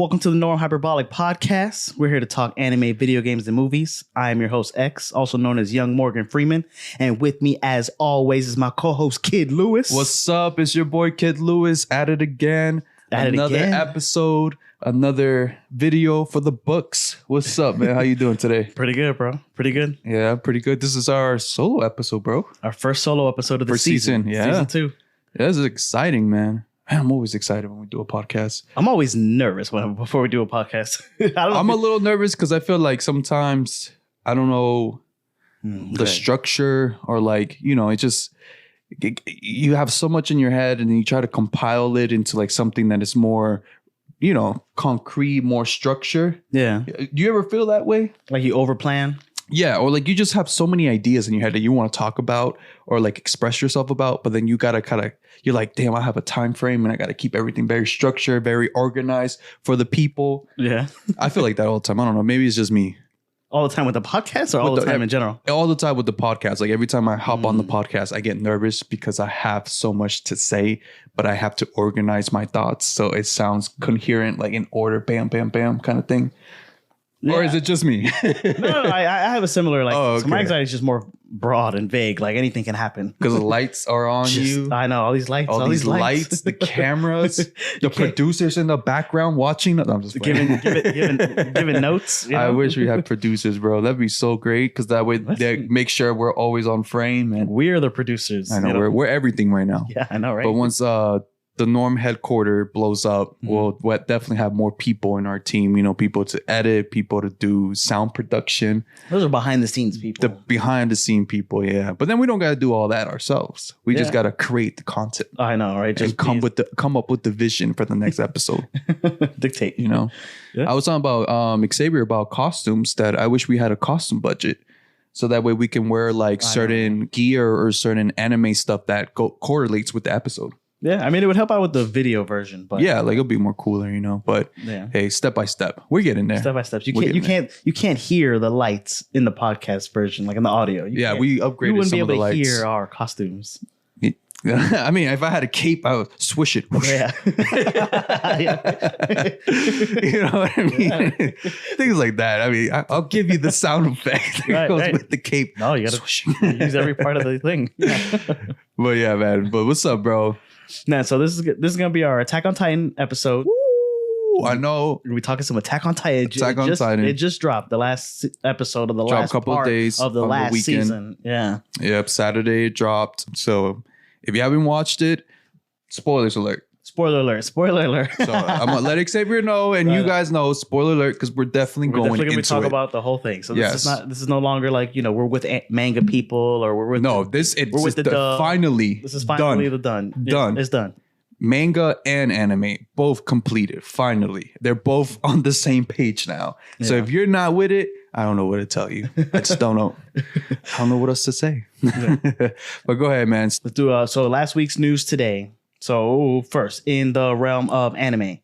Welcome to the Norm Hyperbolic Podcast. We're here to talk anime, video games, and movies. I am your host, X, also known as Young Morgan Freeman. And with me, as always, is my co-host, Kid Lewis. What's up? It's your boy, Kid Lewis, at it again. Another episode, another video for the books. What's up, man? How you doing today? Pretty good, bro. Pretty good. Yeah, pretty good. This is our solo episode, bro. Our first solo episode of the season. Yeah. Season 2. Yeah, this is exciting, man. I'm always excited when we do a podcast. I'm always nervous before we do a podcast. I'm a little nervous because I feel like sometimes, I don't know, the structure or like, you know, it just, you have so much in your head and then you try to compile it into like something that is more, you know, concrete, more structure. Yeah. Do you ever feel that way? Like you overplan? Yeah, or like you just have so many ideas in your head that you want to talk about or like express yourself about, but then you gotta kind of, you're like, damn, I have a time frame and I gotta keep everything very structured, very organized for the people. Yeah. I feel like that all the time. I don't know. Maybe it's just me. All the time with the podcast or all the time in general? All the time with the podcast. Like every time I hop on the podcast, I get nervous because I have so much to say, but I have to organize my thoughts so it sounds coherent, like in order, bam, bam, bam kind of thing. Yeah. Or is it just me? No, I have a similar, like, okay. So my anxiety is just more broad and vague. Like anything can happen. Because the lights are on you. I know, all these lights. All these lights, the cameras, the producers in the background watching. I'm just giving notes. You know? I wish we had producers, bro. That'd be so great because that way they make sure we're always on frame. And we're the producers. I know, we're everything right now. Yeah, I know, right? But once the Norm headquarters blows up, we'll definitely have more people in our team. You know, people to edit, people to do sound production. Those are behind the scenes people. The behind the scene people, yeah. But then we don't got to do all that ourselves. We just got to create the content. I know, right? Just come up with the vision for the next episode. Dictate, you know. Yeah. I was talking about Xavier about costumes. That I wish we had a costume budget. So that way we can wear like certain gear or certain anime stuff that correlates with the episode. Yeah, I mean, it would help out with the video version, but yeah, like it'll be more cooler, you know. But hey, step by step, we're getting there. Step by step, you can't hear the lights in the podcast version, like in the audio. We upgraded. You wouldn't some be able of the to lights. hear our costumes. I mean, if I had a cape, I would swish it. Yeah. You know what I mean? Yeah. Things like that. I mean, I'll give you the sound effect that goes with the cape. No, you gotta use every part of the thing. Yeah. But yeah, man. But what's up, bro? Nah, so this is gonna be our Attack on Titan episode. Ooh, I know. We're talking some Attack on Titan. Titan. It just dropped the last episode of the last couple part of days of the last season. Yeah. Yep. Saturday it dropped. So if you haven't watched it, spoilers alert. Spoiler alert. Spoiler alert. So I'm gonna let Xavier know, and you guys know. Spoiler alert, because we're definitely going into talk about the whole thing. So this is no longer like, you know, we're with manga people or we're with we're with the finally. This is finally done. It's done. Manga and anime both completed. Finally, they're both on the same page now. Yeah. So if you're not with it, I don't know what to tell you. I just don't know. I don't know what else to say. Yeah. But go ahead, man. Let's do so last week's news today. So first, in the realm of anime.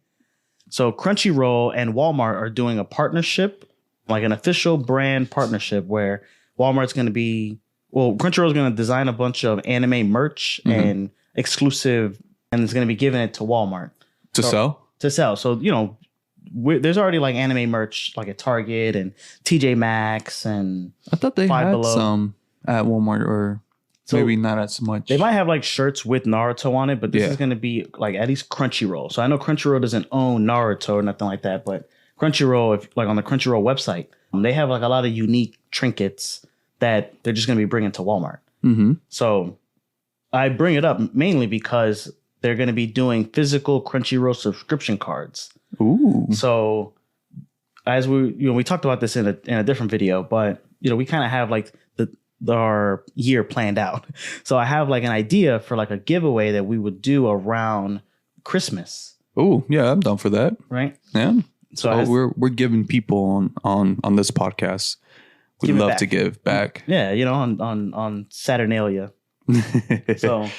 So Crunchyroll and Walmart are doing a partnership, like an official brand partnership where Crunchyroll is going to design a bunch of anime merch and exclusive, and it's going to be giving it to Walmart. To sell? So, you know, there's already like anime merch like at Target and TJ Maxx and I thought they Five had Below. some at Walmart or maybe not as much. They might have like shirts with Naruto on it, but this is going to be like at least Crunchyroll. So I know Crunchyroll doesn't own Naruto or nothing like that, but Crunchyroll, if like on the Crunchyroll website, they have like a lot of unique trinkets that they're just going to be bringing to Walmart. Mm-hmm. So I bring it up mainly because they're going to be doing physical Crunchyroll subscription cards. Ooh. So as we talked about this in a different video, but you know, we kind of have like our year planned out. So I have like an idea for like a giveaway that we would do around Christmas. Oh, yeah, I'm down for that. Right? Yeah. So we're giving people on this podcast. We'd love to give back. Yeah, you know, on Saturnalia. So I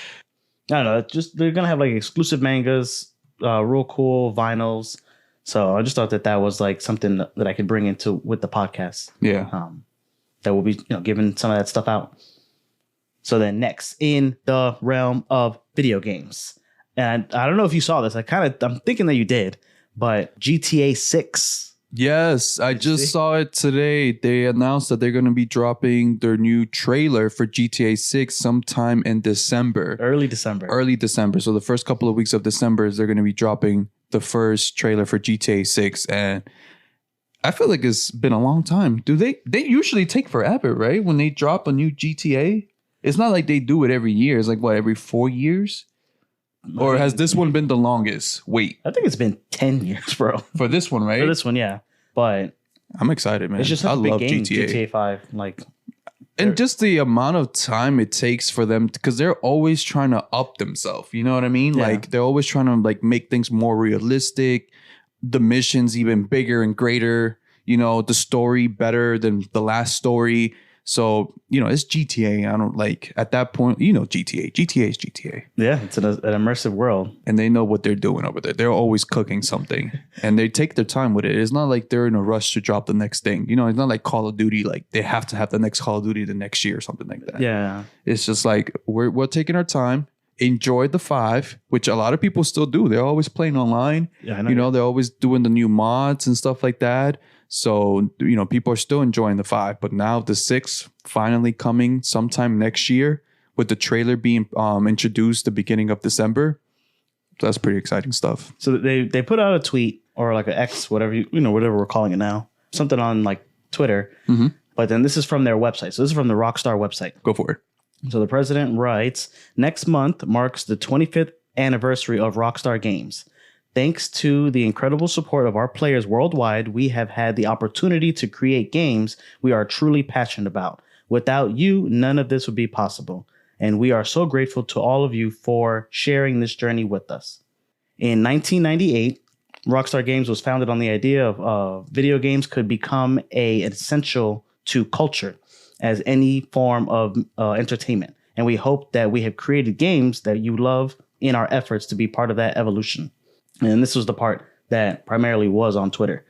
don't know, they're gonna have like exclusive mangas, real cool vinyls. So I just thought that was like something that I could bring into with the podcast. Yeah. That will be, you know, giving some of that stuff out. So then next, in the realm of video games. And I don't know if you saw this. I'm thinking that you did. but GTA 6. Yes, I just saw it today. They announced that they're going to be dropping their new trailer for GTA 6 sometime in December. Early December. So the first couple of weeks of December, they're going to be dropping the first trailer for GTA 6. And I feel like it's been a long time. They usually take forever, right? When they drop a new GTA? It's not like they do it every year. It's like, what, every 4 years? Or has this one been the longest? Wait. I think it's been 10 years, bro. For this one, right? For this one, yeah. But I'm excited, man. It's just such a big game, GTA 5. And just the amount of time it takes for them, because they're always trying to up themselves. You know what I mean? Yeah. Like, they're always trying to like make things more realistic, the missions even bigger and greater, you know, the story better than the last story. So, you know, it's GTA. I don't like at that point, you know, GTA is GTA. Yeah, it's an immersive world. And they know what they're doing over there. They're always cooking something and they take their time with it. It's not like they're in a rush to drop the next thing. You know, it's not like Call of Duty, like they have to have the next Call of Duty the next year or something like that. Yeah. It's just like we're taking our time. Enjoy the 5, which a lot of people still do. They're always playing online. Yeah, I know. You know, they're always doing the new mods and stuff like that. So, you know, people are still enjoying the 5, but now the 6 finally coming sometime next year with the trailer being introduced the beginning of December. So that's pretty exciting stuff. So they put out a tweet or like an X, whatever whatever we're calling it now, something on like Twitter. Mm-hmm. But then this is from their website. So this is from the Rockstar website. Go for it. So the president writes, next month marks the 25th anniversary of Rockstar Games. Thanks to the incredible support of our players worldwide, we have had the opportunity to create games we are truly passionate about. Without you, none of this would be possible. And we are so grateful to all of you for sharing this journey with us. In 1998, Rockstar Games was founded on the idea of video games could become an essential to culture as any form of entertainment. And we hope that we have created games that you love in our efforts to be part of that evolution. And this was the part that primarily was on Twitter.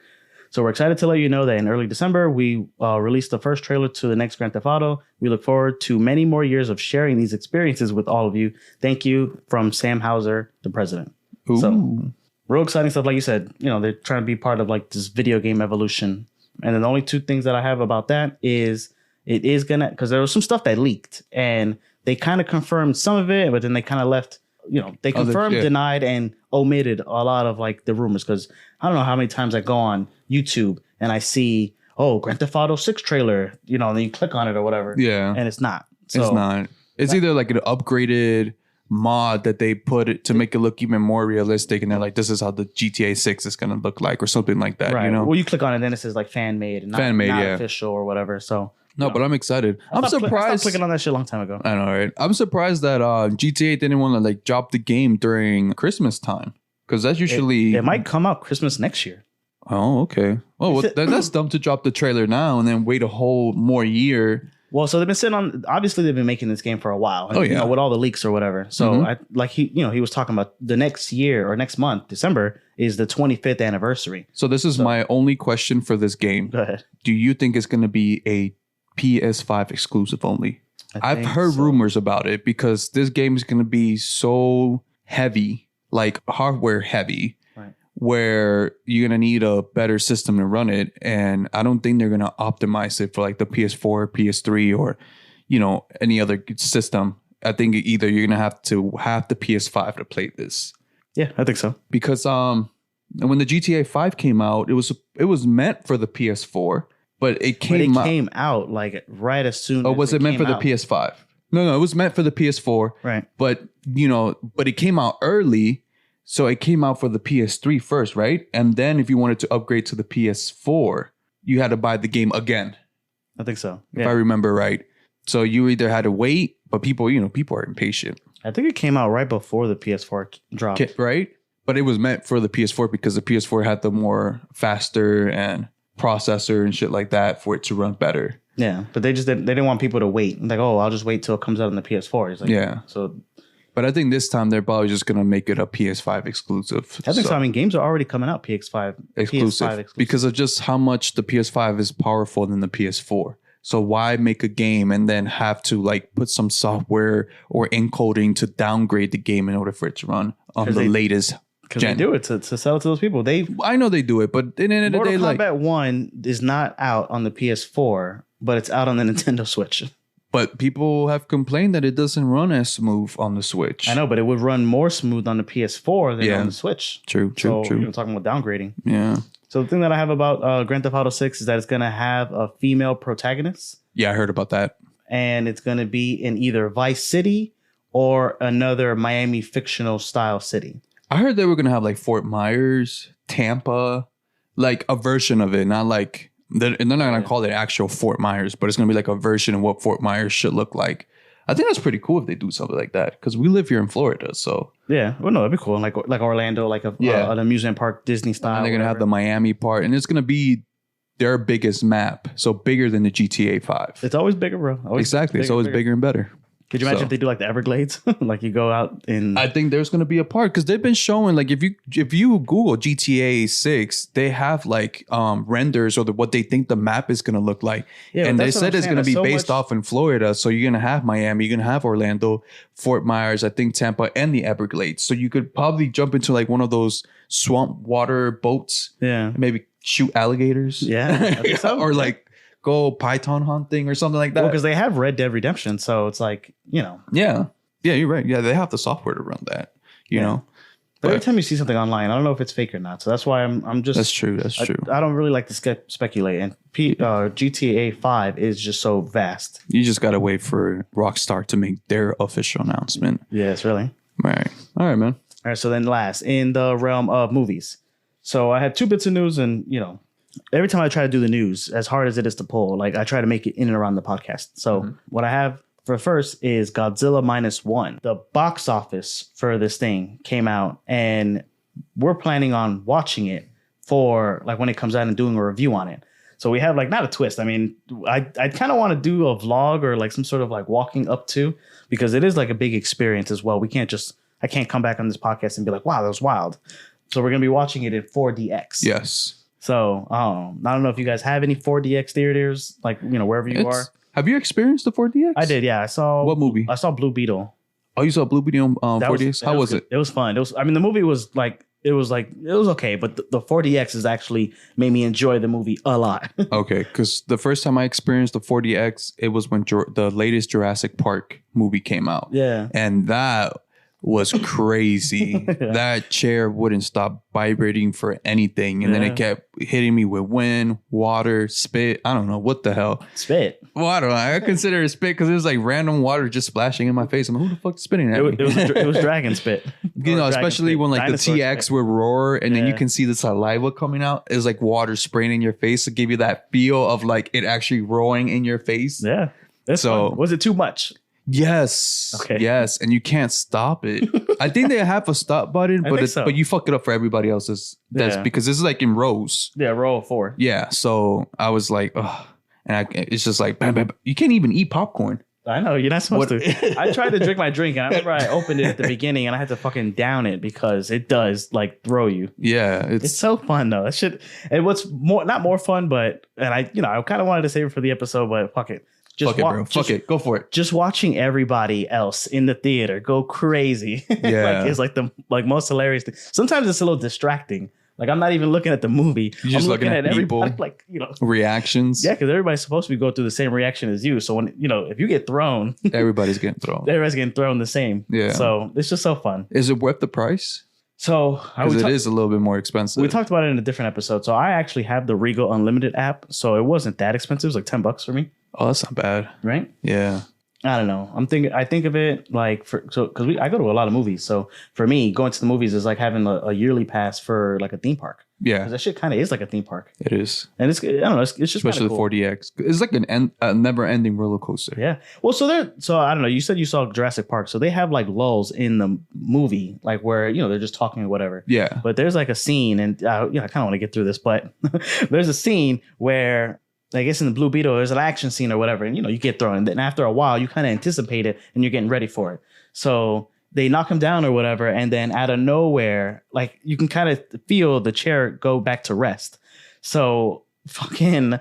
So we're excited to let you know that in early December, we released the first trailer to the next Grand Theft Auto. We look forward to many more years of sharing these experiences with all of you. Thank you from Sam Hauser, the president. Ooh. So real exciting stuff. Like you said, you know, they're trying to be part of like this video game evolution. And then the only two things that I have about that is it is going to, because there was some stuff that leaked and they kind of confirmed some of it, but then they kind of left, you know, they confirmed, denied, and omitted a lot of like the rumors. Because I don't know how many times I go on YouTube and I see, oh, Grand Theft Auto 6 trailer, you know, and then you click on it or whatever. Yeah. And it's not. So, it's not. It's either like an upgraded mod that they put it to make it look even more realistic. And they're like, this is how the GTA 6 is going to look like or something like that. Right. You know? Well, you click on it and then it says like fan made and not official or whatever. So. No, but I'm excited. I'm surprised. I stopped clicking on that shit a long time ago. I know, right? I'm surprised that GTA didn't want to like drop the game during Christmas time because that's usually it might come out Christmas next year. Oh, okay. Well, that's dumb to drop the trailer now and then wait a whole more year. Well, so they've been sitting on. Obviously, they've been making this game for a while. Oh yeah, you know, with all the leaks or whatever. So he was talking about the next year or next month, December is the 25th anniversary. So this is my only question for this game. Go ahead. Do you think it's going to be a PS5 exclusive only? I've heard rumors about it because this game is going to be so heavy, like hardware heavy, right, where you're going to need a better system to run it. And I don't think they're going to optimize it for like the PS4, PS3, or, you know, any other system. I think either you're going to have the PS5 to play this. Yeah, I think so. Because when the GTA 5 came out, it was meant for the PS4. But it came out like right as soon. Oh, was it meant for the PS5? No, it was meant for the PS4. Right. But it came out early, so it came out for the PS3 first, right? And then if you wanted to upgrade to the PS4, you had to buy the game again. I think so. If I remember right. So you either had to wait, but people are impatient. I think it came out right before the PS4 dropped. Right? But it was meant for the PS4 because the PS4 had the more faster and processor and shit like that for it to run better. Yeah, but they didn't want people to wait. Like, oh, I'll just wait till it comes out on the PS4. It's like, yeah. So, but I think this time they're probably just gonna make it a PS5 exclusive. I think so. I mean, games are already coming out PS5 exclusive because of just how much the PS5 is powerful than the PS4. So why make a game and then have to like put some software or encoding to downgrade the game in order for it to run on the latest Because they do it to sell it to those people. I know they do it, but at the end of the day, Mortal Kombat 1 is not out on the PS4, but it's out on the Nintendo Switch. But people have complained that it doesn't run as smooth on the Switch. I know, but it would run more smooth on the PS4 than on the Switch. True. You're talking about downgrading. Yeah. So the thing that I have about Grand Theft Auto 6 is that it's going to have a female protagonist. Yeah, I heard about that. And it's going to be in either Vice City or another Miami fictional style city. I heard they were going to have like Fort Myers, Tampa, like a version of it, not like... They're not going to call it actual Fort Myers, but it's going to be like a version of what Fort Myers should look like. I think that's pretty cool if they do something like that, because we live here in Florida, so... Yeah, well, no, that'd be cool. Like Orlando, like an amusement park, Disney style. And they're going to have the Miami part, and it's going to be their biggest map, so bigger than the GTA 5. It's always bigger, bro. Exactly, it's always bigger and better. Could you imagine if they do like the Everglades? Like you go out in... I think there's going to be a part, because they've been showing, like if you Google GTA 6, they have like renders or what they think the map is going to look like. Yeah, and they said it's going to be based off in Florida. So you're going to have Miami, you're going to have Orlando, Fort Myers, I think Tampa, and the Everglades. So you could probably jump into like one of those swamp water boats. Yeah. And maybe shoot alligators. Yeah. I think so. Or like go python hunting or something like that. Well, because they have Red Dead Redemption, so it's like, you know. Yeah, you're right. Yeah, they have the software to run that, you know. But every time you see something online, I don't know if it's fake or not. So that's why I'm just... That's true. I don't really like to speculate. And GTA 5 is just so vast. You just got to wait for Rockstar to make their official announcement. Yes, really. All right, man. All right, so then last, in the realm of movies. So I have 2 bits of news and, you know, every time I try to do the news, as hard as it is to pull, like I try to make it in and around the podcast. So what I have for first is Godzilla -1. The box office for this thing came out, and we're planning on watching it for like when it comes out and doing a review on it. So we have like not a twist. I mean, I kind of want to do a vlog or like some sort of like walking up to, because it is like a big experience as well. I can't come back on this podcast and be like, wow, that was wild. So we're going to be watching it in 4DX. Yes. So I don't know if you guys have any 4DX theaters, like, you know, wherever you are. Have you experienced the 4DX? I did, yeah. I saw... What movie? I saw Blue Beetle. Oh, you saw Blue Beetle on 4DX? How was it? It was fun. The movie was like... It was okay, but the 4DX has actually made me enjoy the movie a lot. Okay, because the first time I experienced the 4DX, it was when the latest Jurassic Park movie came out. Yeah. And that was crazy. That chair wouldn't stop vibrating for anything. And then it kept hitting me with wind, water, spit. I don't know what the hell. Spit? Well, I don't know. I consider it spit because it was like random water just splashing in my face. I'm like, who the fuck is spitting at me? It was dragon spit. You know, especially when like the TX would roar and then you can see the saliva coming out. It was like water spraying in your face to give you that feel of like it actually roaring in your face. Yeah. So fun. Was it too much? Yes. Okay. Yes, and you can't stop it. I think they have a stop button, but you fuck it up for everybody else's. That's because this is like in rows. Yeah, row of 4. Yeah. So I was like, ugh. And it's just like, bam, bam, bam. You can't even eat popcorn. I know, you're not supposed to. I tried to drink my drink, and I remember I opened it at the beginning, and I had to fucking down it because it does like throw you. Yeah, it's so fun though. That shit. And what's not more fun, but I kind of wanted to save it for the episode, but fuck it. Fuck it, bro. Fuck it. Go for it. Just watching everybody else in the theater go crazy. Yeah. It's like the most hilarious thing. Sometimes it's a little distracting. Like I'm not even looking at the movie. You're just looking at people, like, you know, reactions. Yeah, because everybody's supposed to be going through the same reaction as you. So when, you know, if you get thrown, everybody's getting thrown. Everybody's getting thrown the same. Yeah. So it's just so fun. Is it worth the price? So it is a little bit more expensive. We talked about it in a different episode. So I actually have the Regal Unlimited app. So it wasn't that expensive. It was like $10 for me. Oh, that's not bad. Right? Yeah. I don't know. I think of it like because I go to a lot of movies. So for me, going to the movies is like having a yearly pass for like a theme park. Yeah. Because that shit kind of is like a theme park. It is. And I don't know. It's just especially cool. the 4DX. It's like a never ending roller coaster. Yeah. Well, so I don't know. You said you saw Jurassic Park. So they have like lulls in the movie, like where, you know, they're just talking or whatever. Yeah. But there's like a scene, and I kind of want to get through this, but there's a scene where, I guess in the Blue Beetle, there's an action scene or whatever, and you know, you get thrown. And then after a while, you kind of anticipate it and you're getting ready for it. So they knock him down or whatever, and then out of nowhere, like you can kind of feel the chair go back to rest. So fucking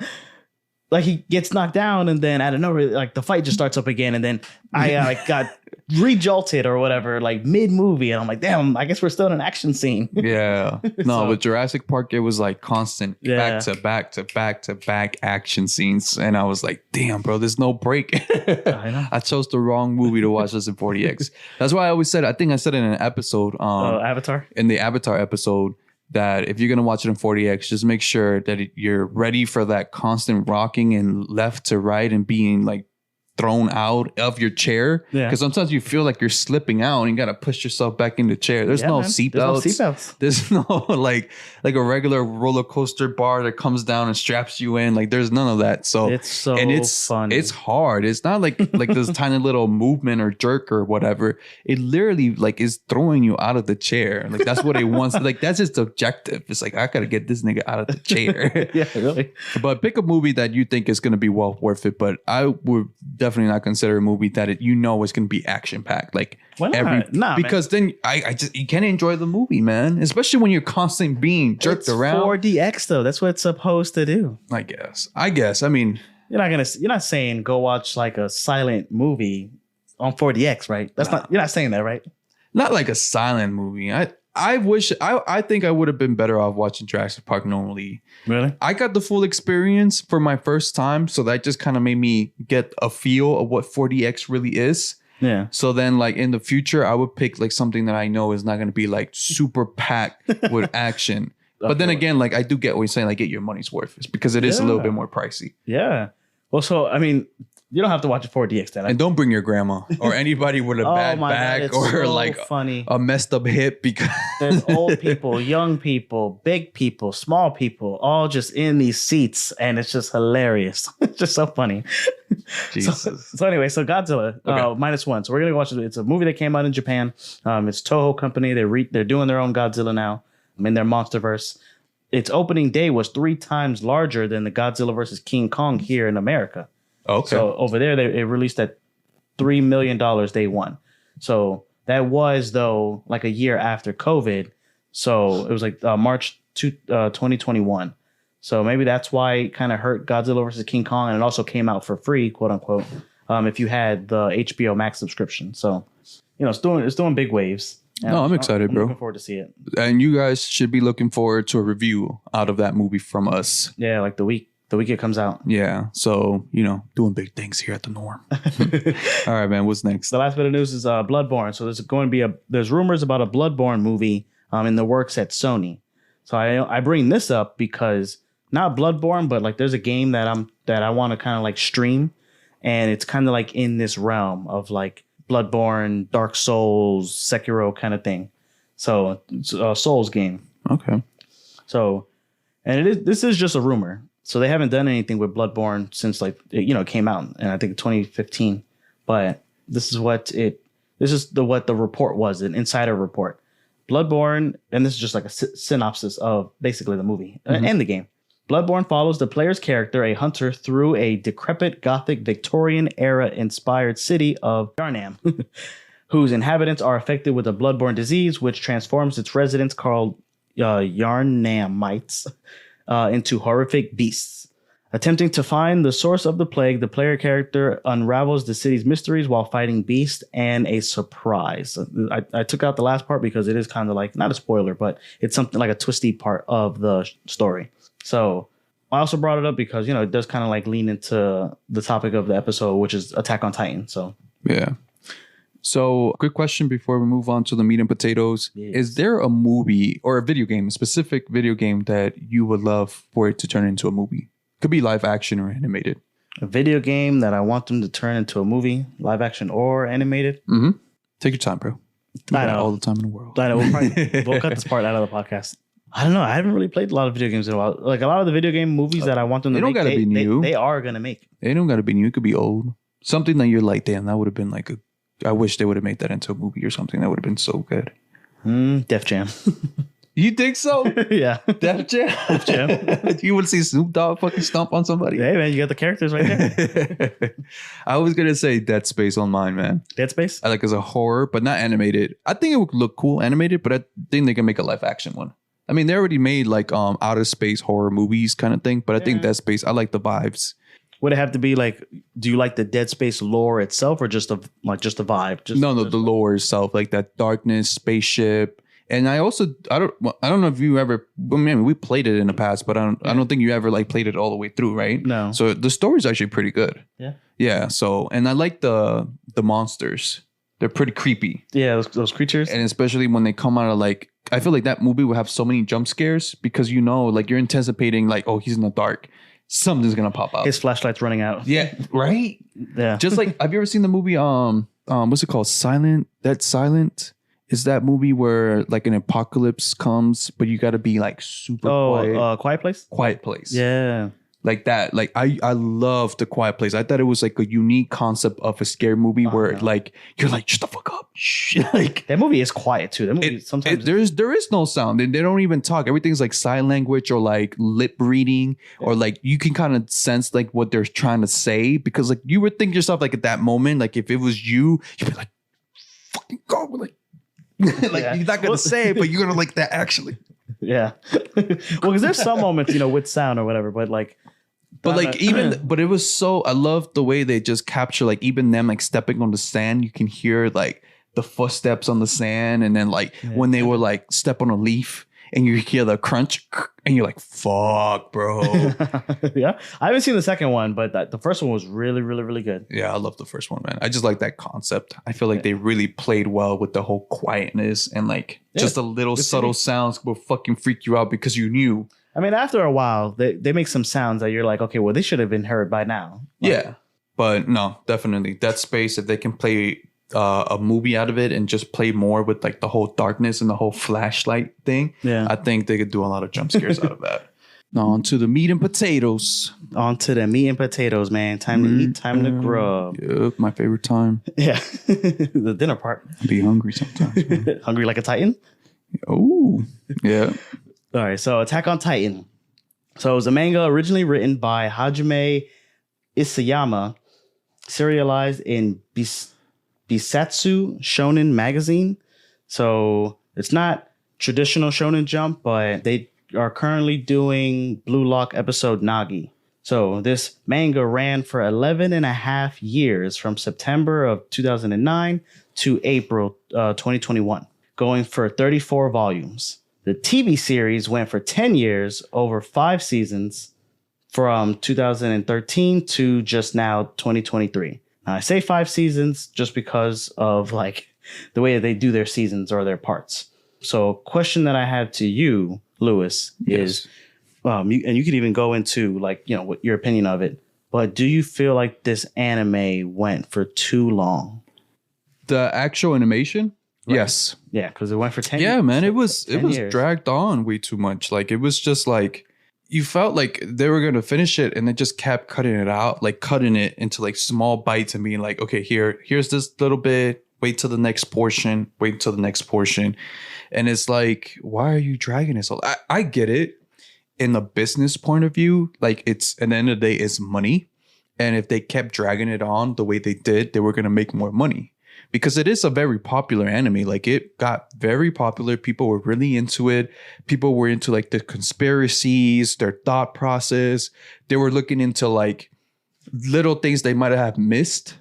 like he gets knocked down, and then out of nowhere, like the fight just starts up again, and then I like got re-jolted or whatever, like mid-movie, and I'm like, damn, I guess we're still in an action scene. Yeah. No, So- with Jurassic Park, it was like constant back to back to back to back action scenes. And I was like, damn, bro, there's no break. I know. I chose the wrong movie to watch this in 40X. That's why I always said, I think I said it in an episode, Avatar. in the Avatar episode, that if you're going to watch it in 40X, just make sure that you're ready for that constant rocking and left to right and being like thrown out of your chair. Yeah. Because sometimes you feel like you're slipping out and you got to push yourself back in the chair. There's no seatbelts. There's no like a regular roller coaster bar that comes down and straps you in. Like there's none of that. So it's funny. It's hard. It's not like this tiny little movement or jerk or whatever. It literally like is throwing you out of the chair. Like that's what it wants. Like that's its objective. It's like I gotta get this nigga out of the chair. Yeah, really. But pick a movie that you think is gonna be well worth it. But I would definitely not consider a movie that is going to be action packed. Like because then I just you can't enjoy the movie, man. Especially when you're constantly being jerked around. 4DX though, that's what it's supposed to do. I guess. I mean, you're not saying go watch like a silent movie on 4DX, right? You're not saying that, right? Not like a silent movie. I think I would have been better off watching Jurassic Park normally. Really? I got the full experience for my first time, so that just kind of made me get a feel of what 4DX really is. Yeah. So then like in the future, I would pick like something that I know is not going to be like super packed with action. But then again, like I do get what you're saying, like get your money's worth. It's because it is a little bit more pricey. Yeah. Well, so I mean, you don't have to watch a 4DX then. And don't bring your grandma or anybody with a bad back God, or so like funny. a messed up hip because there's old people, young people, big people, small people, all just in these seats, and it's just hilarious. It's just so funny. Jesus. So anyway, so Godzilla -1. So we're gonna watch it. It's a movie that came out in Japan. It's Toho Company. They're doing their own Godzilla now in their MonsterVerse. Its opening day was 3 times larger than the Godzilla versus King Kong here in America. Okay. So over there, it released at $3 million day one. So that was, though, like a year after COVID. So it was like March 2021. So maybe that's why it kind of hurt Godzilla versus King Kong. And it also came out for free, quote unquote, if you had the HBO Max subscription. So, it's doing big waves. No, I'm excited, bro. I'm looking forward to see it. And you guys should be looking forward to a review out of that movie from us. Yeah, like the week it comes out. Yeah. So, doing big things here at the Norm. All right, man. What's next? The last bit of news is Bloodborne. So there's rumors about a Bloodborne movie in the works at Sony. So I bring this up because not Bloodborne, but like there's a game that I want to kind of like stream, and it's kind of like in this realm of like Bloodborne, Dark Souls, Sekiro kind of thing. So it's a Souls game. Okay. So, and this is just a rumor. So they haven't done anything with Bloodborne since like it came out, and I think 2015. But this is what the report was, an insider report. Bloodborne, and this is just like a synopsis of basically the movie and the game. Bloodborne follows the player's character, a hunter, through a decrepit Gothic Victorian era inspired city of Yarnam, whose inhabitants are affected with a bloodborne disease, which transforms its residents called Yarnamites into horrific beasts. Attempting to find the source of the plague, the player character unravels the city's mysteries while fighting beasts and a surprise. I took out the last part because it is kind of like, not a spoiler, but it's something like a twisty part of the story. So I also brought it up because, it does kind of like lean into the topic of the episode, which is Attack on Titan. So, yeah. So, quick question before we move on to the meat and potatoes. Yes. Is there a movie or a video game, a specific video game that you would love for it to turn into a movie? Could be live action or animated. A video game that I want them to turn into a movie, live action or animated? Mm-hmm. Take your time, bro. I know. All the time in the world. I know. We'll cut this part out of the podcast. I don't know. I haven't really played a lot of video games in a while. Like a lot of the video game movies that I want them to make, they don't gotta be new. They are going to make. They don't got to be new. It could be old. Something that you're like, damn, that would have been like I wish they would have made that into a movie or something. That would have been so good. Def Jam. You think so? Yeah. Def Jam? Def Jam. You would see Snoop Dogg fucking stomp on somebody? Hey, man, you got the characters right there. I was going to say Dead Space on mine, man. Dead Space? I like as a horror, but not animated. I think it would look cool animated, but I think they can make a live action one. I mean, they already made like outer space horror movies kind of thing, but I think Dead Space, I like the vibes. Would it have to be like? Do you like the Dead Space lore itself, or just the vibe? No, the lore itself, like that darkness, spaceship, and I don't know if you ever. I mean, we played it in the past, but I don't think you ever like played it all the way through, right? No. So the story's actually pretty good. Yeah. Yeah. So, and I like the monsters. They're pretty creepy. Yeah, those creatures, and especially when they come out of like. I feel like that movie will have so many jump scares because like you're anticipating like, oh, he's in the dark. Something's gonna pop out. His flashlight's running out. Yeah, right. Yeah. Just like, have you ever seen the movie? What's it called? Silent. That's Silent. Is that movie where like an apocalypse comes, but you got to be like super quiet? Quiet Place. Quiet Place. Yeah. Like that. Like I love the Quiet Place. I thought it was like a unique concept of a scary movie where like you're like, shut the fuck up. Like that movie is quiet too. That movie sometimes there is no sound and they don't even talk. Everything's like sign language or like lip reading or like you can kind of sense like what they're trying to say because like you would think yourself like at that moment, like if it was you'd be like, fucking go, like like you're not gonna say it, but you're gonna like that actually. Yeah. Well, because there's some moments, with sound or whatever, but like. But like but it was so, I love the way they just capture like even them like stepping on the sand. You can hear like the footsteps on the sand. And then like when they were like step on a leaf and you hear the crunch and you're like, fuck, bro. Yeah. I haven't seen the second one, but the first one was really, really, really good. Yeah, I love the first one, man. I just like that concept. I feel like they really played well with the whole quietness and like just the little subtle sounds will fucking freak you out because you knew. I mean, after a while, they make some sounds that you're like, okay, well, they should have been heard by now. Like, yeah, but no, definitely Dead Space. If they can play a movie out of it and just play more with like the whole darkness and the whole flashlight thing, I think they could do a lot of jump scares out of that. Now on to the meat and potatoes. On to the meat and potatoes, man. Time to eat, time to grub. Yep, my favorite time. Yeah, the dinner part. Be hungry sometimes. Hungry like a Titan? Oh, yeah. All right, so Attack on Titan. So it was a manga originally written by Hajime Isayama, serialized in Bisatsu Shonen magazine. So it's not traditional Shonen Jump, but they are currently doing Blue Lock episode Nagi. So this manga ran for 11 and a half years from September of 2009 to April 2021, going for 34 volumes. The TV series went for 10 years, over 5 seasons, from 2013 to just now 2023. Now, I say 5 seasons just because of like the way they do their seasons or their parts. So, question that I have to you, Lewis, is, and you could even go into like what your opinion of it. But do you feel like this anime went for too long? The actual animation. Right. Yes. Yeah, because it went for 10 years. Yeah, man, it was years. dragged on way too much. Like it was just like you felt like they were going to finish it and they just kept cutting it out, like cutting it into like small bites and being like, okay, here's this little bit, wait till the next portion, wait till the next portion. And it's like, why are you dragging it so? I get it in the business point of view, like it's at the end of the day it's money. And if they kept dragging it on the way they did, they were going to make more money. Because it is a very popular anime. Like it got very popular. People were really into it. People were into like the conspiracies, their thought process. They were looking into like little things they might have missed.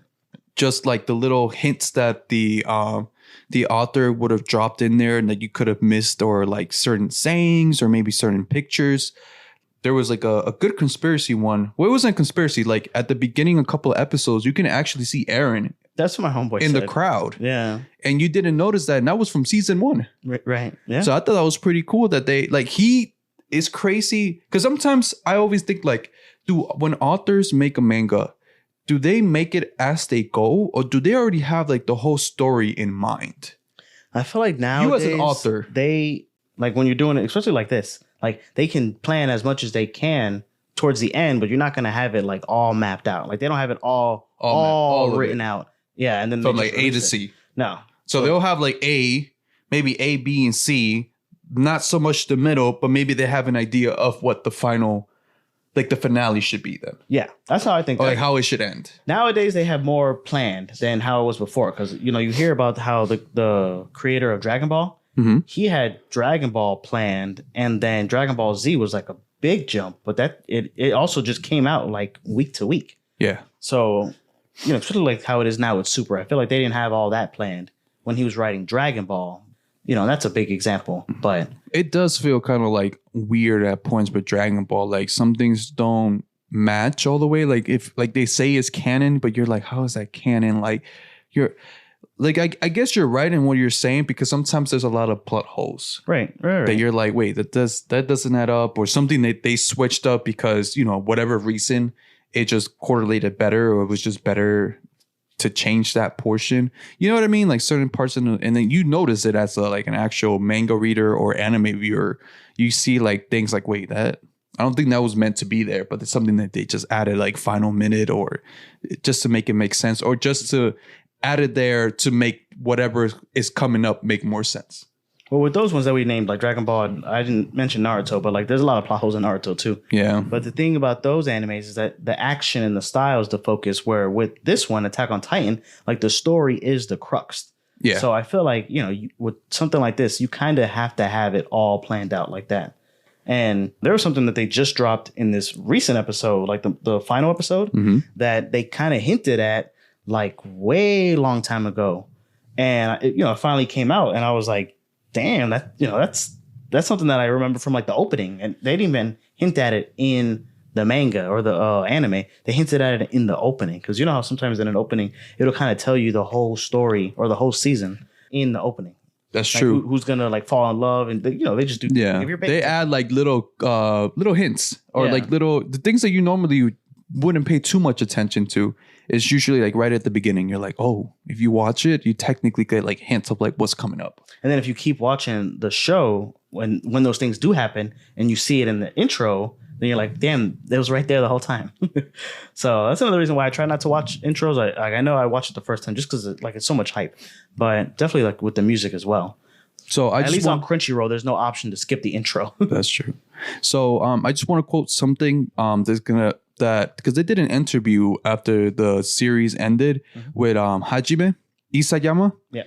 Just like the little hints that the author would have dropped in there and that you could have missed, or like certain sayings or maybe certain pictures. There was like a good conspiracy one. Well, it wasn't a conspiracy. Like at the beginning, a couple of episodes, you can actually see Eren. That's what my homeboy in said. The crowd. Yeah. And you didn't notice that. And that was from season 1. Right. Yeah. So I thought that was pretty cool that they like, he is crazy. Because sometimes I always think like, when authors make a manga, do they make it as they go? Or do they already have like the whole story in mind? I feel like nowadays, you as an author, they like when you're doing it, especially like this, like they can plan as much as they can towards the end, but you're not going to have it like all mapped out. Like they don't have it all written out. Yeah, and then from like A to C. No. So they'll have like A, maybe A, B, and C. Not so much the middle, but maybe they have an idea of what the final, like the finale should be then. Yeah, that's how I think. Or like how it should end. Nowadays, they have more planned than how it was before. Because, you hear about how the creator of Dragon Ball, he had Dragon Ball planned. And then Dragon Ball Z was like a big jump, but that it also just came out like week to week. Yeah. So, especially like how it is now with Super, I feel like they didn't have all that planned when he was writing Dragon Ball. That's a big example, but it does feel kind of like weird at points with Dragon Ball. Like some things don't match all the way. Like if like they say it's canon, but you're like, how is that canon? Like you're like, I guess you're right in what you're saying, because sometimes there's a lot of plot holes. Right. That you're like, wait, that doesn't add up, or something that they switched up because, whatever reason, it just correlated better, or it was just better to change that portion. You know what I mean? Like certain parts and then you notice it as like an actual manga reader or anime viewer. You see like things like, wait, that I don't think that was meant to be there, but it's something that they just added like final minute, or just to make it make sense, or just to add it there to make whatever is coming up make more sense. Well, with those ones that we named, like Dragon Ball, I didn't mention Naruto, but like there's a lot of plot holes in Naruto too. Yeah. But the thing about those animes is that the action and the style is the focus, where with this one, Attack on Titan, like the story is the crux. Yeah. So I feel like, with something like this, you kind of have to have it all planned out like that. And there was something that they just dropped in this recent episode, like the final episode, that they kind of hinted at like way long time ago. And, it finally came out, and I was like, damn, that's something that I remember from like the opening, and they didn't even hint at it in the manga or the anime. They hinted at it in the opening, because you know how sometimes in an opening it'll kind of tell you the whole story or the whole season in the opening. That's like true. Who's gonna like fall in love, and they just do. Yeah, they add like little hints, or like the things that you normally wouldn't pay too much attention to. Is usually like right at the beginning. You're like, oh, if you watch it, you technically get like hints of like what's coming up. And then if you keep watching the show, when those things do happen and you see it in the intro, then you're like, damn, it was right there the whole time. So that's another reason why I try not to watch intros. I know I watched it the first time just because it's so much hype, but definitely like with the music as well. So at least on Crunchyroll, there's no option to skip the intro. That's true. So I just want to quote something because they did an interview after the series ended with Hajime Isayama. Yeah.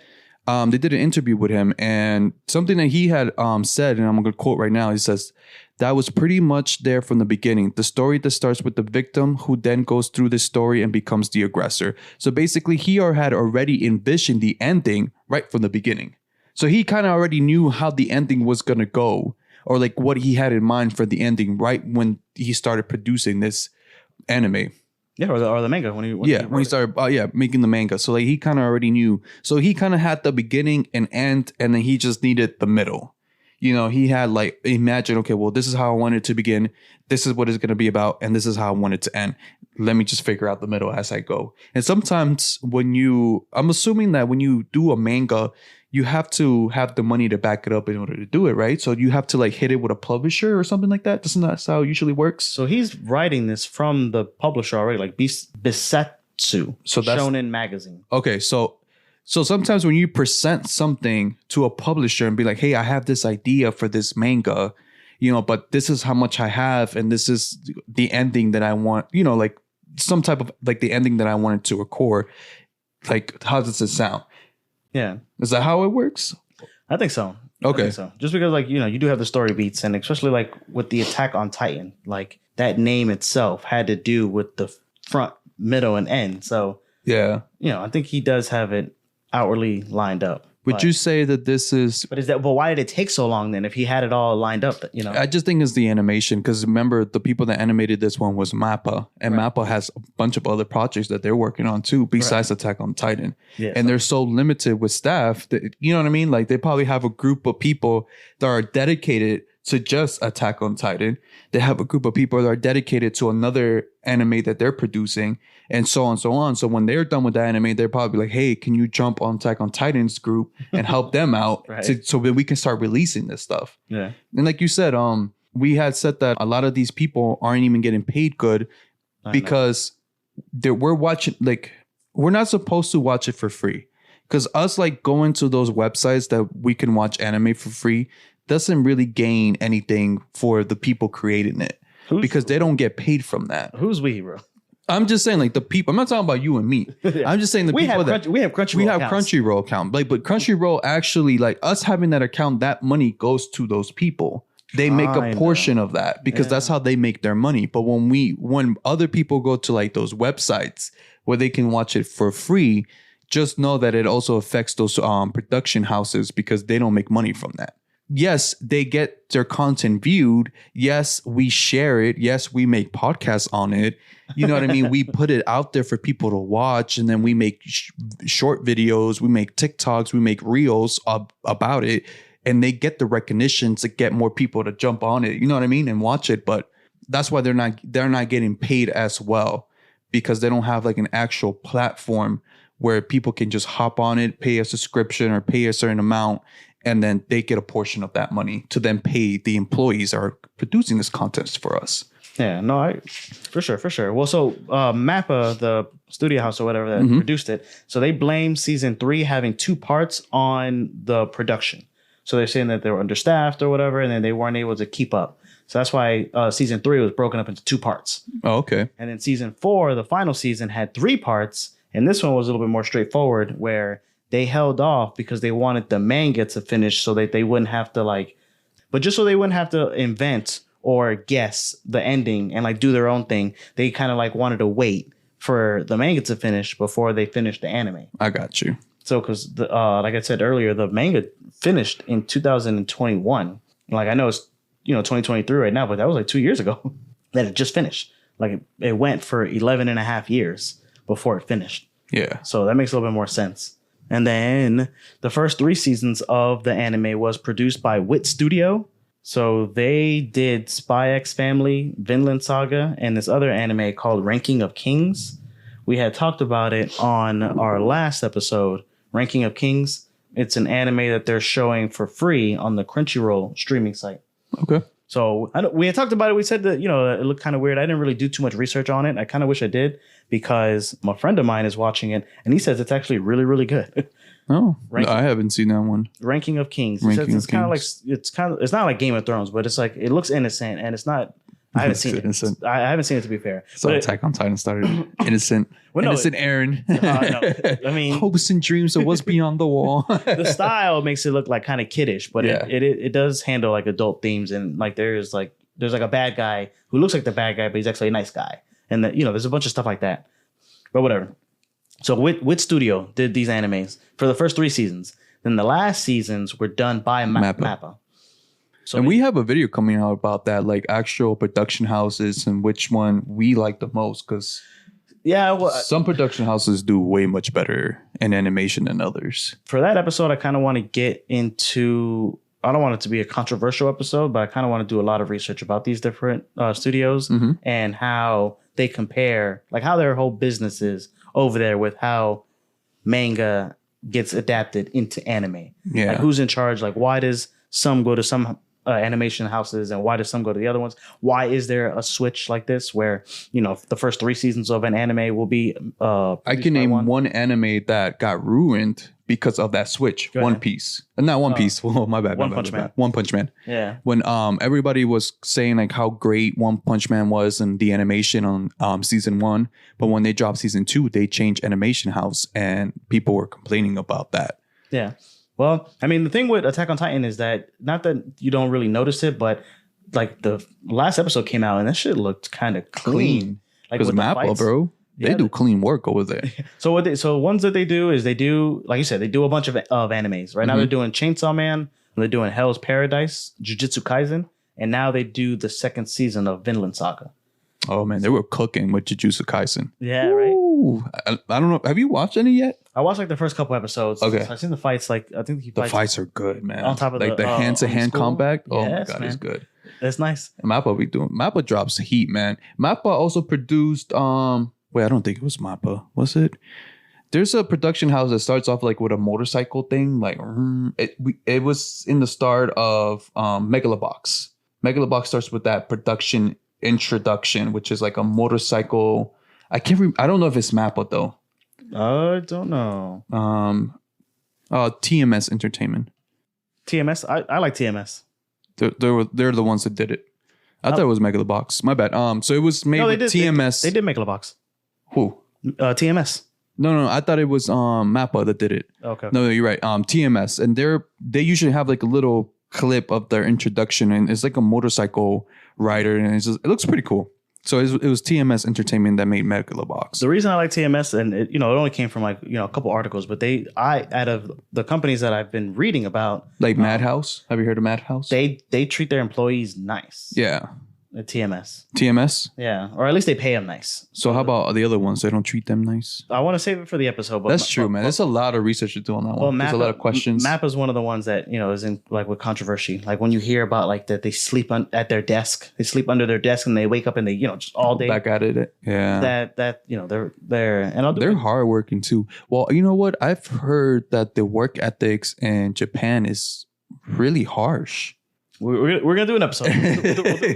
They did an interview with him, and something that he had said, and I'm going to quote right now. He says, "That was pretty much there from the beginning. The story that starts with the victim who then goes through the story and becomes the aggressor." So basically, he had already envisioned the ending right from the beginning. So he kind of already knew how the ending was going to go, or like what he had in mind for the ending right when he started producing this anime. Yeah, or the manga when he started making the manga. So like he kind of already knew. So he kind of had the beginning and end, and then he just needed the middle. He had like imagine, okay, well, this is how I want it to begin. This is what it's going to be about, and this is how I want it to end. Let me just figure out the middle as I go. And sometimes I'm assuming that when you do a manga, you have to have the money to back it up in order to do it, right? So you have to like hit it with a publisher or something like that. Doesn't that how it usually works? So he's writing this from the publisher already, like Bisatsu, so that's Shonen Magazine. Okay, so sometimes when you present something to a publisher and be like, hey, I have this idea for this manga, but this is how much I have, and this is the ending that I want, like some type of like the ending that I wanted to record. Like, how does it sound? Yeah. Is that how it works? I think so. Okay. I think so. Just because like, you do have the story beats, and especially like with the Attack on Titan, like that name itself had to do with the front, middle, and end. So yeah, I think he does have it outwardly lined up. Would you say that this is... But why did it take so long then if he had it all lined up? I just think it's the animation, because remember, the people that animated this one was MAPPA. And right. MAPPA has a bunch of other projects that they're working on too, besides right. Attack on Titan. Yeah, and they're so limited with staff that, you know what I mean? Like they probably have a group of people that are dedicated to just Attack on Titan. They have a group of people that are dedicated to another anime that they're producing, and so on and so on. So when they're done with the anime, they're probably like, hey, can you jump on Attack on Titan's group and help them out right. so that we can start releasing this stuff? Yeah. And like you said, we had said that a lot of these people aren't even getting paid good because we're watching, like, we're not supposed to watch it for free. Because us like going to those websites that we can watch anime for free doesn't really gain anything for the people creating it, because they don't get paid from that. Who's we, bro? I'm just saying, like, the people. I'm not talking about you and me. Yeah. I'm just saying we have Crunchyroll account. Like, but Crunchyroll actually, like, us having that account, that money goes to those people. they make a portion of that because that's how they make their money. But when other people go to like those websites where they can watch it for free, just know that it also affects those production houses because they don't make money from that. Yes, they get their content viewed. Yes, we share it. Yes, we make podcasts on it. You know what I mean? We put it out there for people to watch, and then we make short videos. We make TikToks. We make reels about it. And they get the recognition to get more people to jump on it, you know what I mean, and watch it. But that's why they're not getting paid as well, because they don't have like an actual platform where people can just hop on it, pay a subscription or pay a certain amount, and then they get a portion of that money to then pay the employees that are producing this content for us. Yeah, no, for sure. Well, so Mappa, the studio house or whatever that produced it, so they blame season 3 having 2 parts on the production. So they're saying that they were understaffed or whatever, and then they weren't able to keep up. So that's why season 3 was broken up into 2 parts. Oh, okay. And then season 4, the final season, had 3 parts. And this one was a little bit more straightforward, where they held off because they wanted the manga to finish so that they wouldn't have to just so they wouldn't have to invent or guess the ending and do their own thing. They kind of wanted to wait for the manga to finish before they finished the anime. I got you. So, because like I said earlier, the manga finished in 2021. I know it's 2023 right now, but that was 2 years ago that it just finished. It went for 11 and a half years before it finished. Yeah. So that makes a little bit more sense. And then the first 3 seasons of the anime was produced by Wit Studio. So they did Spy X Family, Vinland Saga, and this other anime called Ranking of Kings. We had talked about it on our last episode, Ranking of Kings. It's an anime that they're showing for free on the Crunchyroll streaming site. Okay. So we had talked about it. We said that, it looked kind of weird. I didn't really do too much research on it. I kind of wish I did, because a friend of mine is watching it and he says it's actually really, really good. Oh, I haven't seen that one. Ranking of Kings. He says it's kind of it's not like Game of Thrones, but it's it looks innocent, and it's not. I haven't seen it. I haven't seen it, to be fair. So Attack on Titan started innocent. Innocent Aaron. No. I mean, hopes and dreams of what's beyond the wall. The style makes it look kind of kiddish, but it does handle adult themes, and there's a bad guy who looks like the bad guy, but he's actually a nice guy, and there's a bunch of stuff like that. But whatever. So Wit Studio did these animes for the first 3 seasons. Then the last seasons were done by Mappa. So we have a video coming out about that, actual production houses and which one we like the most, because some production houses do way much better in animation than others. For that episode, I kind of want to get into, I don't want it to be a controversial episode, but I kind of want to do a lot of research about these different studios and how they compare, how their whole business is over there with how manga gets adapted into anime. Yeah. Who's in charge? Why does some go to some animation houses and why does some go to the other ones? Why is there a switch like this where, the first 3 seasons of an anime will be I can name one anime that got ruined because of that switch. One Piece. Not One Piece. Oh, my bad. One Punch Man. One Punch Man. Yeah. When everybody was saying how great One Punch Man was in the animation on season 1, but when they dropped season 2, they changed animation house and people were complaining about that. Yeah. Well, I mean, the thing with Attack on Titan is that, not that you don't really notice it, but the last episode came out and that shit looked kind of clean. Because Mappa, bro, they do clean work over there. So ones that they do is they do, like you said, they do a bunch of animes. Right now they're doing Chainsaw Man, and they're doing Hell's Paradise, Jujutsu Kaisen, and now they do the 2nd season of Vinland Saga. Oh man, they were cooking with Jujutsu Kaisen. Yeah, right. Ooh, I don't know. Have you watched any yet? I watched the first couple episodes. Okay, so I've seen the fights. I think the fights are good, man. On top of the hand-to-hand combat. Oh yes, my god, man. it's good. That's nice. Mappa drops heat, man. Mappa also produced. Wait, I don't think it was Mappa. Was it? There's a production house that starts off with a motorcycle thing. It was in the start of Megalobox. Megalobox starts with that production introduction, which is a motorcycle. I don't know if it's Mappa though. I don't know. TMS Entertainment. TMS. I like TMS. They're the ones that did it. I thought it was Megalobox. My bad. So it was made with TMS. They did Megalobox. Who? TMS. No. I thought it was Mappa that did it. Okay. No, you're right. TMS, and they usually have a little clip of their introduction, and it's like a motorcycle rider, and it looks pretty cool. So it was TMS Entertainment that made Megalobox. The reason I like TMS, and it only came from like a couple articles, but out of the companies that I've been reading about, like Madhouse. Have you heard of Madhouse? They treat their employees nice. Yeah. At TMS. TMS? Yeah, or at least they pay them nice. So how about the other ones? They don't treat them nice? I want to save it for the episode. But that's true, man. There's a lot of research to do on that one. There's a lot of questions. Mappa is one of the ones that, is in like with controversy. Like when you hear about like that they sleep at their desk. They sleep under their desk and they wake up and they, just all day. Back at it. Yeah. They're hardworking too. Well, you know what? I've heard that the work ethics in Japan is really harsh. We're gonna do an episode.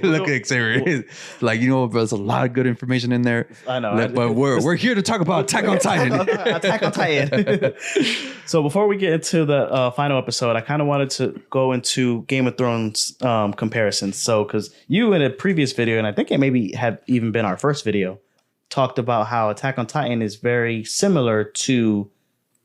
Look at Xavier. Like, there's a lot of good information in there. I know. But we're here to talk about Attack on Titan. Attack on Titan. So before we get into the final episode, I kind of wanted to go into Game of Thrones comparisons. So because you in a previous video, and I think it maybe had even been our first video, talked about how Attack on Titan is very similar to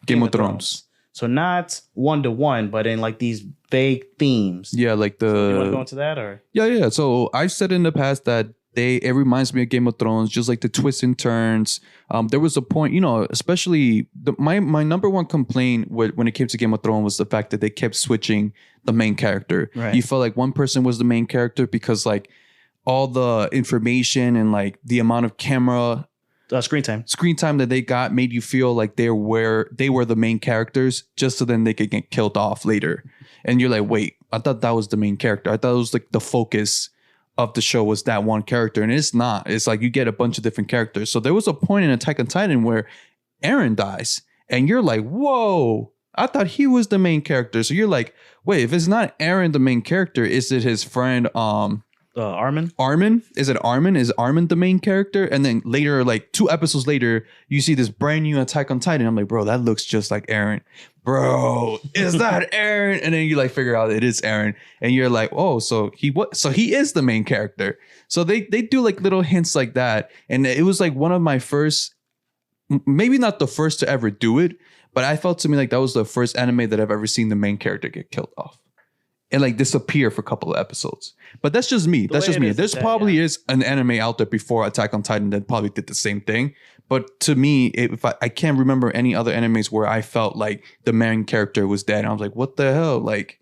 Game of Thrones. So not 1-to-1, but in like these vague themes. Yeah, like the... So you want to go into that or? Yeah. So I've said in the past that it reminds me of Game of Thrones, just like the twists and turns. There was a point, especially my number one complaint when it came to Game of Thrones was the fact that they kept switching the main character. Right. You felt like one person was the main character because like all the information and like the amount of screen time that they got made you feel like they were the main characters, just so then they could get killed off later. And you're like, wait, I thought that was the main character. I thought it was like the focus of the show was that one character, and it's not. It's like you get a bunch of different characters. So there was a point in Attack on Titan where Eren dies, and you're like, whoa, I thought he was the main character. So you're like, wait, if it's not Eren the main character, is it his friend Armin? Is it Armin? Is Armin the main character? And then later, like 2 episodes later, you see this brand new Attack on Titan. I'm like, bro, that looks just like Eren. Bro, is that Eren? And then you like figure out it is Eren. And you're like, oh, so he is the main character. So they do like little hints like that. And it was like one of my first, maybe not the first to ever do it, but I felt to me like that was the first anime that I've ever seen the main character get killed off and like disappear for a couple of episodes. But that's just me. There's probably is an anime out there before Attack on Titan that probably did the same thing. But to me, I can't remember any other animes where I felt like the main character was dead. And I was like, what the hell? Like,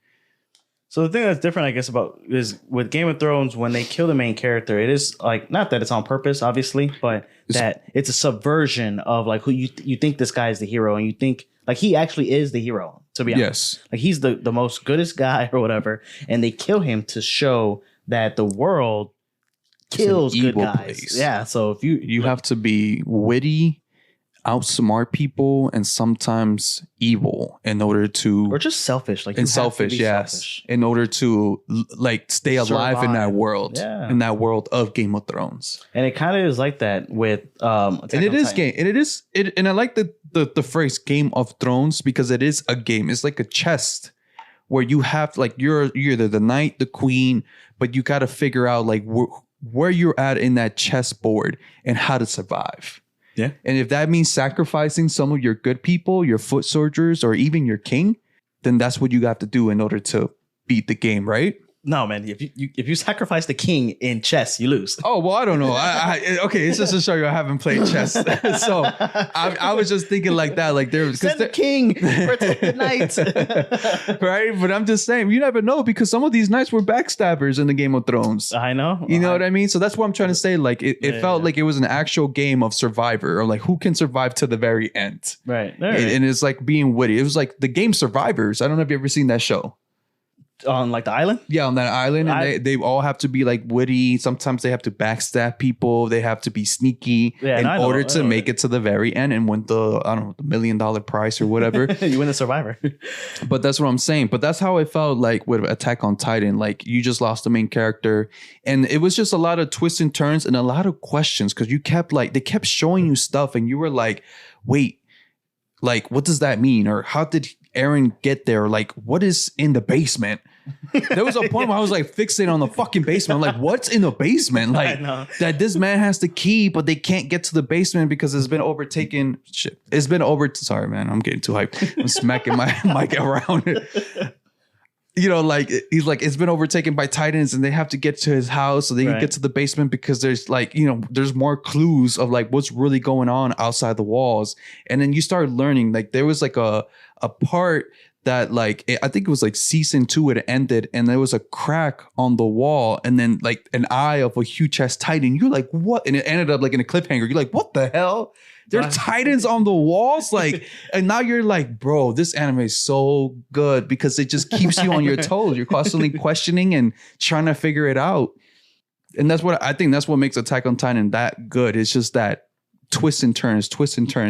so the thing that's different, I guess, is with Game of Thrones, when they kill the main character, it is like, not that it's on purpose, obviously, but that it's a subversion of like who you think this guy is the hero, and you think like he actually is the hero, to be honest. Yes. Like he's the most goodest guy or whatever, and they kill him to show that the world kills good guys. Place. Yeah, so if you have to be witty, outsmart people, and sometimes evil in order to, or just selfish, like, and selfish, yes, selfish. In order to like stay alive in that world, in that world of Game of Thrones. And it kind of is like that with and it is game, and and I like the phrase Game of Thrones because it is a game. It's like a chess where you have like you're either the knight, the queen, but you got to figure out like where you're at in that chessboard and how to survive. Yeah. And if that means sacrificing some of your good people, your foot soldiers, or even your king, then that's what you have to do in order to beat the game, right? No, man. If you sacrifice the king in chess, you lose. Oh, well, I don't know. Okay, it's just to show you I haven't played chess. So I was just thinking like that. Like send the king, protect the knights. Right? But I'm just saying, you never know, because some of these knights were backstabbers in the Game of Thrones. I know. You know what I mean? So that's what I'm trying to say. Like it felt like it was an actual game of Survivor, or like who can survive to the very end. Right. And it's like being witty. It was like the game Survivors. I don't know if you've ever seen that show. On like the island? Yeah, on that island. And they all have to be like witty. Sometimes they have to backstab people. They have to be sneaky in order to make it to the very end and win the $1 million prize or whatever. You win the Survivor. But that's what I'm saying. But that's how it felt like with Attack on Titan. Like you just lost the main character. And it was just a lot of twists and turns and a lot of questions, because they kept showing you stuff and you were like, wait, like, what does that mean? Or how did Eren get there? Like, what is in the basement? There was a point where I was like fixated on the fucking basement. I'm like, what's in the basement? Like that this man has the key, but they can't get to the basement because it's been overtaken. Shit. Sorry, man. I'm getting too hyped. I'm smacking my mic around. you know, like he's like, it's been overtaken by Titans and they have to get to his house so they can get to the basement because there's like, you know, there's more clues of like what's really going on outside the walls. And then you start learning, like there was like a part that like, I think it was like season 2, it ended and there was a crack on the wall and then like an eye of a huge ass Titan. You're like, what? And it ended up like in a cliffhanger. You're like, what the hell? There's Titans on the walls, like, and now you're like, bro, this anime is so good because it just keeps you on your toes. You're constantly questioning and trying to figure it out, and that's what I think. That's what makes Attack on Titan that good. It's just that twists and turns,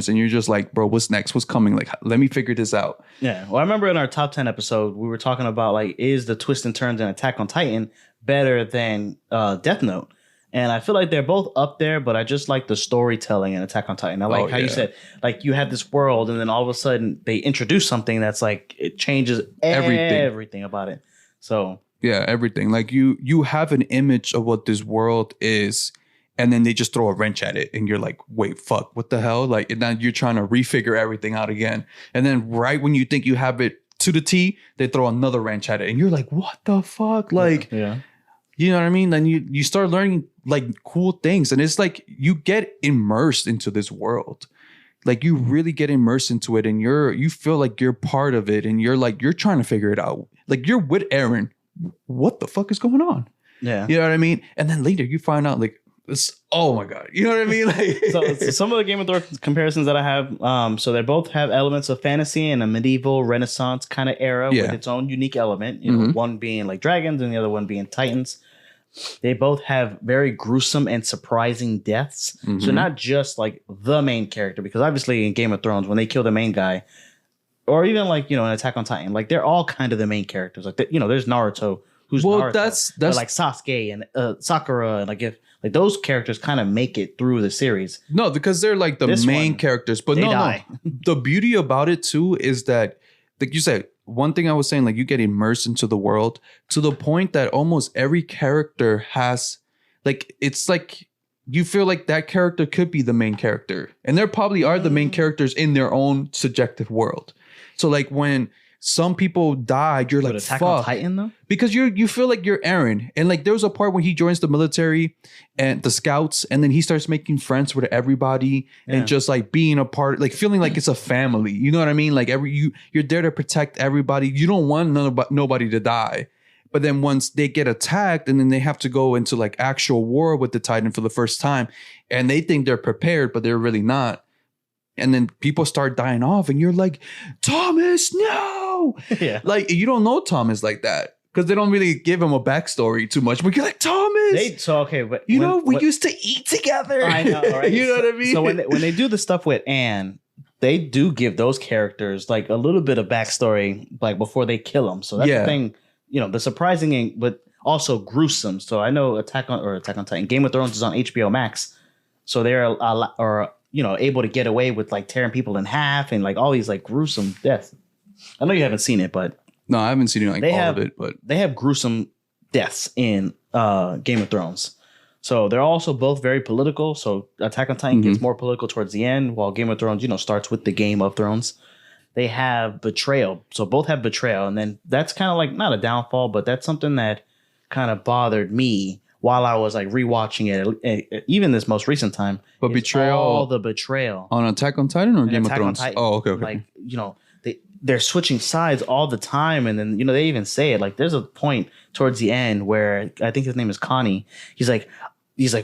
and you're just like, bro, what's next? What's coming? Like, let me figure this out. Yeah. Well, I remember in our top 10 episode, we were talking about like, is the twists and turns in Attack on Titan better than Death Note? And I feel like they're both up there, but I just like the storytelling in Attack on Titan. I like how you said, like, you have this world, and then all of a sudden they introduce something that's like, it changes everything about it. So yeah, everything. Like you have an image of what this world is, and then they just throw a wrench at it, and you're like, wait, fuck, what the hell? Like, and now you're trying to refigure everything out again. And then right when you think you have it to the T, they throw another wrench at it, and you're like, what the fuck? Like, yeah. You know what I mean? Then you start learning like cool things, and it's like you get immersed into this world. Like you really get immersed into it, and you feel like you're part of it, and you're trying to figure it out. Like you're with Eren. What the fuck is going on? Yeah. You know what I mean? And then later you find out like, oh my God. You know what I mean? Like so some of the Game of Thrones comparisons that I have, so they both have elements of fantasy and a medieval Renaissance kind of era with its own unique element. You know, one being like dragons and the other one being titans. They both have very gruesome and surprising deaths. So not just like the main character, because obviously in Game of Thrones, when they kill the main guy, or even like, you know, in Attack on Titan, like they're all kind of the main characters. Like, you know, there's Naruto, who's Naruto. That's like Sasuke and Sakura, and like if like those characters kind of make it through the series. No, because they're like the main characters, but no. The beauty about it too is that, like you said, one thing I was saying, like you get immersed into the world to the point that almost every character has, like, it's like you feel like that character could be the main character, and there probably are the main characters in their own subjective world. So like when some people died, you're like, Attack fuck. on Titan though? Because you feel like you're Eren. And like there was a part when he joins the military and the scouts, and then he starts making friends with everybody and just like being a part, like feeling like it's a family. You know what I mean? Like you're there to protect everybody. You don't want nobody to die. But then once they get attacked, and then they have to go into like actual war with the Titan for the first time, and they think they're prepared, but they're really not. And then people start dying off, and you're like, Thomas, no. Yeah. Like, you don't know Thomas like that because they don't really give him a backstory too much. But you're like, Thomas. But we used to eat together. I know, right? You know what I mean? So when they do the stuff with Anne, they do give those characters like a little bit of backstory, like before they kill them. So that's the thing, you know, the surprising but also gruesome. So I know Attack on Titan, Game of Thrones is on HBO Max, so they're you know, able to get away with like tearing people in half and like all these like gruesome deaths. I know you haven't seen it, but no, I haven't seen it of it, but they have gruesome deaths in Game of Thrones. So they're also both very political. So Attack on Titan gets more political towards the end, while Game of Thrones, you know, starts with the Game of Thrones. They have betrayal. So both have betrayal, and then that's kind of like not a downfall, but that's something that kind of bothered me while I was like rewatching it, even this most recent time. But betrayal, all the betrayal on Attack on Titan or Game of Thrones? Oh, okay. Like, you know, they're switching sides all the time, and then, you know, they even say it. Like, there's a point towards the end where I think his name is Connie. He's like,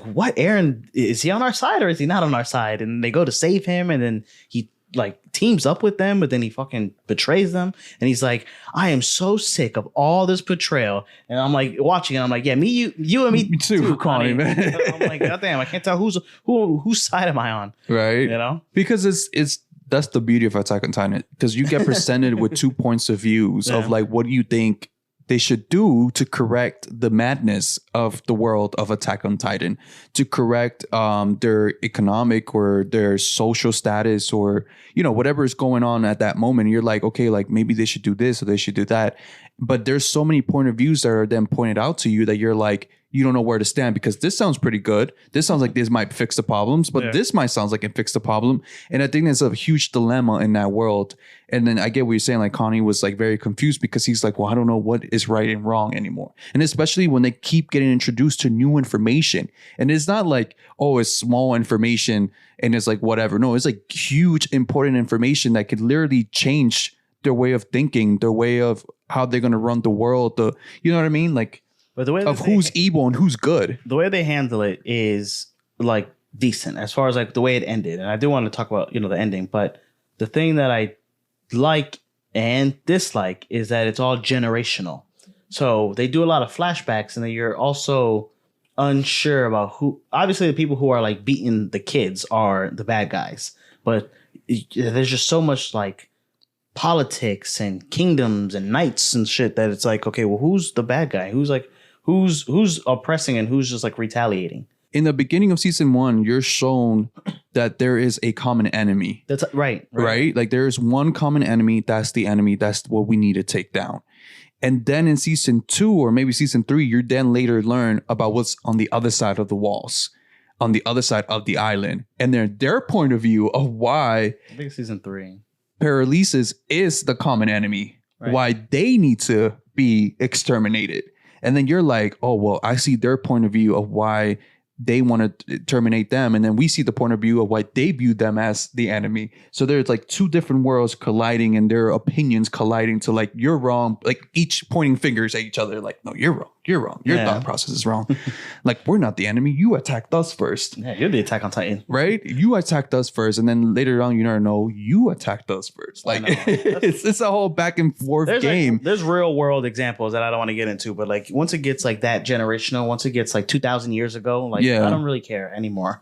what? Eren, is he on our side or is he not on our side? And they go to save him, and then he like teams up with them, but then he fucking betrays them, and he's like, I am so sick of all this betrayal. And I'm like watching it, I'm like, yeah, you and me too, Connie, man. I'm like, goddamn, I can't tell whose side am I on, right? You know, because it's that's the beauty of Attack on Titan, because you get presented with two points of views of like, what do you think they should do to correct the madness of the world of Attack on Titan, to correct their economic or their social status, or, you know, whatever is going on at that moment. You're like, okay, like maybe they should do this or they should do that. But there's so many point of views that are then pointed out to you that you're like, you don't know where to stand because this sounds pretty good. This sounds like this might fix the problems, but this might sound like it fixed the problem. And I think there's a huge dilemma in that world. And then I get what you're saying. Like Connie was like very confused because he's like, well, I don't know what is right and wrong anymore. And especially when they keep getting introduced to new information. And it's not like, oh, it's small information and it's like whatever. No, it's like huge important information that could literally change their way of thinking, their way of how they're going to run the world. You know what I mean? Like, but the way of who's evil and who's good. The way they handle it is like decent as far as like the way it ended. And I do want to talk about, the ending, but the thing that I like and dislike is that it's all generational. So they do a lot of flashbacks and then you're also unsure about who, obviously the people who are like beating the kids are the bad guys, but there's just so much like politics and kingdoms and knights and shit that it's like, okay, well, who's the bad guy? Who's oppressing and who's just like retaliating? In the beginning of season 1, you're shown that there is a common enemy. That's right. Like there's one common enemy. That's the enemy. That's what we need to take down. And then in season 2 or maybe season 3, you then later learn about what's on the other side of the walls, on the other side of the island. And their point of view of why I think it's season 3. Paralysis is the common enemy, why they need to be exterminated. And then you're like, oh, well, I see their point of view of why they want to terminate them. And then we see the point of view of why they view them as the enemy. So there's like two different worlds colliding and their opinions colliding to like, you're wrong, like each pointing fingers at each other. Like, no, you're wrong. You're wrong. Your thought process is wrong. Like, we're not the enemy. You attacked us first. Yeah, you're the Attack on Titan. Right? You attacked us first. And then later on, you never know, you attacked us first. Like, it's a whole back and forth game. Like, there's real world examples that I don't want to get into. But like, once it gets like that generational, once it gets like 2,000 years ago, like, I don't really care anymore.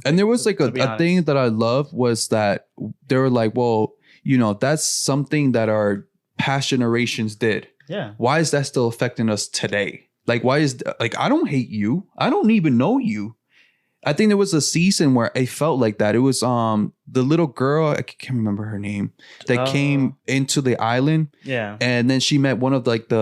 And there was like a thing that I love was that they were like, well, you know, that's something that our past generations did. Yeah. Why is that still affecting us today? Like, why is like, I don't hate you. I don't even know you. I think there was a season where it felt like that. It was the little girl, I can't remember her name, that came into the island. Yeah. And then she met one of like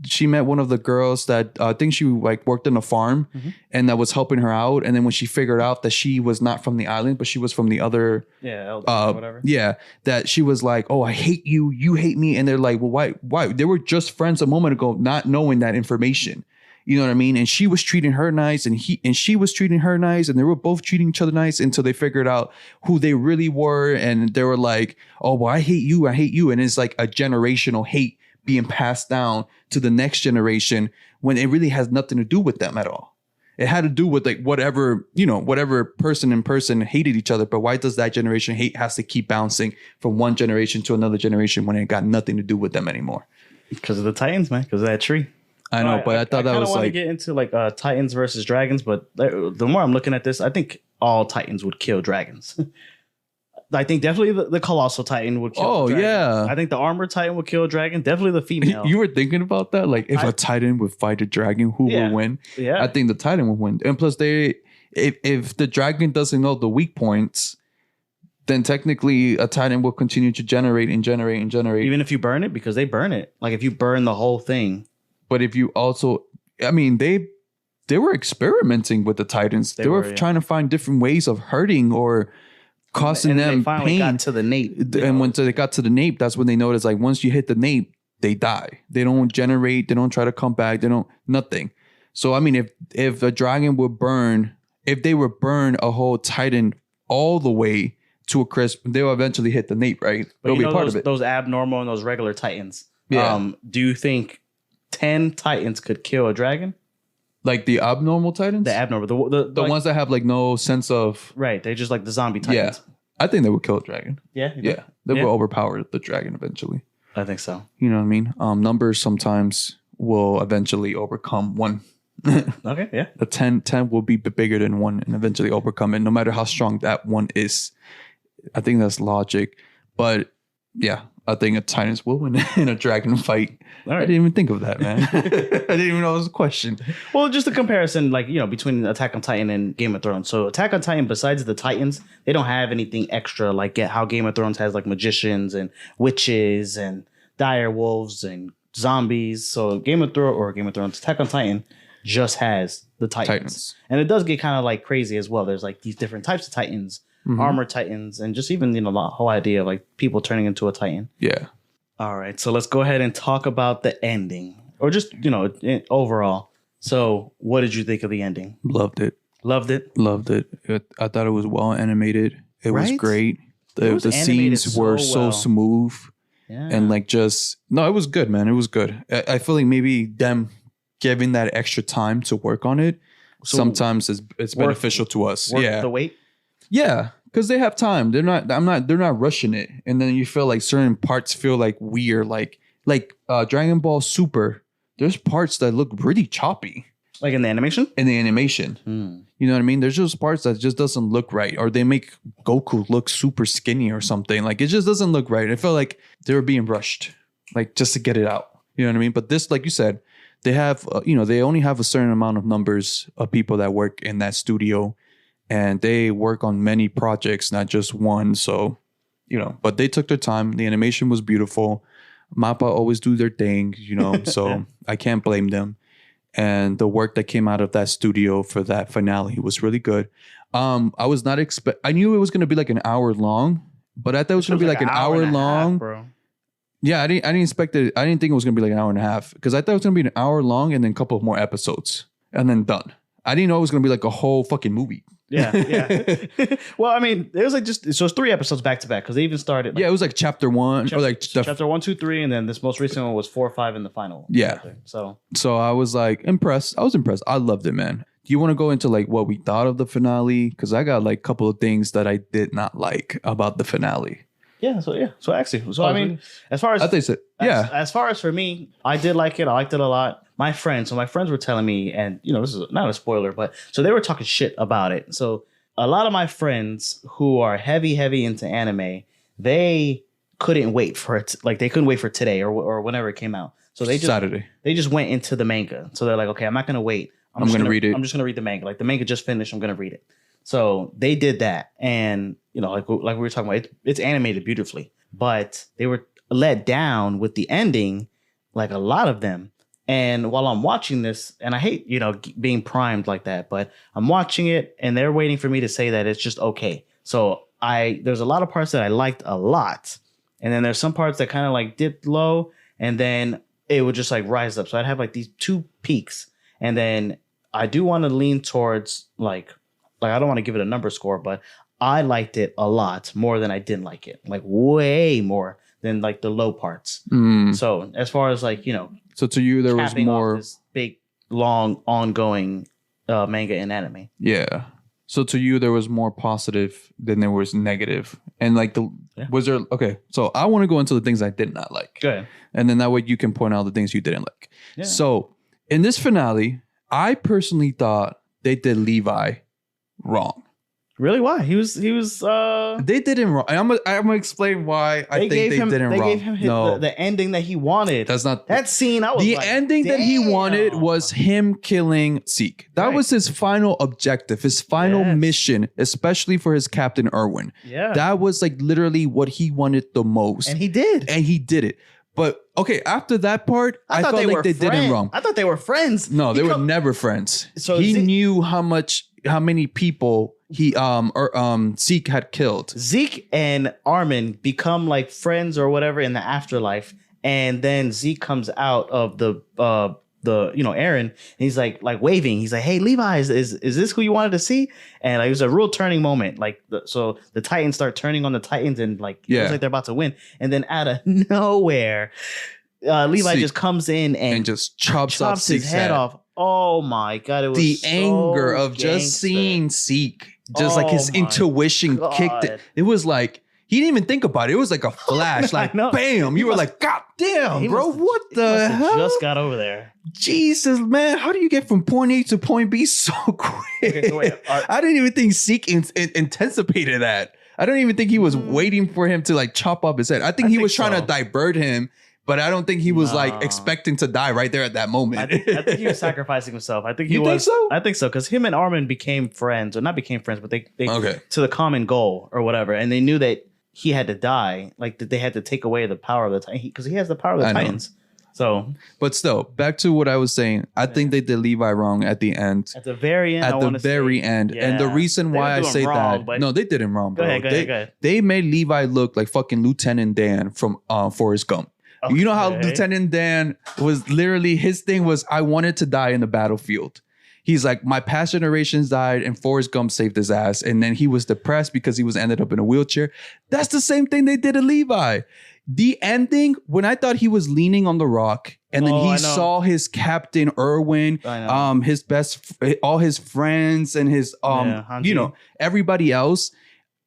she met one of the girls that I think she like worked on a farm and that was helping her out. And then when she figured out that she was not from the island, but she was from the other, whatever. Yeah. That she was like, oh, I hate you. You hate me. And they're like, well, why? They were just friends a moment ago, not knowing that information. You know what I mean? And she was treating her nice and she was treating her nice and they were both treating each other nice until they figured out who they really were. And they were like, oh, well, I hate you. I hate you. And it's like a generational hate being passed down to the next generation when it really has nothing to do with them at all. It had to do with like whatever person in person hated each other. But why does that generation hate has to keep bouncing from one generation to another generation when it got nothing to do with them anymore? Because of the Titans, man. Because of that tree. I know, but I thought that was like... I want to get into like Titans versus dragons, but the more I'm looking at this, I think all Titans would kill dragons. I think definitely the colossal Titan would kill a dragon. Yeah. I think the armored Titan would kill a dragon. Definitely the female. You were thinking about that? Like if a Titan would fight a dragon, who will win? Yeah. I think the Titan would win. And plus if the dragon doesn't know the weak points, then technically a Titan will continue to generate and generate and generate. Even if you burn it, because they burn it. Like if you burn the whole thing. But if you also, I mean, they were experimenting with the Titans. They were trying to find different ways of hurting or causing them they finally pain. Got to the nape. And when they got to the nape, that's when they noticed like once you hit the nape, they die. They don't generate. They don't try to come back. They don't nothing. So I mean, if a dragon would burn, if they would burn a whole Titan all the way to a crisp, they'll eventually hit the nape, right? But it'll be part of it. Those abnormal and those regular Titans. Yeah. Do you think 10 Titans could kill a dragon? Like the abnormal Titans? The abnormal. The ones that have like no sense of... Right. They're just like the zombie Titans. Yeah. I think they would kill a dragon. Yeah? Yeah. They will overpower the dragon eventually. I think so. You know what I mean? Numbers sometimes will eventually overcome one. Okay, yeah. The 10 will be bigger than one and eventually overcome it, no matter how strong that one is. I think that's logic. But yeah, I think a Titans will win in a dragon fight. All right. I didn't even think of that, man. I didn't even know it was a question. Well, just a comparison, like, between Attack on Titan and Game of Thrones. So Attack on Titan, besides the Titans, they don't have anything extra like how Game of Thrones has like magicians and witches and dire wolves and zombies. So Game of Thrones, Attack on Titan just has the Titans. And it does get kind of like crazy as well. There's like these different types of Titans, armor Titans, and just even, the whole idea of like people turning into a Titan. Yeah. All right. So let's go ahead and talk about the ending, or just, overall. So what did you think of the ending? Loved it. Loved it? Loved it. I thought it was well animated. It was great. The scenes were so smooth. Yeah. And like it was good, man. It was good. I feel like maybe them giving that extra time to work on it sometimes it's beneficial to us. The wait? Yeah. Because they have time. They're not rushing it. And then you feel like certain parts feel like weird. Like Dragon Ball Super. There's parts that look really choppy. Like in the animation? In the animation. You know what I mean? There's just parts that just doesn't look right. Or they make Goku look super skinny or something. Like it just doesn't look right. I felt like they were being rushed. Like just to get it out. You know what I mean? But this, like you said, they have, they only have a certain amount of numbers of people that work in that studio. And they work on many projects, not just one. So, but they took their time. The animation was beautiful. MAPPA always do their thing, so I can't blame them. And the work that came out of that studio for that finale was really good. I was not I knew it was going to be like an hour long, but I thought it was going to be like an hour long. Bro. Yeah, I didn't expect it. I didn't think it was going to be like an hour and a half because I thought it was going to be an hour long and then a couple of more episodes and then done. I didn't know it was going to be like a whole fucking movie. Yeah. Well, I mean, it was like so it's 3 episodes back to back because they even started. It was like chapter 1 or like chapter 1, 2, 3, and then this most recent one was 4, 5, and the final. Yeah. So I was like impressed. I was impressed. I loved it, man. Do you want to go into like what we thought of the finale? Because I got like a couple of things that I did not like about the finale. So actually, I mean, as far as I think so. As far as for me, I did like it. I liked it a lot. My friends were telling me, and this is not a spoiler, but so they were talking shit about it. So a lot of my friends who are heavy into anime, they couldn't wait for it. Like they couldn't wait for today or whenever it came out. So they just went into the manga. So they're like, okay, I'm not gonna wait. I'm gonna read it. I'm just gonna read the manga. Like the manga just finished. I'm gonna read it. So they did that, and like we were talking about, it's animated beautifully, but they were let down with the ending, like a lot of them. And while I'm watching this, and I hate being primed like that, but I'm watching it, and they're waiting for me to say that it's just okay. So there's a lot of parts that I liked a lot, and then there's some parts that kind of like dipped low, and then it would just like rise up. So I'd have like these 2 peaks, and then I do want to lean towards like I don't want to give it a number score, but I liked it a lot more than I didn't like it. Like way more than like the low parts. So as far as like, so to you, there was more this big, long, ongoing manga and anime. Yeah. So to you, there was more positive than there was negative. And like was there, okay. So I want to go into the things I did not like. Go ahead. And then that way you can point out the things you didn't like. Yeah. So in this finale, I personally thought they did Levi wrong. Really? Why? He was they did him wrong. I'm gonna explain why I think they did him wrong. They gave him the ending that he wanted. That's not that scene. I was the ending that he wanted was him killing Zeke. That was his final objective, his final mission, especially for his Captain Irwin. Yeah. That was like literally what he wanted the most. And he did. it. But okay, after that part, I felt like they did him wrong. I thought they were friends. No, they were never friends. So he knew how many people Zeke had killed. Zeke and Armin become like friends or whatever in the afterlife, and then Zeke comes out of the Aaron, and he's like waving. He's like, "Hey, Levi, is this who you wanted to see?" And like, it was a real turning moment. Like so the Titans start turning on the Titans, and like it was like they're about to win, and then out of nowhere, Levi just comes in and just chops his head off. Oh my god! It was the anger of just seeing Zeke, just like his intuition kicked it. It was like he didn't even think about it. It was like a flash, like bam! You were like, God damn, bro, what the hell? Just got over there. Jesus, man, how do you get from point A to point B so quick? Okay, so wait, I didn't even think Zeke anticipated that. I don't even think he was waiting for him to like chop up his head. I think he was trying to divert him. But I don't think he was like expecting to die right there at that moment. I think he was sacrificing himself. I think he was. Think so? I think so because him and Armin became friends, or not became friends, but they to the common goal or whatever, and they knew that he had to die, like that they had to take away the power of the Titan because he has the power of the Titans. So, but still, back to what I was saying. I think they did Levi wrong at the end. At the very end. And the reason why I say that, no, they did him wrong, bro. Go ahead. They made Levi look like fucking Lieutenant Dan from Forrest Gump. Okay. You know how Lieutenant Dan was literally, his thing was, I wanted to die in the battlefield. He's like, my past generations died and Forrest Gump saved his ass. And then he was depressed because he was ended up in a wheelchair. That's the same thing they did to Levi. The ending, when I thought he was leaning on the rock and then he saw his Captain Irwin, his all his friends and his, everybody else.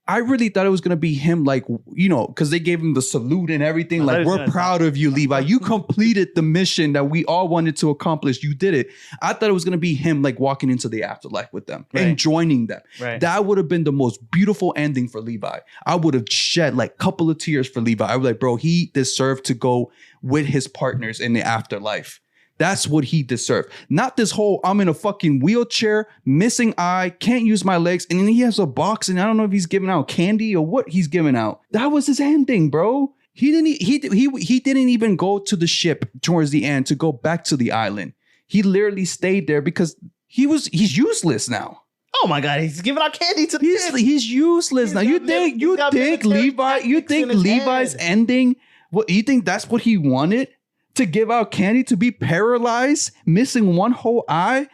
I really thought it was going to be him, like, because they gave him the salute and everything. Like, we're proud of you, Levi. You completed the mission that we all wanted to accomplish. You did it. I thought it was going to be him, like, walking into the afterlife with them and joining them. Right. That would have been the most beautiful ending for Levi. I would have shed, like, a couple of tears for Levi. I was like, bro, he deserved to go with his partners in the afterlife. That's what he deserved. Not this whole, I'm in a fucking wheelchair, missing eye, can't use my legs. And then he has a box and I don't know if he's giving out candy or what he's giving out. That was his ending, bro. He didn't even go to the ship towards the end to go back to the island. He literally stayed there because he's useless now. Oh my God, he's giving out candy to the kids. He's useless now. You think Levi's ending, what you think that's what he wanted? To give out candy, to be paralyzed, missing one whole eye,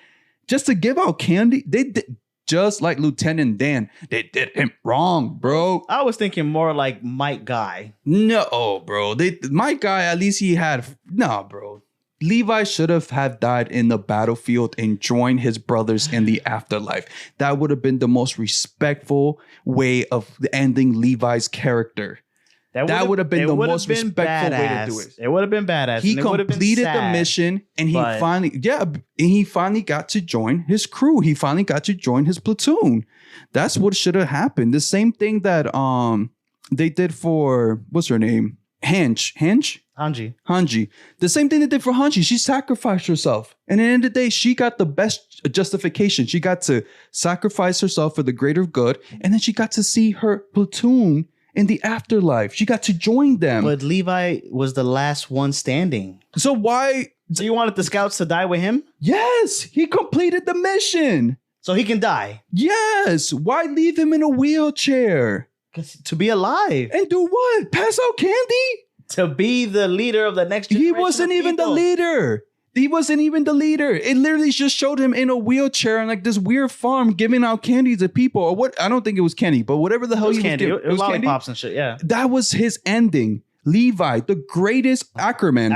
just to give out candy? They did, just like Lieutenant Dan, they did him wrong, bro. I was thinking more like Mike Guy. No, bro. Mike Guy, at least he had, bro. Levi should have died in the battlefield and joined his brothers in the afterlife. That would have been the most respectful way of ending Levi's character. That would have been the most respectful way to do it. It would have been badass. He completed the mission and he finally got to join his crew. He finally got to join his platoon. That's what should have happened. The same thing that they did for, what's her name? Hanji. The same thing they did for Hanji. She sacrificed herself. And at the end of the day, she got the best justification. She got to sacrifice herself for the greater good. And then she got to see her platoon in the afterlife. She got to join them. But Levi was the last one standing. So why? So you wanted the scouts to die with him? Yes. He completed the mission. So he can die? Yes. Why leave him in a wheelchair? To be alive. And do what? Pass out candy? To be the leader of the next generation. He wasn't even the leader. It literally just showed him in a wheelchair on like this weird farm giving out candy to people. Or what? I don't think it was candy, but whatever the hell he was candy. giving. It was lollipops and shit, yeah. That was his ending. Levi, the greatest Ackerman.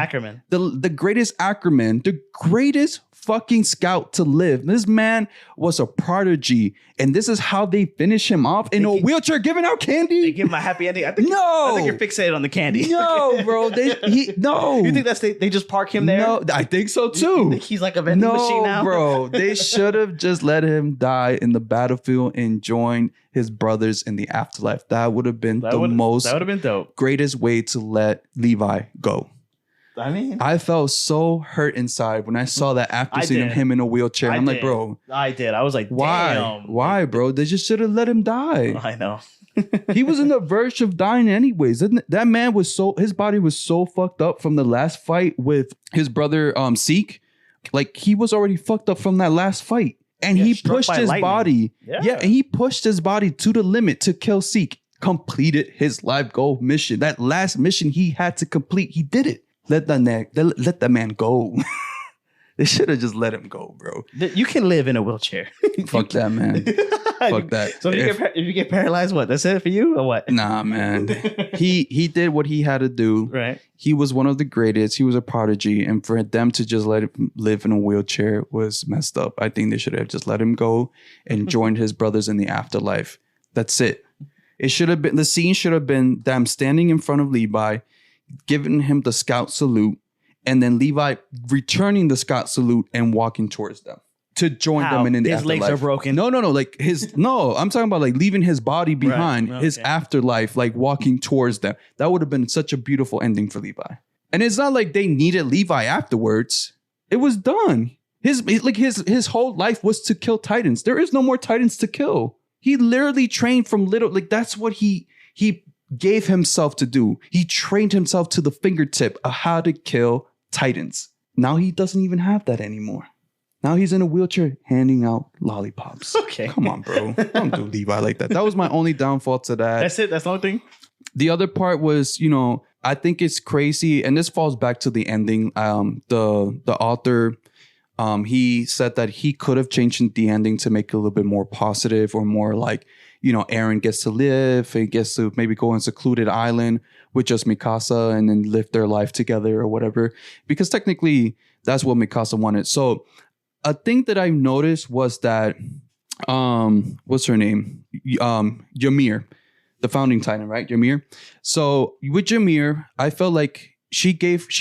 The greatest Ackerman. The greatest fucking scout to live. This man was a prodigy. And this is how they finish him off in a wheelchair giving out candy. They give him a happy ending. I think you're fixated on the candy. No, bro. No. You think they just park him there? No, I think so too. You think he's like a vending machine now? No, bro. They should have just let him die in the battlefield and join his brothers in the afterlife. That would have been that would have been dope. Greatest way to let Levi go. I mean, I felt so hurt inside when I saw that after seeing him in a wheelchair. I'm like, bro. I did. I was like, why? Damn. Why, bro? They just should have let him die. I know. He was on the verge of dying anyways. That man was his body was so fucked up from the last fight with his brother, Seek. Like, he was already fucked up from that last fight. And he pushed his body. Yeah, and he pushed his body to the limit to kill Seek. Completed his life goal mission. That last mission he had to complete. He did it. Let that man go. They should have just let him go, bro. You can live in a wheelchair. Fuck that, man. Fuck that. So if you get paralyzed, what? That's it for you or what? Nah, man. He did what he had to do. Right. He was one of the greatest. He was a prodigy. And for them to just let him live in a wheelchair was messed up. I think they should have just let him go and joined his brothers in the afterlife. That's it. It should have been, the scene should have been them standing in front of Levi, giving him the scout salute, and then Levi returning the scout salute and walking towards them to join them in the afterlife. His legs are broken. No, like I'm talking about like leaving his body behind, his afterlife, like walking towards them. That would have been such a beautiful ending for Levi. And it's not like they needed Levi afterwards. It was done. His whole life was to kill Titans. There is no more Titans to kill. He literally trained from that's what he gave himself to do. He trained himself to the fingertip of how to kill Titans. Now he doesn't even have that anymore. Now he's in a wheelchair handing out lollipops. Okay. Come on, bro. Don't do Levi like that. That was my only downfall to that. That's it? That's the only thing? The other part was, you know, I think it's crazy. And this falls back to the ending. The author, he said that he could have changed the ending to make it a little bit more positive or more like, you know, Eren gets to live and gets to maybe go on a secluded island with just Mikasa and then live their life together or whatever. Because technically that's what Mikasa wanted. So a thing that I noticed was that, what's her name? Ymir, the founding titan, right? Ymir. So with Ymir, I felt like she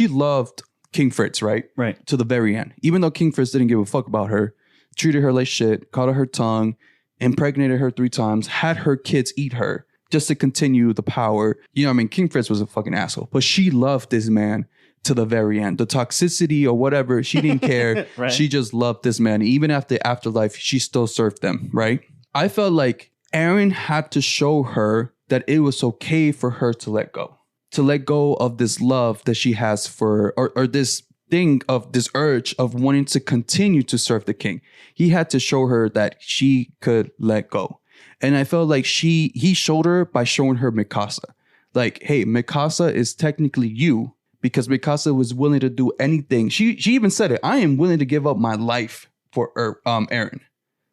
loved King Fritz, right? Right. To the very end. Even though King Fritz didn't give a fuck about her, treated her like shit, caught her tongue, impregnated her 3 times, had her kids eat her just to continue the power. You know what I mean? King Fritz was a fucking asshole, but she loved this man to the very end. The toxicity or whatever, she didn't care. Right. She just loved this man. Even after afterlife, she still served them, right? I felt like Eren had to show her that it was okay for her to let go of this love that she has for, or this thing of this urge of wanting to continue to serve the king. He had to show her that she could let go. And I felt like he showed her by showing her Mikasa. Like, hey, Mikasa is technically you, because Mikasa was willing to do anything. She even said it. I am willing to give up my life for Eren.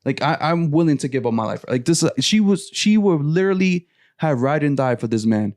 Like I'm willing to give up my life. Like this, she would literally have ride and die for this man,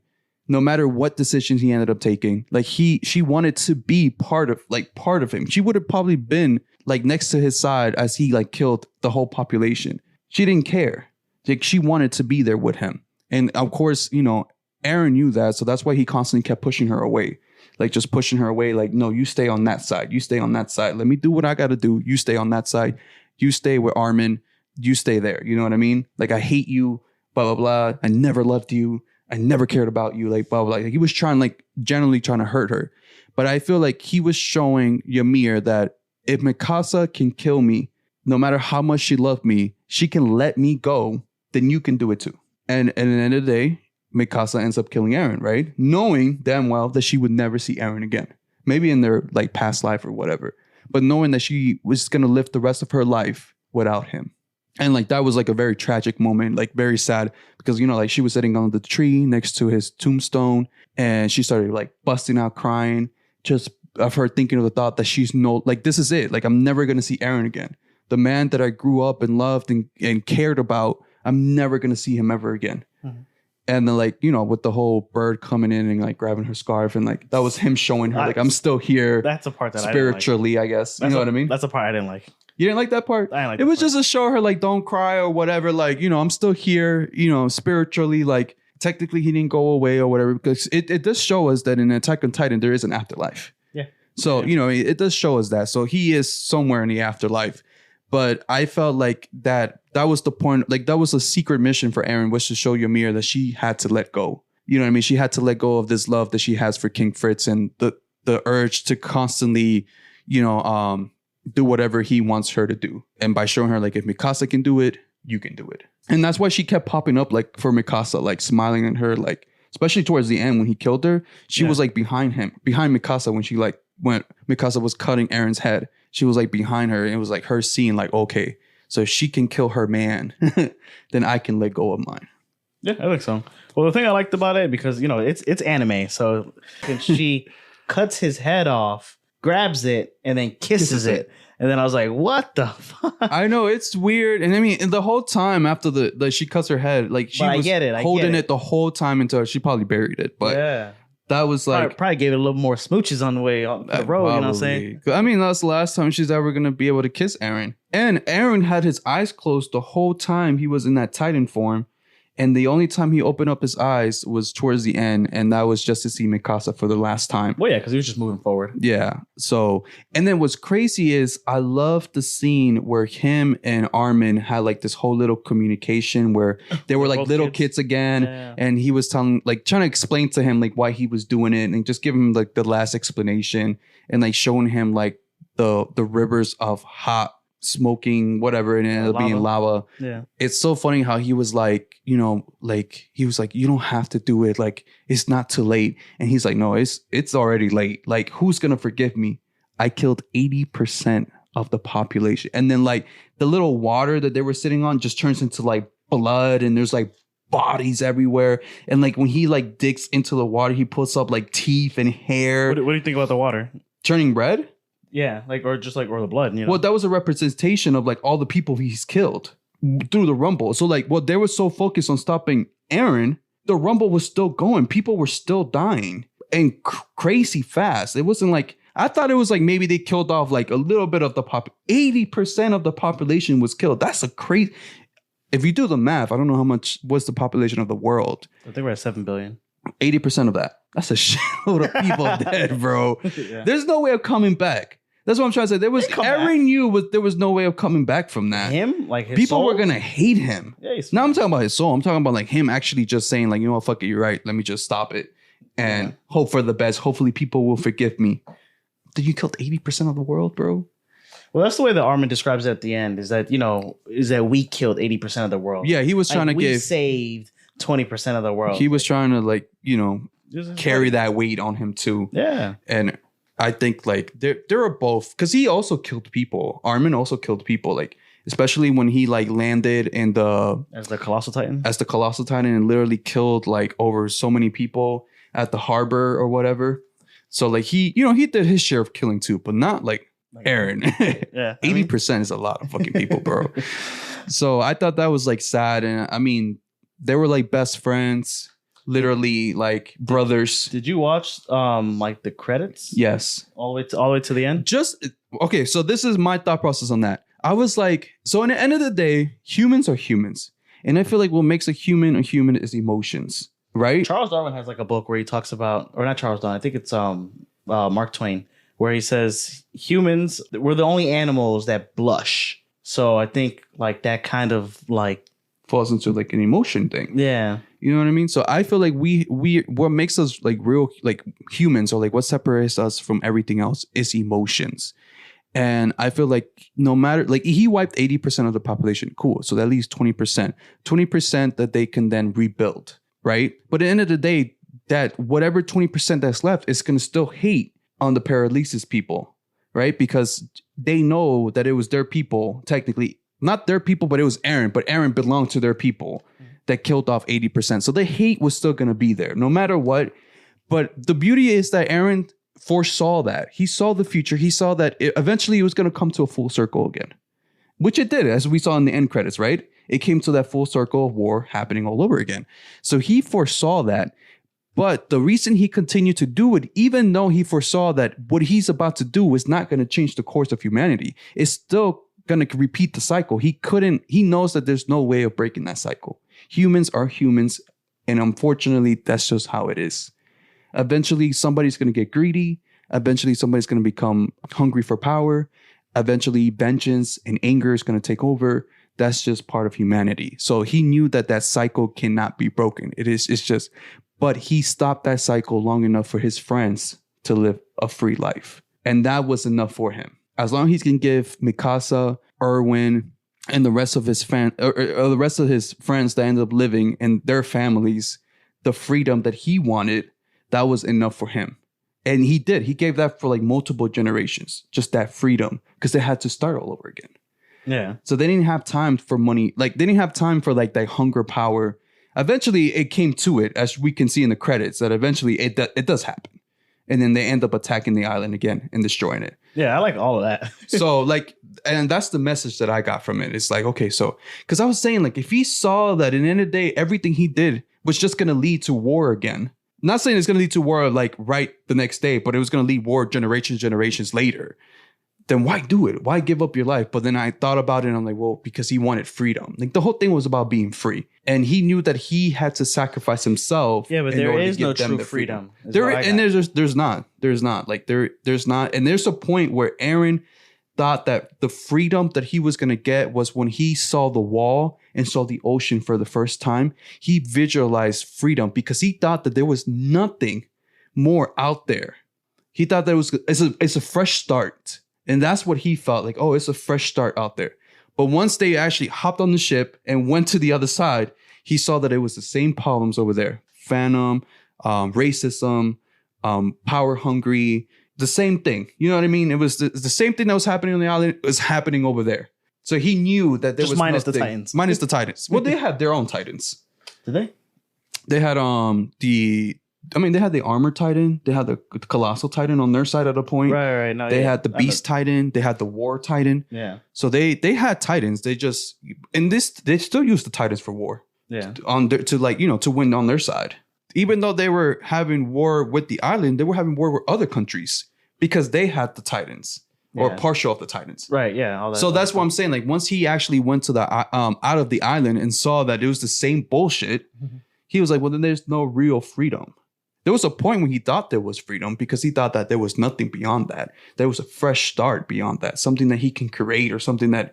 no matter what decisions he ended up taking. Like she wanted to be part of him. She would have probably been like next to his side as he like killed the whole population. She didn't care. Like she wanted to be there with him. And of course, you know, Eren knew that. So that's why he constantly kept pushing her away. Like just pushing her away. Like, no, you stay on that side. You stay on that side. Let me do what I got to do. You stay on that side. You stay with Armin. You stay there. You know what I mean? Like, I hate you, blah, blah, blah. I never loved you. I never cared about you. Like, blah, blah, blah. Like, he was trying, like, generally trying to hurt her. But I feel like he was showing Ymir that if Mikasa can kill me, no matter how much she loved me, she can let me go, then you can do it too. And at the end of the day, Mikasa ends up killing Eren, right? Knowing damn well that she would never see Eren again. Maybe in their like past life or whatever. But knowing that she was going to live the rest of her life without him. And like that was like a very tragic moment, like very sad. Because, you know, like she was sitting on the tree next to his tombstone. And she started like busting out crying. Just of her thinking of the thought that she's like, this is it. Like, I'm never going to see Eren again. The man that I grew up and loved and cared about, I'm never going to see him ever again. Mm-hmm. And then, like, you know, with the whole bird coming in and like grabbing her scarf, and like that was him showing her like, I'm still here. That's a part that spiritually, I guess. You know what I mean? That's a part I didn't like. You didn't like that part? I didn't like it was just to show her like, don't cry or whatever. Like, you know, I'm still here, you know, spiritually. Like, technically he didn't go away or whatever, because it does show us that in Attack on Titan, there is an afterlife. Yeah. So, you know, it does show us that. So he is somewhere in the afterlife. But I felt like that was the point. Like, that was a secret mission for Eren, was to show Ymir that she had to let go. You know what I mean? She had to let go of this love that she has for King Fritz and the urge to constantly, you know, do whatever he wants her to do. And by showing her, like, if Mikasa can do it, you can do it. And that's why she kept popping up, like, for Mikasa, like, smiling at her, like, especially towards the end when he killed her. She was, like, behind Mikasa when Mikasa was cutting Eren's head. She was like behind her, and it was like her seeing like, okay, so if she can kill her man, then I can let go of mine. Yeah, I think so. Well, the thing I liked about it, because, you know, it's anime, so she cuts his head off, grabs it, and then kisses it. And then I was like, what the fuck? I know, it's weird. And I mean, the whole time after the she cuts her head, like she was holding it the whole time until she probably buried it. But yeah. That was like... Probably gave it a little more smooches on the way on the road, you know what I'm saying? I mean, that's the last time she's ever going to be able to kiss Eren. And Eren had his eyes closed the whole time he was in that Titan form. And the only time he opened up his eyes was towards the end. And that was just to see Mikasa for the last time. Well, yeah, because he was just moving forward. Yeah. So, and then what's crazy is I love the scene where him and Armin had like this whole little communication where they were like little kids again. Yeah. And he was trying to explain to him like why he was doing it, and just give him like the last explanation, and like showing him like the rivers of hot smoking whatever, and it ended up being lava. Yeah. It's so funny how he was like, you know, like he was like, you don't have to do it. Like, it's not too late. And he's like, no, it's already late. Like, who's gonna forgive me? I killed 80% of the population. And then like the little water that they were sitting on just turns into like blood, and there's like bodies everywhere. And like when he like digs into the water, he pulls up like teeth and hair. What do you think about the water turning red? Yeah, like or the blood. You know? Well, that was a representation of like all the people he's killed through the rumble. So like, they were so focused on stopping Eren, the rumble was still going. People were still dying and crazy fast. It wasn't like, I thought it was like maybe they killed off like a little bit of the 80% of the population was killed. That's a crazy. If you do the math, I don't know how much was the population of the world. I think we're at 7 billion. 80% of that. That's a shitload of people dead, bro. Yeah. There's no way of coming back. That's what I'm trying to say. Eren knew there was no way of coming back from that. Him? Like his people soul? were gonna hate him. Yeah, now I'm talking about his soul. I'm talking about like him actually just saying like, you know what, fuck it, you're right. Let me just stop it and hope for the best. Hopefully people will forgive me. Did you kill 80% of the world, bro? Well, that's the way that Armin describes it at the end. Is that we killed 80% of the world? Yeah, he was trying to we saved 20% of the world. He was trying to like carry that weight on him too. Yeah, and I think like there are both, because he also killed people. Armin also killed people, like especially when he like landed in as the Colossal Titan and literally killed like over so many people at the harbor or whatever. So like he did his share of killing too, but not like Eren. Yeah, 80% is a lot of fucking people, bro. So I thought that was like sad, and I mean they were like best friends. Literally like brothers. Did you watch like the credits? Yes. All the way to the end? Okay, so this is my thought process on that. I was like, so in the end of the day, humans are humans. And I feel like what makes a human is emotions, right? Charles Darwin has like a book where he talks about, or not Charles Darwin, I think it's Mark Twain, where he says humans, we're the only animals that blush. So I think like that kind of like falls into like an emotion thing. Yeah. You know what I mean? So I feel like we what makes us like real like humans, or like what separates us from everything else is emotions. And I feel like no matter, like he wiped 80% of the population. Cool. So that leaves 20% that they can then rebuild. Right. But at the end of the day, that whatever 20% that's left is going to still hate on the Paralysis people. Right. Because they know that it was their people, technically not their people, but it was Eren. But Eren belonged to their people that killed off 80%. So the hate was still going to be there no matter what. But the beauty is that Eren foresaw that. He saw the future. He saw that eventually it was going to come to a full circle again, which it did, as we saw in the end credits, right? It came to that full circle of war happening all over again. So he foresaw that. But the reason he continued to do it, even though he foresaw that what he's about to do is not going to change the course of humanity, is still going to repeat the cycle. He knows that there's no way of breaking that cycle. Humans are humans, and unfortunately, that's just how it is. Eventually, somebody's going to get greedy. Eventually, somebody's going to become hungry for power. Eventually, vengeance and anger is going to take over. That's just part of humanity. So he knew that cycle cannot be broken. But he stopped that cycle long enough for his friends to live a free life. And that was enough for him. As long as he can give Mikasa, Erwin, and the rest of his friends that ended up living and their families the freedom that he wanted, that was enough for him. And he did. He gave that for like multiple generations, just that freedom, because they had to start all over again. Yeah. So they didn't have time for money. Like they didn't have time for like that hunger power. Eventually it came to it, as we can see in the credits, that eventually it does happen. And then they end up attacking the island again and destroying it. Yeah, I like all of that. So like, and that's the message that I got from it. It's like, okay, so, because I was saying like, if he saw that at the end of the day, everything he did was just going to lead to war again. Not saying it's going to lead to war like right the next day, but it was going to lead war generations later. Then why do it? Why give up your life? But then I thought about it and I'm like, well, because he wanted freedom. Like the whole thing was about being free. And he knew that he had to sacrifice himself. Yeah, but there is no true freedom. There's not. There's not. And there's a point where Eren thought that the freedom that he was going to get was when he saw the wall and saw the ocean for the first time. He visualized freedom because he thought that there was nothing more out there. He thought that it's a fresh start. And that's what he felt like, oh, it's a fresh start out there. But once they actually hopped on the ship and went to the other side, he saw that it was the same problems over there. Phantom, racism, power hungry, the same thing. You know what I mean? It was the same thing that was happening on the island was happening over there. So he knew that there was minus nothing. the Titans. Minus the Titans. Well, they had their own Titans. Did they? They had they had the armored Titan. They had the colossal Titan on their side at a point. Right. No, they had the Beast Titan. They had the War Titan. Yeah. So they had Titans. They just they still use the Titans for war. Yeah. To win on their side. Even though they were having war with the island, they were having war with other countries because they had the Titans or partial of the Titans. Right. Yeah. All that so that's what I'm saying. Like once he actually went to the out of the island and saw that it was the same bullshit, he was like, well, then there's no real freedom. There was a point when he thought there was freedom because he thought that there was nothing beyond that. There was a fresh start beyond that, something that he can create or something that,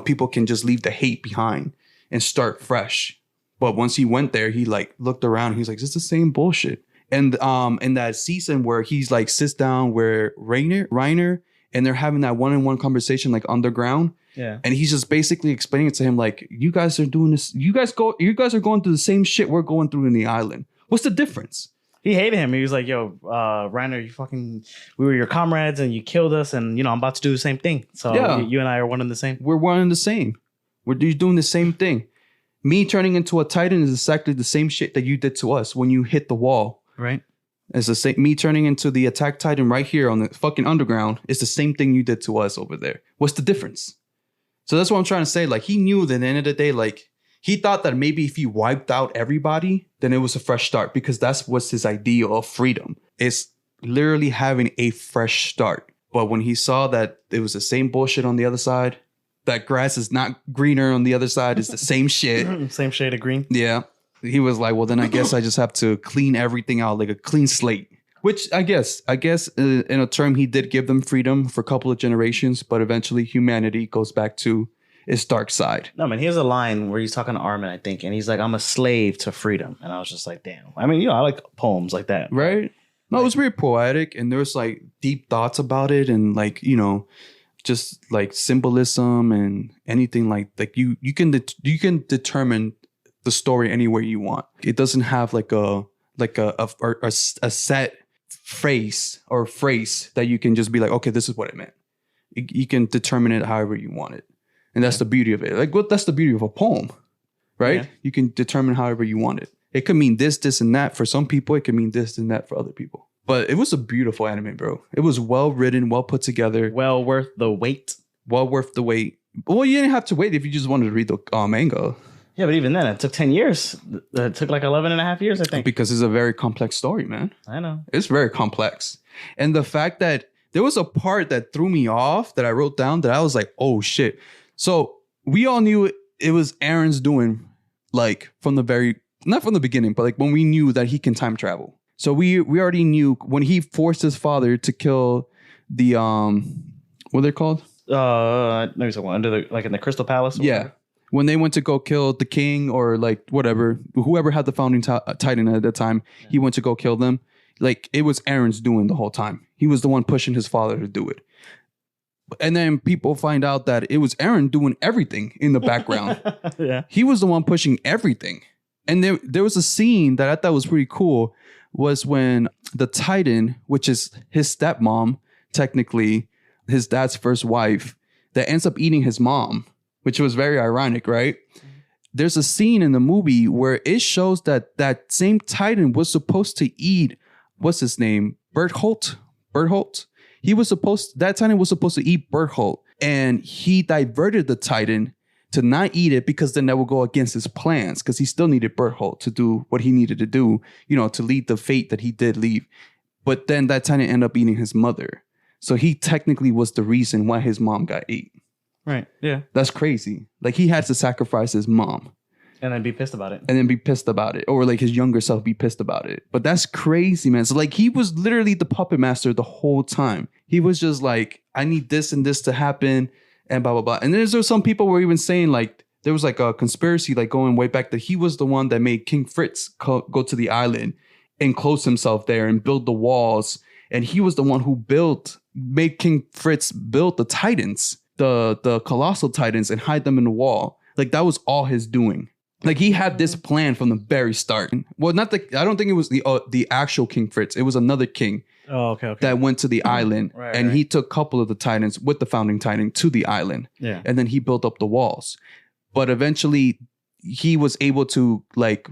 people can just leave the hate behind and start fresh. But once he went there, he like looked around. He's like, it's the same bullshit. And in that season where he's like sits down where Reiner and they're having that one-on-one conversation like underground. Yeah. And he's just basically explaining to him like, you guys are doing this. You guys are going through the same shit we're going through in the island. What's the difference? He hated him. He was like, yo, Reiner, we were your comrades and you killed us. And, I'm about to do the same thing. So you and I are one and the same. We're one and the same. We're doing the same thing. Me turning into a Titan is exactly the same shit that you did to us when you hit the wall. Right. It's the same. Me turning into the Attack Titan right here on the fucking underground is the same thing you did to us over there. What's the difference? So that's what I'm trying to say. Like he knew that at the end of the day, like he thought that maybe if he wiped out everybody, then it was a fresh start because that's what's his idea of freedom. It's literally having a fresh start. But when he saw that it was the same bullshit on the other side, that grass is not greener on the other side, it's the same shit. Same shade of green. Yeah. He was like, well, then I guess I just have to clean everything out like a clean slate. Which I guess in a term, he did give them freedom for a couple of generations, but eventually humanity goes back to its dark side. No, man, here's a line where he's talking to Armin, I think, and he's like, I'm a slave to freedom. And I was just like, damn. I mean, I like poems like that. Right? No, it was very poetic and there was like deep thoughts about it and like, just like symbolism and anything like you can determine the story anywhere you want. It doesn't have like a set phrase that you can just be like, okay, this is what it meant. You can determine it however you want it. And that's the beauty of it. Like that's the beauty of a poem, right? Yeah. You can determine however you want it. It could mean this, and that for some people. It could mean this and that for other people. But it was a beautiful anime, bro. It was well written, well put together. Well worth the wait. Well worth the wait. Well, you didn't have to wait if you just wanted to read the manga. Yeah, but even then, it took 10 years. It took like 11 and a half years, I think. Because it's a very complex story, man. I know. It's very complex. And the fact that there was a part that threw me off that I wrote down that I was like, oh, shit. So we all knew it was Aaron's doing, like, not from the beginning, but like when we knew that he can time travel. So we already knew when he forced his father to kill the, what are they called? Maybe someone under in the Crystal Palace. Yeah. Whatever. When they went to go kill the king or like whatever, whoever had the founding titan at that time, he went to go kill them. Like it was Aaron's doing the whole time. He was the one pushing his father to do it. And then people find out that it was Aaron doing everything in the background. Yeah. He was the one pushing everything. And there was a scene that I thought was pretty cool was when the Titan, which is his stepmom, technically his dad's first wife, that ends up eating his mom. Which was very ironic, right? There's a scene in the movie where it shows that same Titan was supposed to eat, what's his name? Bertholdt? That Titan was supposed to eat Bertholdt. And he diverted the Titan to not eat it because then that would go against his plans because he still needed Bertholdt to do what he needed to do, to lead the fate that he did leave. But then that Titan ended up eating his mother. So he technically was the reason why his mom got ate. Right. Yeah. That's crazy. Like he had to sacrifice his mom. And then be pissed about it. Or like his younger self be pissed about it. But that's crazy, man. So like he was literally the puppet master the whole time. He was just like, I need this and this to happen and blah, blah, blah. And then there's some people were even saying like, there was like a conspiracy like going way back that he was the one that made King Fritz go to the island and close himself there and build the walls. And he was the one who built made King Fritz build the Titans, the colossal Titans, and hide them in the wall. Like that was all his doing. Like he had this plan from the very start. Well, I don't think it was the actual King Fritz. It was another king. Oh, okay. That went to the island, and he took a couple of the Titans with the founding Titan to the island. Yeah. And then he built up the walls. But eventually he was able to, like,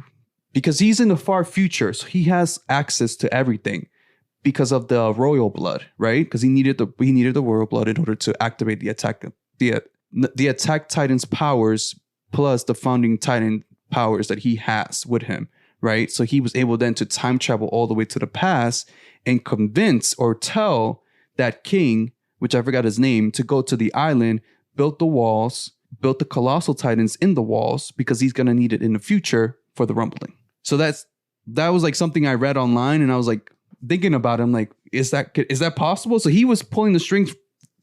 because he's in the far future, so he has access to everything because of the royal blood, right? Because he needed the royal blood in order to activate the attack Titan's powers plus the founding Titan powers that he has with him, right? So he was able then to time travel all the way to the past and convince or tell that king, which I forgot his name, to go to the island, built the walls, built the colossal Titans in the walls because he's going to need it in the future for the rumbling. So that was like something I read online, and I was like thinking about it. I'm like, is that possible? So he was pulling the strings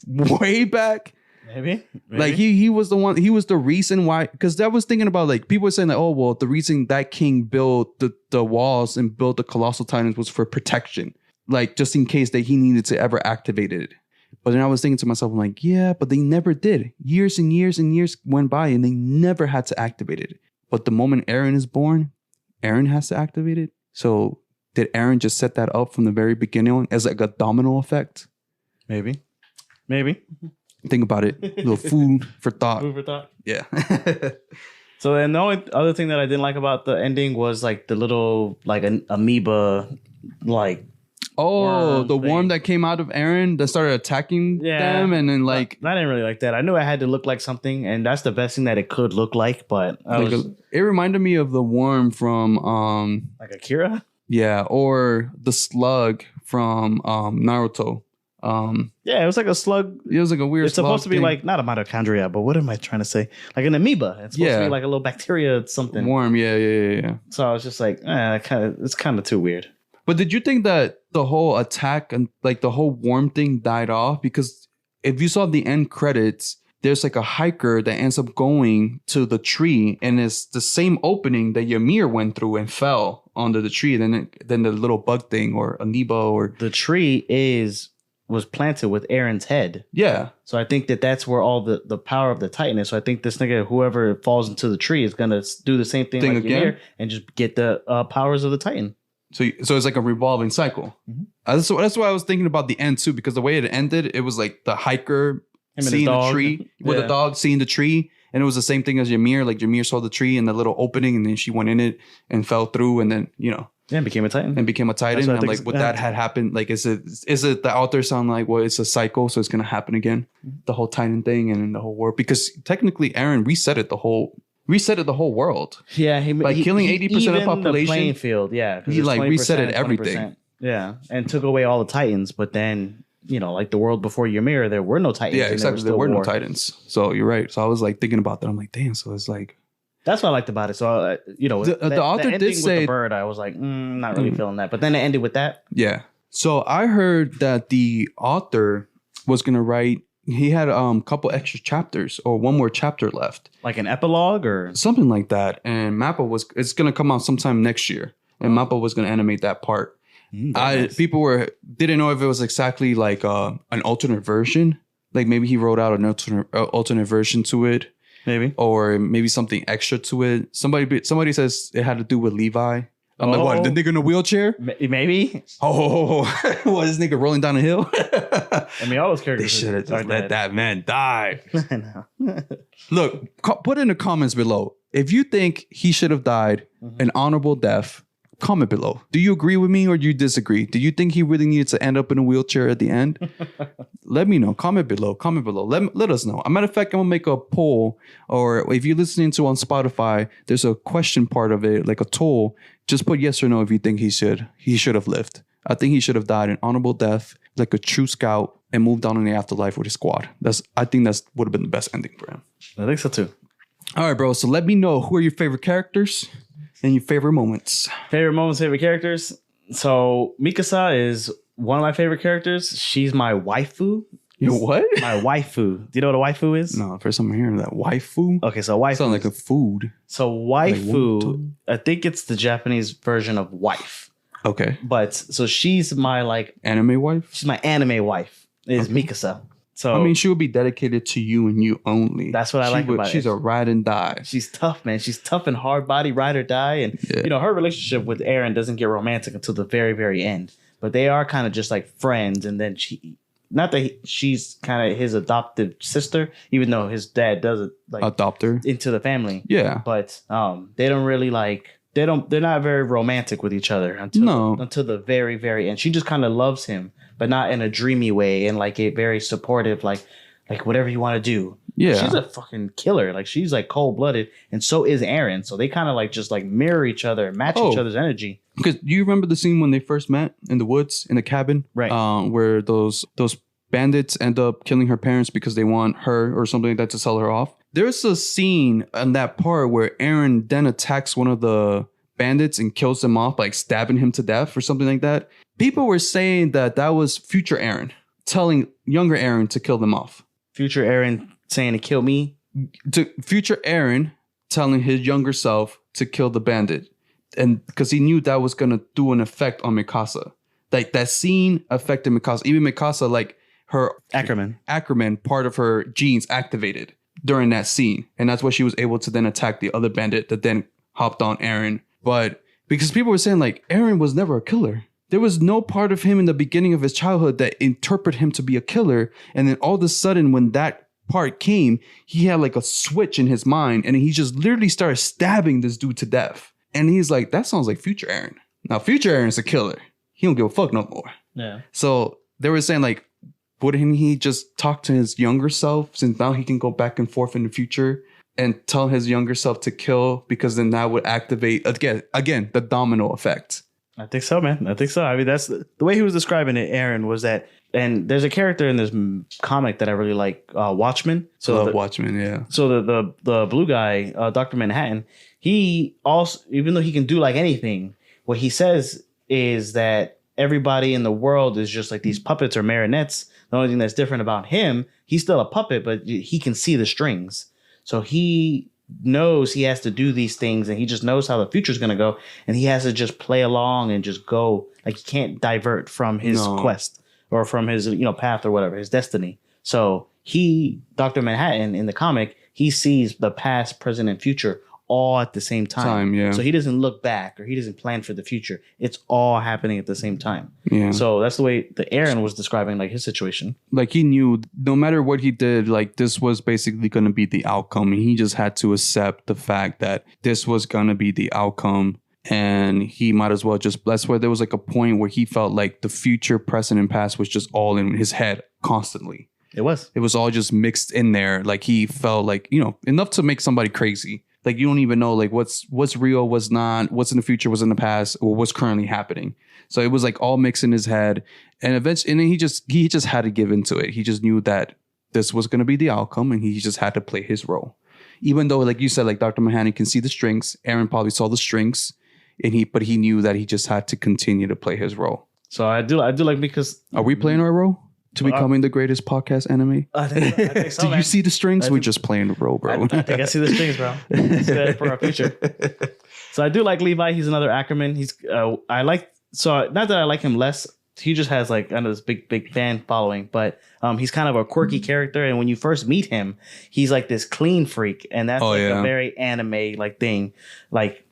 way back. Maybe. Like he was the one, he was the reason why, because I was thinking about, like, people were saying that, oh, well, the reason that king built the walls and built the colossal Titans was for protection, like just in case that he needed to ever activate it. But then I was thinking to myself, I'm like, yeah, but they never did. Years and years and years went by and they never had to activate it. But the moment Eren is born, Eren has to activate it. So did Eren just set that up from the very beginning as like a domino effect? Maybe. Think about it. A little food for thought. Food for thought. Yeah. So, and the only other thing that I didn't like about the ending was like the little, like an amoeba, like. Oh, the worm that came out of Eren that started attacking them, and then like. I didn't really like that. I knew it had to look like something, and that's the best thing that it could look like, but. It reminded me of the worm from. Like Akira? Yeah, or the slug from Naruto. Yeah, it was like a slug. It was like a weird. It's supposed to be like not a mitochondria, but what am I trying to say? Like an amoeba. It's supposed to be like a little bacteria, something. Worm. Yeah. So I was just like, it's kind of too weird. But did you think that the whole attack and like the whole worm thing died off? Because if you saw the end credits, there's like a hiker that ends up going to the tree, and it's the same opening that Ymir went through and fell onto the tree. Then the little bug thing or amoeba or the tree was planted with Eren's head. Yeah. So I think that's where all the power of the Titan is. So I think this nigga, whoever falls into the tree, is gonna do the same thing like again and just get the powers of the Titan. So it's like a revolving cycle. Mm-hmm. That's why I was thinking about the end too, because the way it ended, it was like the hiker seeing the tree with the dog seeing the tree, and it was the same thing as Ymir. Like Ymir saw the tree and the little opening, and then she went in it and fell through, and then became a Titan. And I'm like, what that had happened? Like, is it the author sound like, well, it's a cycle, so it's gonna happen again, the whole Titan thing and then the whole world, because technically Eren reset the whole world. Yeah, by killing 80% of the population. The playing field, yeah. He like resetted everything. Yeah, and took away all the Titans, but then like the world before Ymir, there were no Titans. Yeah, exactly. There were no Titans. So you're right. So I was like thinking about that. I'm like, damn. So it's like. That's what I liked about it. So the author did say with the bird. I was like, not really feeling that. But then it ended with that. Yeah. So I heard that the author was gonna write. He had a couple extra chapters or one more chapter left, like an epilogue or something like that. And Mappa it's gonna come out sometime next year, and Mappa was gonna animate that part. Nice. People didn't know if it was exactly like an alternate version. Like maybe he wrote out an alternate version to it. Maybe. Or maybe something extra to it. Somebody says it had to do with Levi. I'm like, what? The nigga in a wheelchair? Maybe. Oh, what? This nigga rolling down a hill? I mean, all those characters. They should have just let that man die. I know. Look, put in the comments below. If you think he should have died an honorable death, comment below. Do you agree with me or do you disagree? Do you think he really needed to end up in a wheelchair at the end? Let me know. Comment below. Let us know. As a matter of fact, I'm going to make a poll, or if you're listening to on Spotify, there's a question part of it, like a toll. Just put yes or no if you think he should have lived. I think he should have died an honorable death, like a true scout, and moved on in the afterlife with his squad. I think that would have been the best ending for him. I think so too. All right, bro. So let me know, who are your favorite characters and your favorite moments. Favorite characters. So Mikasa is one of my favorite characters. She's my waifu. Your what? My waifu. Do you know what a waifu is? No, first time I'm hearing that. Waifu? Okay, so waifu. Sounds like a food. So waifu, I think it's the Japanese version of wife. Okay. But so she's my like anime wife? She's my anime wife. is Mikasa. So I mean, she would be dedicated to you and you only. That's what I like about it. She's a ride and die. She's tough, man. She's tough and hard body, ride or die. And her relationship with Eren doesn't get romantic until the very, very end. But they are kind of just like friends. And then not that she's kind of his adoptive sister, even though his dad doesn't like adopt her into the family. Yeah. But they don't really they're not very romantic with each other until the very, very end. She just kind of loves him, but not in a dreamy way, and like a very supportive, like whatever you want to do. Yeah. She's a fucking killer. Like she's like cold blooded, and so is Eren. So they kind of like just like mirror each other, match each other's energy. Because you remember the scene when they first met in the woods in the cabin, right? Where those bandits end up killing her parents because they want her or something like that to sell her off. There's a scene in that part where Eren then attacks one of the bandits and kills them off, like stabbing him to death or something like that. People were saying that was future Eren telling younger Eren to kill them off. Future Eren saying to kill me? To future Eren telling his younger self to kill the bandit. And because he knew that was going to do an effect on Mikasa. Like that scene affected Mikasa. Even Mikasa, like her Ackerman, part of her genes activated during that scene. And that's why she was able to then attack the other bandit that then hopped on Eren. But because people were saying like Eren was never a killer. There was no part of him in the beginning of his childhood that interpreted him to be a killer. And then all of a sudden when that part came, he had like a switch in his mind and he just literally started stabbing this dude to death. And he's like, that sounds like future Eren. Now future Eren's a killer. He don't give a fuck no more. Yeah. So they were saying like, wouldn't he just talk to his younger self, since now he can go back and forth in the future and tell his younger self to kill, because then that would activate again the domino effect. I think so, man. I think so. I mean, that's the way he was describing it. Eren was that, and there's a character in this comic that I really like, Watchmen. So Watchmen, yeah. So the blue guy, Dr. Manhattan, he also, even though he can do like anything, what he says is that everybody in the world is just like these puppets or marionettes. The only thing that's different about him, he's still a puppet, but he can see the strings. So he knows he has to do these things, and he just knows how the future is going to go, and he has to just play along and just go. Like he can't divert from his quest or from his path or whatever, his destiny. So Dr. Manhattan in the comic, he sees the past, present, and future all at the same time. Yeah. So he doesn't look back or he doesn't plan for the future. It's all happening at the same time. Yeah. So that's the way the Eren was describing like his situation. Like he knew no matter what he did, like this was basically going to be the outcome. And he just had to accept the fact that this was going to be the outcome. And he might as well that's where there was like a point where he felt like the future, present, and past was just all in his head constantly. It was all just mixed in there. Like he felt like, enough to make somebody crazy. Like you don't even know like what's real, what's not, what's in the future, what's in the past, or what's currently happening. So it was like all mixed in his head. And eventually, and then he just had to give into it. He just knew that this was going to be the outcome, and he just had to play his role. Even though, like you said, like Dr. Manhattan can see the strings, Eren probably saw the strings, but he knew that he just had to continue to play his role. So I do like, because are we playing our role? To becoming the greatest podcast anime? I think so, Do you see the strings? We're just playing the role, bro. I think I see the strings, bro. It's good for our future. So I do like Levi. He's another Ackerman. Not that I like him less. He just has like this big fan following, but he's kind of a quirky character. And when you first meet him, he's like this clean freak, and that's a very anime like thing, like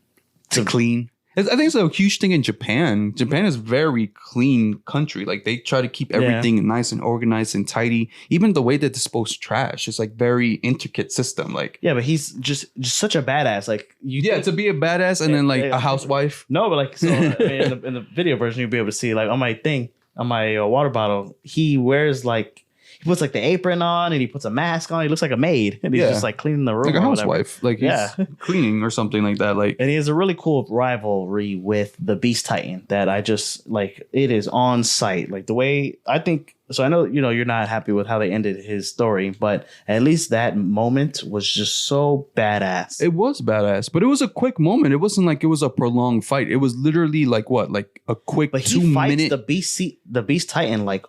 to clean. I think it's a huge thing in Japan. Japan is a very clean country. Like they try to keep everything nice and organized and tidy. Even the way they dispose trash is like very intricate system. Like but he's just such a badass. Like to be a badass and then like a housewife. No, but like so in the video version you'll be able to see like on my water bottle, he wears like. He puts like the apron on and he puts a mask on. He looks like a maid, and he's just like cleaning the room, like a housewife, like he's cleaning or something like that. Like, and he has a really cool rivalry with the Beast Titan that I just like. It is on site, like the way I think. So I know you're not happy with how they ended his story, but at least that moment was just so badass. It was badass, but it was a quick moment. It wasn't like it was a prolonged fight. It was literally like a quick 2 minute. The Beast Titan like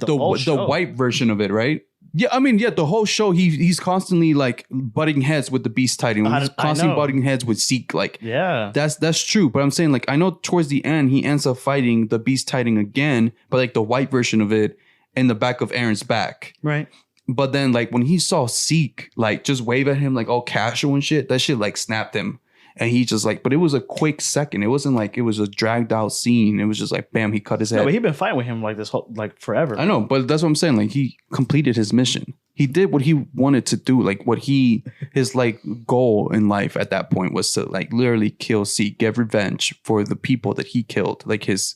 the white version of it, right? Yeah, I mean, the whole show he's constantly like butting heads with the Beast Titan. He's constantly butting heads with Zeke. Like, that's true. But I'm saying like I know towards the end he ends up fighting the Beast Titan again, but like the white version of it, in the back of Aaron's back. Right. But then like when he saw Zeke like just wave at him like all casual and shit, that shit like snapped him. And he just like, but it was a quick second. It wasn't like it was a dragged out scene. It was just like, bam, he cut his head. No, but he'd been fighting with him like this whole, like forever. I know, but that's what I'm saying. Like he completed his mission. He did what he wanted to do. Like his like goal in life at that point was to like literally kill Zeke, get revenge for the people that he killed. Like his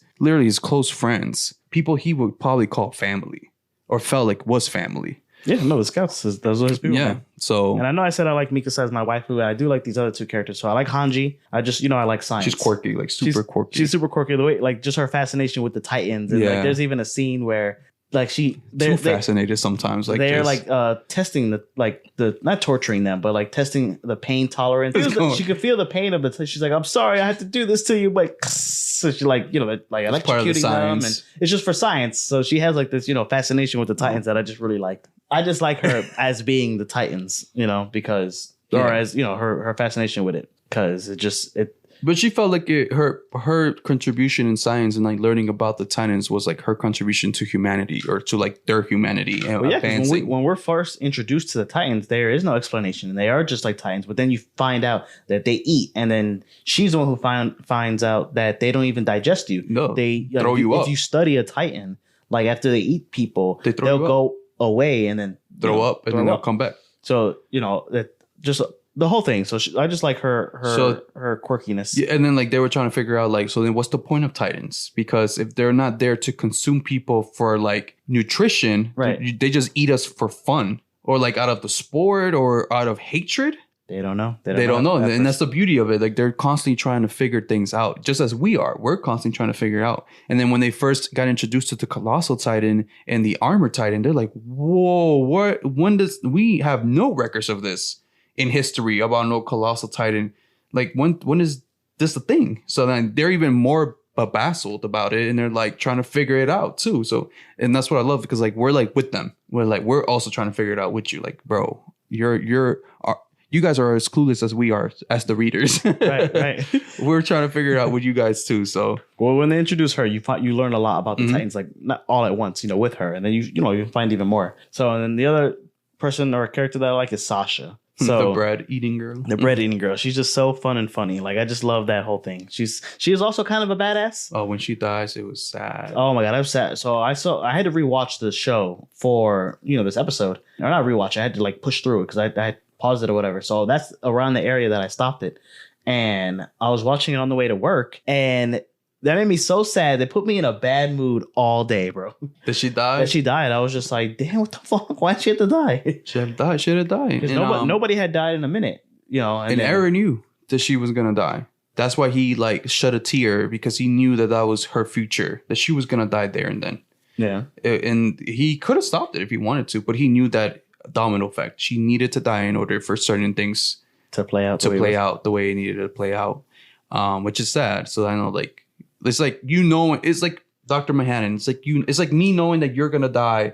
close friends, people he would probably call family or felt like was family. Yeah, no, the Scouts, those are his people. Yeah, man. so... And I know I said I like Mikasa as my waifu, and I do like these other two characters. So I like Hanji. I just, I like science. She's quirky, like super quirky. She's super quirky. The way, like, just her fascination with the Titans. And like, there's even a scene where, like, they're fascinated sometimes. Like they're like testing not torturing them, but like testing the pain tolerance. She could feel the pain of the. She's like, I'm sorry, I had to do this to you, but so she like electrocuting them, and it's just for science. So she has like this fascination with the Titans that I just really like. I just like her as being the Titans, because or as her fascination with it, because it. But she felt like her contribution in science and like learning about the Titans was like her contribution to humanity or to like their humanity. And when we're first introduced to the Titans, there is no explanation, and they are just like Titans. But then you find out that they eat, and then she's the one who finds out that they don't even digest you. No, they throw you up. If you study a Titan, like after they eat people, they'll go away and then throw up, and then they'll come back. So that just. The whole thing. So I just like her quirkiness. Yeah, and then like they were trying to figure out like, so then what's the point of Titans? Because if they're not there to consume people for like nutrition, right? They just eat us for fun or like out of the sport or out of hatred. They don't know. They don't know. And that's the beauty of it. Like they're constantly trying to figure things out, just as we are. We're constantly trying to figure out. And then when they first got introduced to the Colossal Titan and the Armor Titan, they're like, whoa, what? When does we have no records of this in history about no Colossal Titan? Like when is this a thing? So then they're even more baffled about it, and they're like trying to figure it out too. So, and that's what I love, because like we're like with them. We're also trying to figure it out with you. Like, bro, you guys are as clueless as we are as the readers. Right. We're trying to figure it out with you guys too. So, well, when they introduce her, you learn a lot about the Titans, like not all at once, with her, and then you find even more. So, and then the other person or character that I like is Sasha. So the bread eating girl. The bread eating girl. She's just so fun and funny. Like, I just love that whole thing. She is also kind of a badass. Oh, when she dies, it was sad. Oh my God, I was sad. So I had to rewatch the show for, this episode. Or not rewatch, I had to like push through it because I had paused it or whatever. So that's around the area that I stopped it. And I was watching it on the way to work, and that made me so sad. They put me in a bad mood all day, bro. Did she die? That she died. I was just like, damn, what the fuck? Why'd she have to die? She had to die. Because nobody had died in a minute, And Aaron knew that she was going to die. That's why he like shed a tear, because he knew that was her future, that she was going to die there and then. Yeah. And he could have stopped it if he wanted to, but he knew that domino effect. She needed to die in order for certain things to play out the way it needed to play out, which is sad. So I know, like, it's like, it's like Dr. Manhattan. It's like me knowing that you're gonna die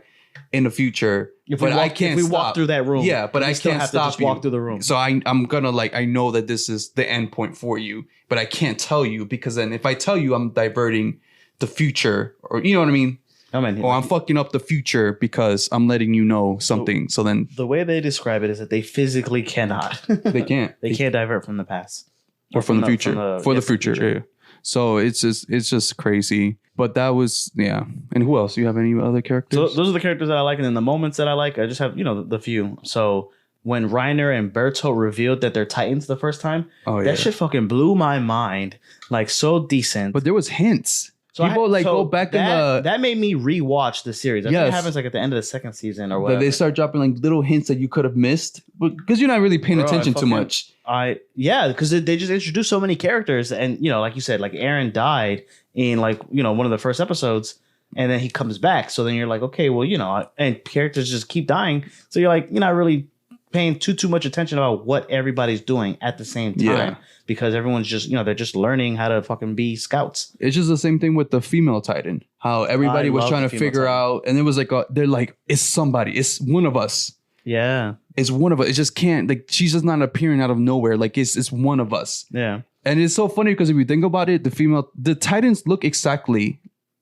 in the future, but I can't. If we walk through that room, yeah, but I can't stop you. Walk through the room. So I'm gonna I know that this is the end point for you, but I can't tell you, because then if I tell you, I'm diverting the future, or you know what I mean. Or I'm fucking up the future because I'm letting you know something. So then the way they describe it is that they physically cannot. They can't. They can't divert from the past or from the future. For the future. Yeah. So it's just crazy. But that was, yeah. And who else? Do you have any other characters? So those are the characters that I like. And then the moments that I like, I just have, the few. So when Reiner and Berto revealed that they're Titans the first time, that shit fucking blew my mind. Like, so decent. But there was hints. So people go back in the... That made me rewatch the series. I think it happens like at the end of the second season or whatever. They start dropping like little hints that you could have missed, because you're not really paying attention too much. Because they just introduced so many characters, and like you said, like Aaron died in like one of the first episodes, and then he comes back. So then you're like, okay, well, and characters just keep dying. So you're like, you're not really paying too much attention about what everybody's doing at the same time, because everyone's just they're just learning how to fucking be scouts. It's just the same thing with the female Titan. How everybody was trying to figure out, and it was like they're like, it's somebody, it's one of us. Yeah, it's one of us. It just can't, like, she's just not appearing out of nowhere. Like it's one of us. Yeah, and it's so funny because if you think about it, the Titans look exactly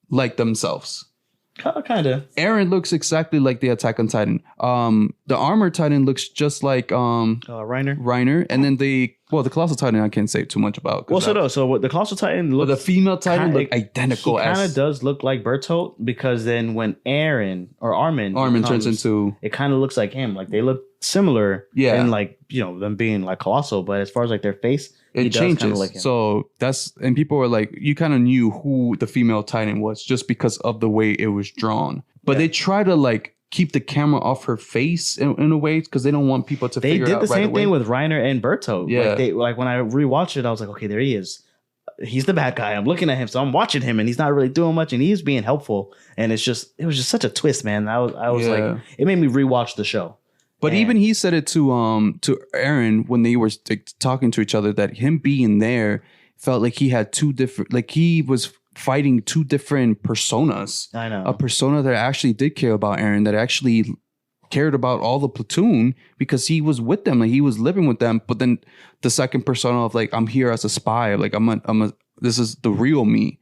like themselves. Kind of. Eren looks exactly like the Attack on Titan. The Armored Titan looks just like Reiner, and then the Colossal Titan I can't say too much about. Well, so the Colossal Titan looks. The female Titan look identical. He kind of does look like Bertolt, because then when Armin turns into, it kind of looks like him. Like they look similar. Yeah. And like, you know, them being like colossal, but as far as like their face, it changes. Like him. So and people were like, you kind of knew who the female Titan was just because of the way it was drawn. But they try to like keep the camera off her face in a way, because they don't want people to figure out. They did the same thing with Reiner and Berto. Yeah. Like when I rewatched it, I was like, okay, there he is. He's the bad guy. I'm looking at him, so I'm watching him, and he's not really doing much, and he's being helpful. And it was just such a twist, man. I was like, it made me rewatch the show. But even he said it to Eren when they were talking to each other, that him being there felt like he had two different, like he was fighting two different personas. I know. A persona that actually did care about Eren, that actually cared about all the platoon because he was with them, like he was living with them. But then the second persona of like, I'm here as a spy, like this is the real me,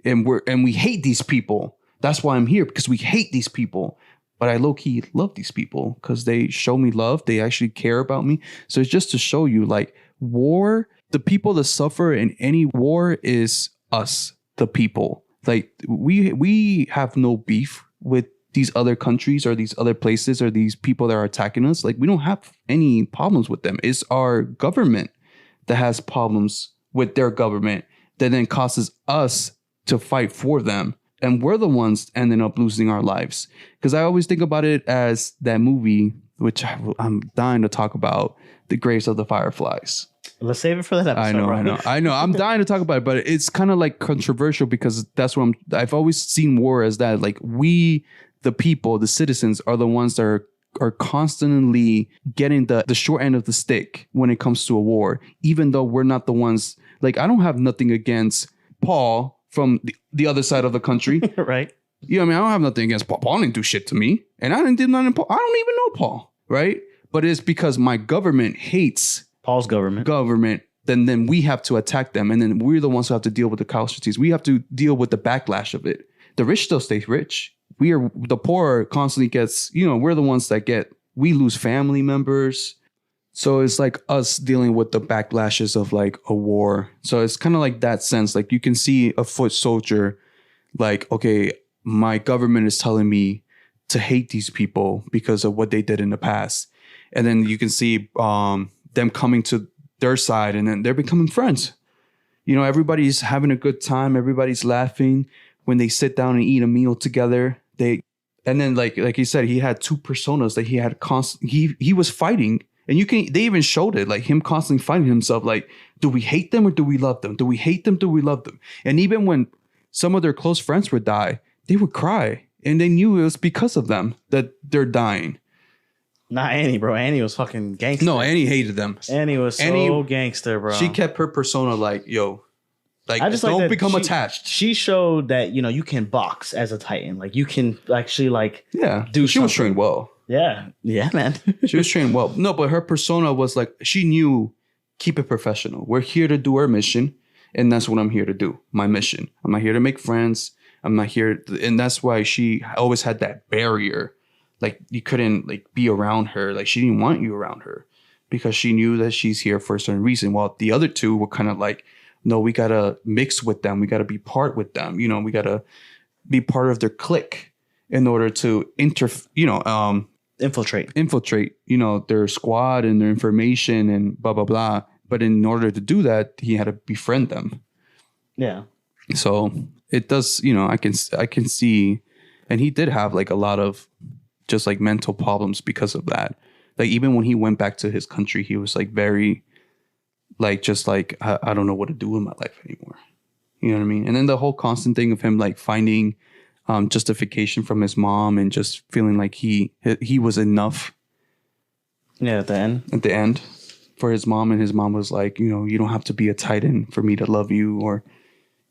and we hate these people. That's why I'm here, because we hate these people. But I low-key love these people because they show me love. They actually care about me. So it's just to show you, like, war, the people that suffer in any war is us, the people. Like, we have no beef with these other countries or these other places or these people that are attacking us. Like, we don't have any problems with them. It's our government that has problems with their government that then causes us to fight for them. And we're the ones ending up losing our lives. Because I always think about it as that movie, which I'm dying to talk about, The Graves of the Fireflies. Let's save it for that episode. I know. I'm dying to talk about it, but it's kind of like controversial because that's what I've always seen war as that. Like we, the people, the citizens, are the ones that are constantly getting the short end of the stick when it comes to a war, even though we're not the ones. Like, I don't have nothing against Paul from the other side of the country. Right. You know what I mean? I don't have nothing against Paul. Paul didn't do shit to me. And I didn't do nothing to Paul. I don't even know Paul. Right. But it's because my government hates Paul's government. Then we have to attack them. And then we're the ones who have to deal with the casualties. We have to deal with the backlash of it. The rich still stay rich. The poor constantly gets, we're the ones that we lose family members. So it's like us dealing with the backlashes of like a war. So it's kind of like that sense. Like you can see a foot soldier like, okay, my government is telling me to hate these people because of what they did in the past. And then you can see them coming to their side and then they're becoming friends. Everybody's having a good time. Everybody's laughing when they sit down and eat a meal together. And then like he said, he had two personas that he had he was fighting. And they even showed it, like him constantly fighting himself. Like, do we hate them or do we love them? Do we hate them? Do we love them? And even when some of their close friends would die, they would cry. And they knew it was because of them that they're dying. Not Annie, bro. Annie was fucking gangster. No, Annie hated them. Annie was so gangster, bro. She kept her persona like, yo, like, I just don't become attached. She showed that, you can box as a Titan. Like, you can actually, like, do she something. Was trained well. Yeah, man. She was trained well. No, but her persona was like, she knew, keep it professional. We're here to do our mission, and that's what I'm here to do. My mission. I'm not here to make friends. I'm not here, and that's why she always had that barrier. Like you couldn't like be around her. Like she didn't want you around her because she knew that she's here for a certain reason. While the other two were kind of like, no, we gotta mix with them. We gotta be part with them. We gotta be part of their clique in order to infiltrate, their squad and their information and blah, blah, blah. But in order to do that, he had to befriend them. Yeah. So it does, I can see, and he did have like a lot of just like mental problems because of that. Like even when he went back to his country, he was like very like, just like, I don't know what to do with my life anymore. You know what I mean? And then the whole constant thing of him like finding justification from his mom and just feeling like he was enough. Yeah, at the end for his mom, and his mom was like, you don't have to be a Titan for me to love you, or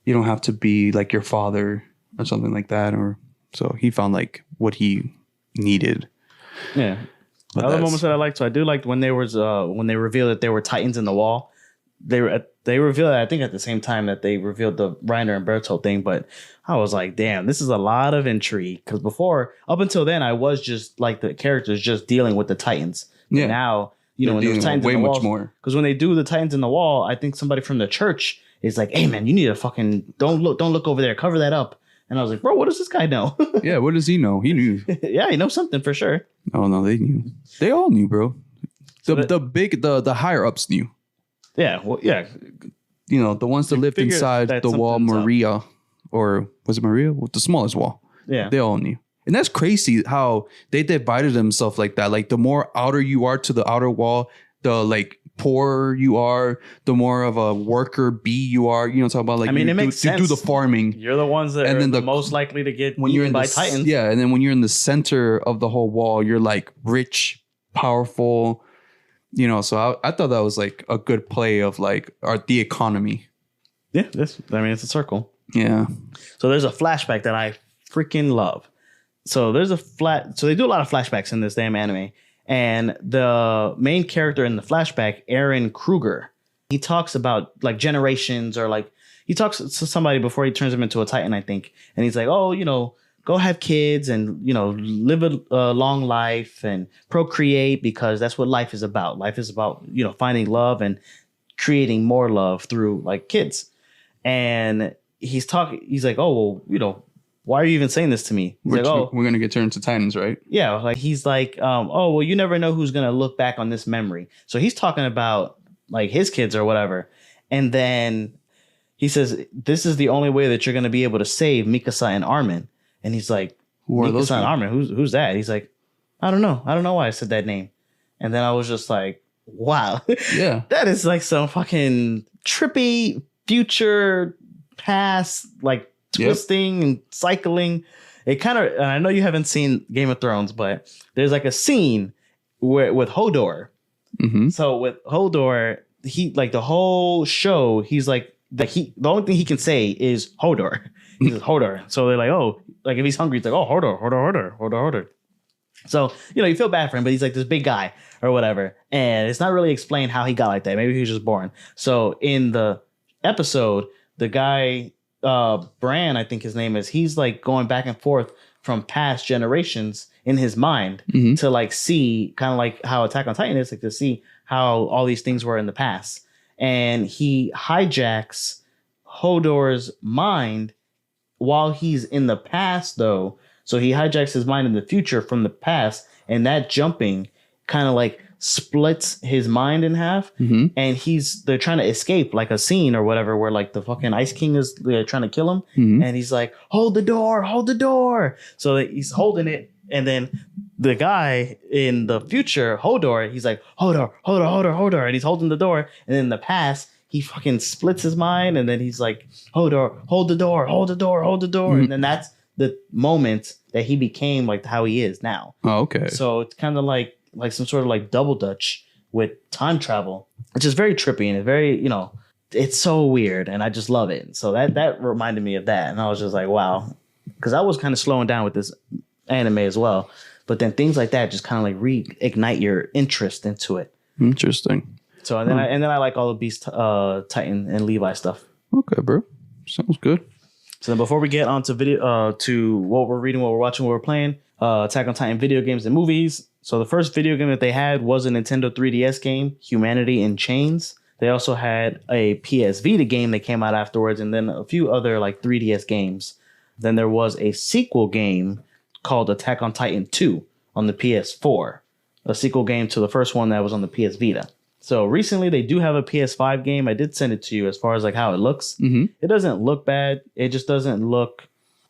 you don't have to be like your father or something like that. Or so he found like what he needed. Yeah. Other moments that I liked, so I do like when they revealed that there were Titans in the wall. they revealed it, I think, at the same time that they revealed the Reiner and Bertolt thing. But I was like, damn, this is a lot of intrigue. Because before, up until then, I was just like the characters just dealing with the Titans. But now, you know, when there's Titans in the walls, because when they do the Titans in the wall, I think somebody from the church is like, hey man, you need to fucking don't look over there, cover that up. And I was like, bro, what does this guy know? Yeah, what does he know? He knew. Yeah, he knows something for sure. Oh no, they knew. They all knew, bro. The higher ups knew. Yeah, well, yeah. You know, the ones that lived inside the wall, Maria, or was it Maria? The smallest wall. Yeah, they all knew. And that's crazy how they divided themselves like that. Like the more outer you are to the outer wall, the like poorer you are, the more of a worker bee you are. You know, talk about like, I mean, it makes sense. You do the farming. You're the ones that are the most likely to get when you're in by Titans. Yeah, and then when you're in the center of the whole wall, you're like rich, powerful. You know, so I thought that was like a good play of like the economy. Yeah, it's a circle. Yeah. So there's a flashback that I freaking love. So they do a lot of flashbacks in this damn anime. And the main character in the flashback, Aaron Kruger, he talks about like generations, or like he talks to somebody before he turns him into a Titan, I think. And he's like, oh, you know, go have kids and, you know, live a long life and procreate, because that's what life is about. Life is about, you know, finding love and creating more love through like kids. And he's like, oh, well, you know, why are you even saying this to me? He's like, oh, we're going to get turned into Titans, right? Yeah. Like he's like, oh, well, you never know who's going to look back on this memory. So he's talking about like his kids or whatever. And then he says, this is the only way that you're going to be able to save Mikasa and Armin. And he's like, who are those? Armin, who's that? He's like, I don't know why I said that name. And then I was just like, wow. Yeah. That is like some fucking trippy future past, like twisting and cycling. It kind of, I know you haven't seen Game of Thrones, but there's like a scene with Hodor. Mm-hmm. So with Hodor, he like the whole show, he's like, the only thing he can say is Hodor. He's Hodor. So they're like, oh, like if he's hungry, it's like, oh, Hodor. So, you know, you feel bad for him, but he's like this big guy or whatever. And it's not really explained how he got like that. Maybe he was just born. So in the episode, the guy, Bran, I think his name is, he's like going back and forth from past generations in his mind to like see kind of like how Attack on Titan is, like to see how all these things were in the past. And he hijacks Hodor's mind while he's in the past, though. So he hijacks his mind in the future from the past, and that jumping kind of like splits his mind in half. And they're trying to escape, like a scene or whatever where like the fucking Ice King is trying to kill him, and he's like, hold the door. So he's holding it, and then the guy in the future, Hodor, he's like, Hodor, and he's holding the door, and in the past he fucking splits his mind, and then he's like, Hodor, hold the door, and then that's the moment that he became like how he is now. Oh, okay. So it's kind of like some sort of like double dutch with time travel, which is very trippy and it's very, you know, it's so weird, and I just love it. So that reminded me of that, and I was just like, wow, because I was kind of slowing down with this anime as well, but then things like that just kind of like reignite your interest into it. Interesting. So and then I like all the Beast, Titan, and Levi stuff. Okay, bro, sounds good. So then before we get on to video, to what we're reading, what we're watching, what we're playing, Attack on Titan video games and movies. So the first video game that they had was a Nintendo 3DS game, Humanity in Chains. They also had a PS Vita game that came out afterwards, and then a few other like 3DS games. Then there was a sequel game called Attack on Titan 2 on the PS4, a sequel game to the first one that was on the PS Vita. So recently they do have a PS5 game. I did send it to you as far as like how it looks. It doesn't look bad. It just doesn't look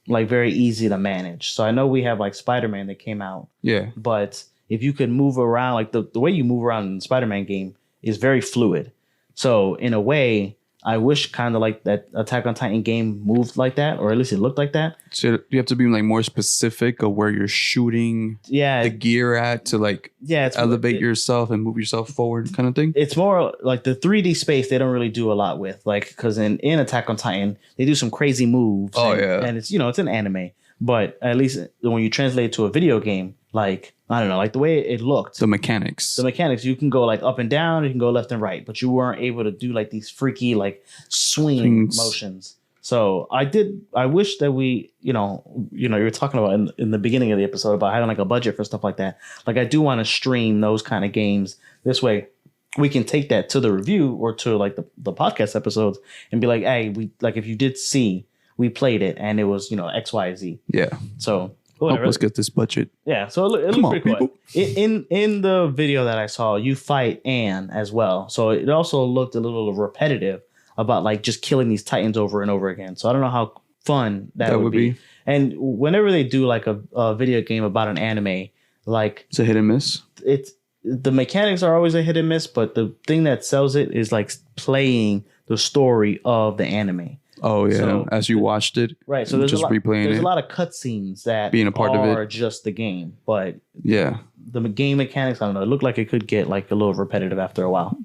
like very easy to manage. So I know we have like Spider-Man that came out. Yeah. But if you could move around, like the way you move around in the Spider-Man game is very fluid. So in a way, I wish kind of like that Attack on Titan game moved like that, or at least it looked like that. So you have to be like more specific of where you're shooting the gear at to like elevate yourself and move yourself forward kind of thing. It's more like the 3D space they don't really do a lot with, like, because in Attack on Titan, they do some crazy moves. And it's, you know, it's an anime. But at least when you translate it to a video game, like I don't know, like the way it looked. The mechanics. You can go like up and down, you can go left and right, but you weren't able to do like these freaky like swing motions. So I wish that we, you were talking about in the beginning of the episode about having like a budget for stuff like that. Like I do want to stream those kind of games. This way we can take that to the review or to like the podcast episodes and be like, hey, we like, if you did see, we played it and it was, X, Y, Z. Yeah. So help us get this budget. Yeah. So it looks pretty cool. In the video that I saw, you fight Anne as well. So it also looked a little repetitive about like just killing these Titans over and over again. So I don't know how fun that would be. And whenever they do like a video game about an anime, like it's a hit and miss. The mechanics are always a hit and miss, but the thing that sells it is like playing the story of the anime. Oh yeah, so, as you watched it, right? So there's a lot of cutscenes that being a part of it, just the game, but yeah, the game mechanics, I don't know. It looked like it could get like a little repetitive after a while.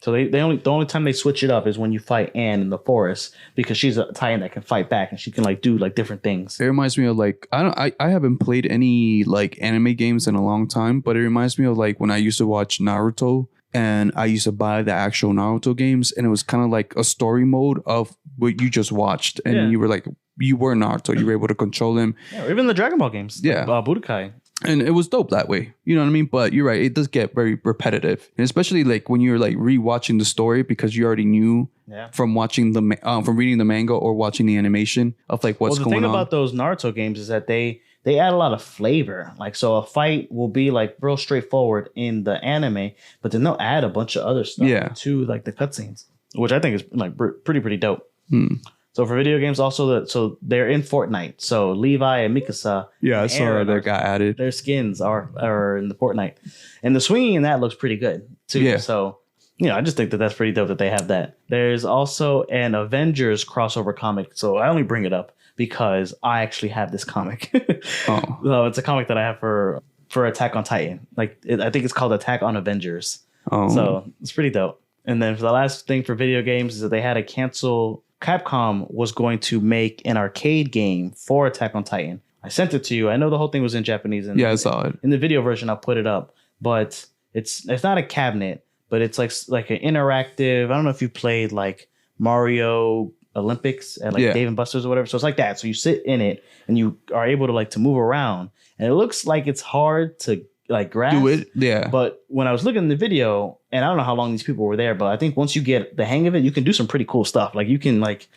So the only time they switch it up is when you fight Anne in the forest because she's a Titan that can fight back and she can like do like different things. It reminds me of like I haven't played any like anime games in a long time, but it reminds me of like when I used to watch Naruto. And I used to buy the actual Naruto games, and it was kind of like a story mode of what you just watched, and you were Naruto. You were able to control him. Yeah, or even the Dragon Ball games. Yeah, Budokai. And it was dope that way. You know what I mean? But you're right; it does get very repetitive, and especially like when you're like rewatching the story because you already knew from watching from reading the manga or watching the animation of like what's going on. The thing about those Naruto games is that they add a lot of flavor. Like, so a fight will be like real straightforward in the anime, but then they'll add a bunch of other stuff to like the cutscenes, which I think is like pretty dope. So for video games, also so they're in Fortnite. So Levi and Mikasa, I saw that got added. Their skins are in the Fortnite, and the swinging in that looks pretty good too. Yeah. So I just think that's pretty dope that they have that. There's also an Avengers crossover comic. So I only bring it up because I actually have this comic. So it's a comic that I have for Attack on Titan. Like I think it's called Attack on Avengers. So it's pretty dope. And then for the last thing for video games is that they had to cancel. Capcom was going to make an arcade game for Attack on Titan. I sent it to you. I know the whole thing was in Japanese. And I saw it. In the video version, I'll put it up. But it's not a cabinet, but it's like an interactive. I don't know if you played like Mario Olympics at like Dave and Buster's or whatever. So it's like that. So you sit in it and you are able to like to move around. And it looks like it's hard to like grasp. Do it. Yeah. But when I was looking at the video, and I don't know how long these people were there, but I think once you get the hang of it, you can do some pretty cool stuff. Like you can like,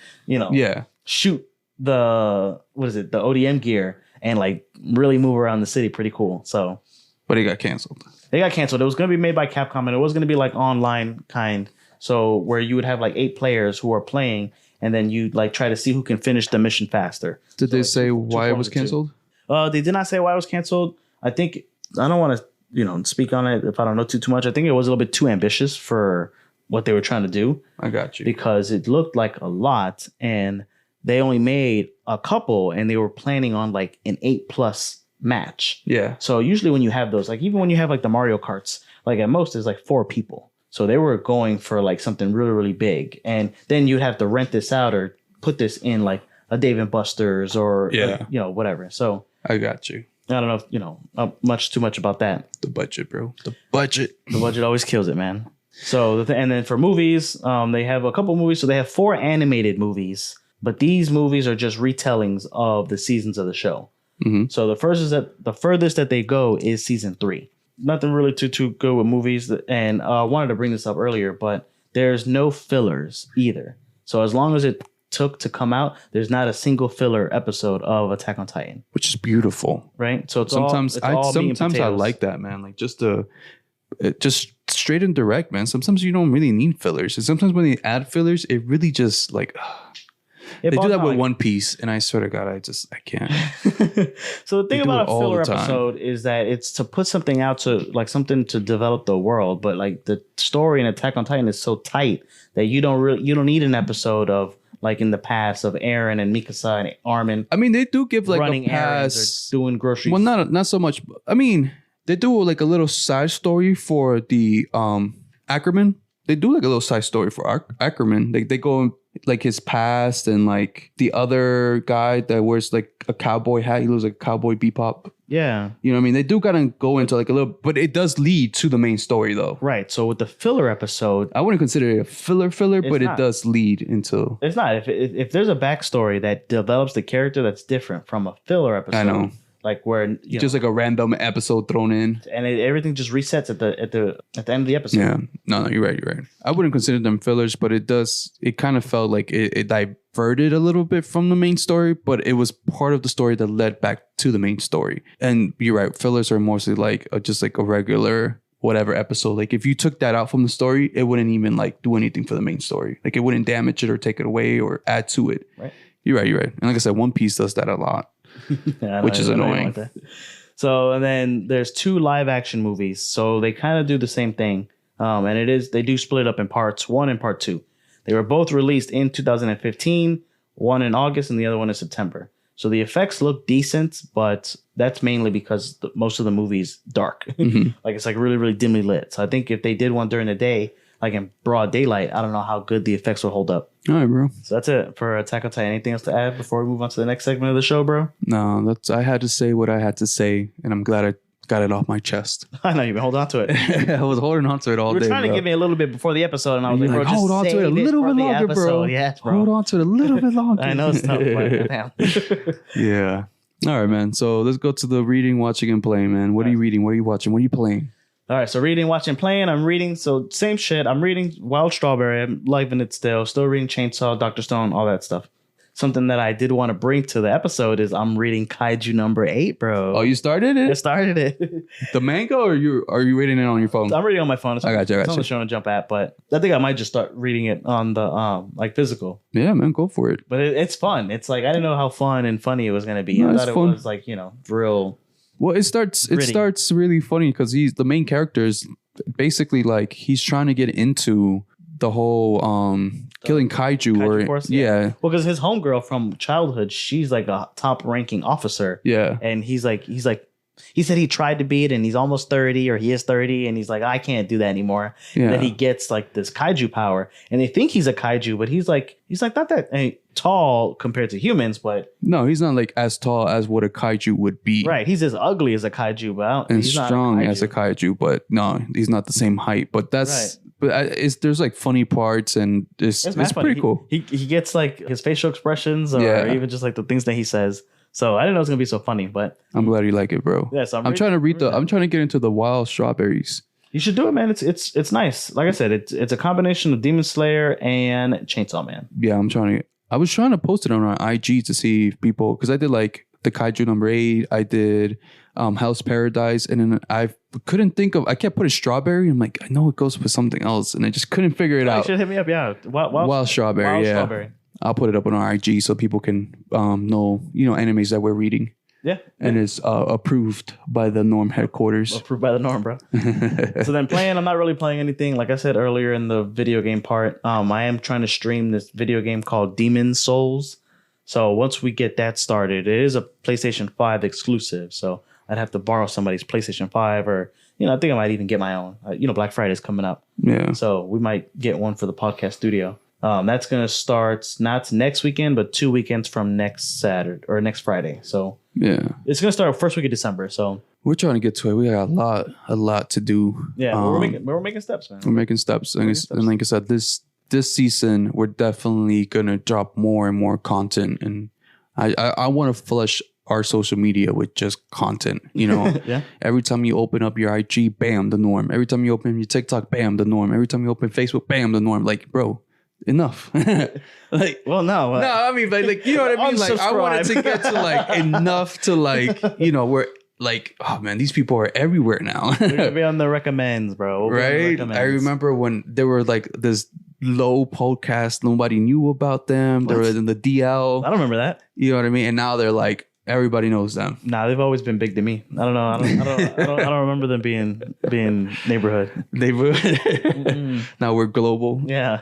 shoot the ODM gear and like really move around the city pretty cool. So, but it got canceled. It was going to be made by Capcom, and it was going to be like online kind. So where you would have like 8 players who are playing, and then you like try to see who can finish the mission faster. Did they say why it was canceled? They did not say why it was canceled. I think I don't want to speak on it if I don't know too much. I think it was a little bit too ambitious for what they were trying to do. I got you. Because it looked like a lot, and they only made a couple, and they were planning on like an 8+ match. Yeah. So usually when you have those, like even when you have like the Mario Karts, like at most it's like 4 people. So they were going for like something really, really big. And then you'd have to rent this out or put this in like a Dave and Buster's or whatever. So I got you. I don't know if, too much about that. The budget, bro. The budget. The budget always kills it, man. So, and then for movies, they have a couple movies. So they have 4 animated movies, but these movies are just retellings of the seasons of the show. Mm-hmm. So the furthest that they go is season 3. Nothing really too good with movies. And I wanted to bring this up earlier, but there's no fillers either. So as long as it took to come out, there's not a single filler episode of Attack on Titan, which is beautiful, right? So sometimes I like that, man. Like just straight and direct, man. Sometimes you don't really need fillers, and sometimes when they add fillers, it really just like they do that with One Piece, and I swear to God, I can't. So the thing about a filler episode is that it's to put something out to like something to develop the world, but like the story in Attack on Titan is so tight that you don't need an episode of like in the past of Eren and Mikasa and Armin. I mean, they do give like running a pass, or doing groceries. Well, not so much. I mean, they do like a little side story for the Ackerman. they do like a little side story for Ackerman. They go like his past and like the other guy that wears like a cowboy hat. He looks like Cowboy Bebop. Yeah. You know what I mean? They do kind of go into like a little, but it does lead to the main story though. Right. So with the filler episode, I wouldn't consider it a filler, but it does lead into. It's not. If there's a backstory that develops the character that's different from a filler episode. I know. Like where just like a random episode thrown in, and everything just resets at the end of the episode. Yeah, no, you're right. I wouldn't consider them fillers, but it does. It kind of felt like it diverted a little bit from the main story, but it was part of the story that led back to the main story. And you're right, fillers are mostly like just like a regular whatever episode. Like if you took that out from the story, it wouldn't even like do anything for the main story. Like it wouldn't damage it or take it away or add to it. Right. You're right. And like I said, One Piece does that a lot. Which is annoying. Like so, and then there's 2 live action movies. So they kind of do the same thing. And they do split up in parts 1 and part 2. They were both released in 2015, one in August and the other one in September. So the effects look decent, but that's mainly because most of the movie's dark. Like it's like really, really dimly lit. So I think if they did one during the day, like in broad daylight, I don't know how good the effects would hold up. All right, bro. So that's it for Attack on Titan. Anything else to add before we move on to the next segment of the show, bro? No, I had to say what I had to say, and I'm glad I got it off my chest. I know you've been holding on to it. I was holding on to it all day. You were trying to give me a little bit before the episode, and I was like, bro, just hold on to it a little bit longer, bro. Yes, bro. Hold on to it a little bit longer. I know it's tough, but damn. Yeah. All right, man. So let's go to the reading, watching, and playing, man. What are you reading? What are you watching? What are you playing? All right, so reading, watching, playing. I'm reading, so same shit. I'm reading Wild Strawberry. I'm liking it still reading Chainsaw, Dr. Stone, all that stuff. Something that I did want to bring to the episode is I'm reading Kaiju number 8, bro. Oh, you started it? I started it. The manga, or are you reading it on your phone? I'm reading it on my phone. I got you. It's on the Show and Jump app, but I think I might just start reading it on the like physical. Yeah, man, go for it. But it's fun. It's like I didn't know how fun and funny it was going to be. I thought it was like, real. Well, it starts really funny because the main character is basically like he's trying to get into the whole killing kaiju force, yeah. Well, because his homegirl from childhood, she's like a top ranking officer. Yeah. And he said he tried to be it and he's almost 30 or he is 30 and he's like, I can't do that anymore. Yeah. And then he gets like this kaiju power and they think he's a kaiju, but he's like not that tall compared to humans, but no, he's not like as tall as what a kaiju would be. Right. He's as ugly as a kaiju, but and he's strong as a kaiju, but no, he's not the same height. But that's but there's like funny parts and it's pretty cool. He gets like his facial expressions or even just like the things that he says. So I didn't know it was gonna be so funny, but I'm glad you like it, bro. Yeah, so I'm trying to get into the Wild Strawberries. You should do it, man. It's nice. Like I said, it's a combination of Demon Slayer and Chainsaw Man. Yeah, I was trying to post it on our IG to see if people, because I did like the Kaiju number 8, I did Hell's Paradise, and then I kept putting Strawberry. I'm like, I know it goes with something else, and I just couldn't figure it out. You should hit me up, yeah. Wild Strawberry, yeah. Strawberry. I'll put it up on our IG so people can know animes that we're reading. Yeah. And it's approved by the Norm headquarters. Approved by the Norm, bro. So then playing, I'm not really playing anything. Like I said earlier in the video game part, I am trying to stream this video game called Demon Souls. So once we get that started, it is a PlayStation 5 exclusive. So I'd have to borrow somebody's PlayStation 5 or, I think I might even get my own. Black Friday's coming up. Yeah. So we might get one for the podcast studio. That's going to start not next weekend, but 2 weekends from next Saturday or next Friday. So yeah, it's going to start first week of December. So we're trying to get to it. We got a lot to do. Yeah, we're making steps, man. We're making steps. And like I said, this season, we're definitely going to drop more and more content. And I want to flush our social media with just content, Yeah. Every time you open up your IG, bam, the Norm. Every time you open your TikTok, bam, the Norm. Every time you open Facebook, bam, the Norm. Like, bro, enough. I mean, like, you know what I mean? Like, I wanted to get to like enough to like, we're like, oh man, these people are everywhere now. We're gonna be on the recommends, bro. Right? I remember when there were like this low podcast, nobody knew about them. They were in the DL. I don't remember that. You know what I mean? And now they're like, everybody knows them. Nah, they've always been big to me. I don't know. I don't remember them being neighborhood. Now we're global. Yeah.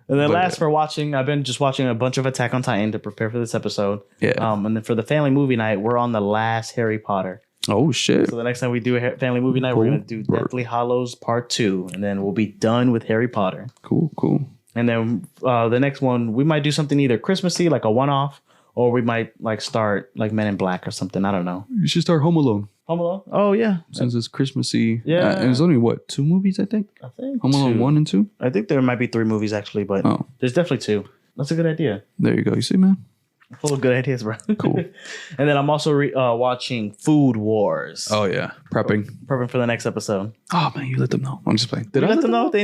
And then last for watching, I've been just watching a bunch of Attack on Titan to prepare for this episode. Yeah. And then for the family movie night, we're on the last Harry Potter. Oh, shit. So the next time we do a family movie night, we're going to do Deathly Hallows Part 2. And then we'll be done with Harry Potter. Cool. And then the next one, we might do something either Christmassy, like a one-off, or we might like start like Men in Black or something. I don't know. You should start Home Alone. Home Alone? Oh, yeah. Since it's Christmassy. Yeah. And there's only, 2 movies, I think? Home Alone 1 and 2? I think there might be 3 movies, actually, but there's definitely 2. That's a good idea. There you go. You see, man? Full of good ideas, bro. Cool. And then I'm also watching Food Wars. Oh, yeah. Prepping for the next episode. Oh, man, you let them know. I'm just playing. Did I let them know at the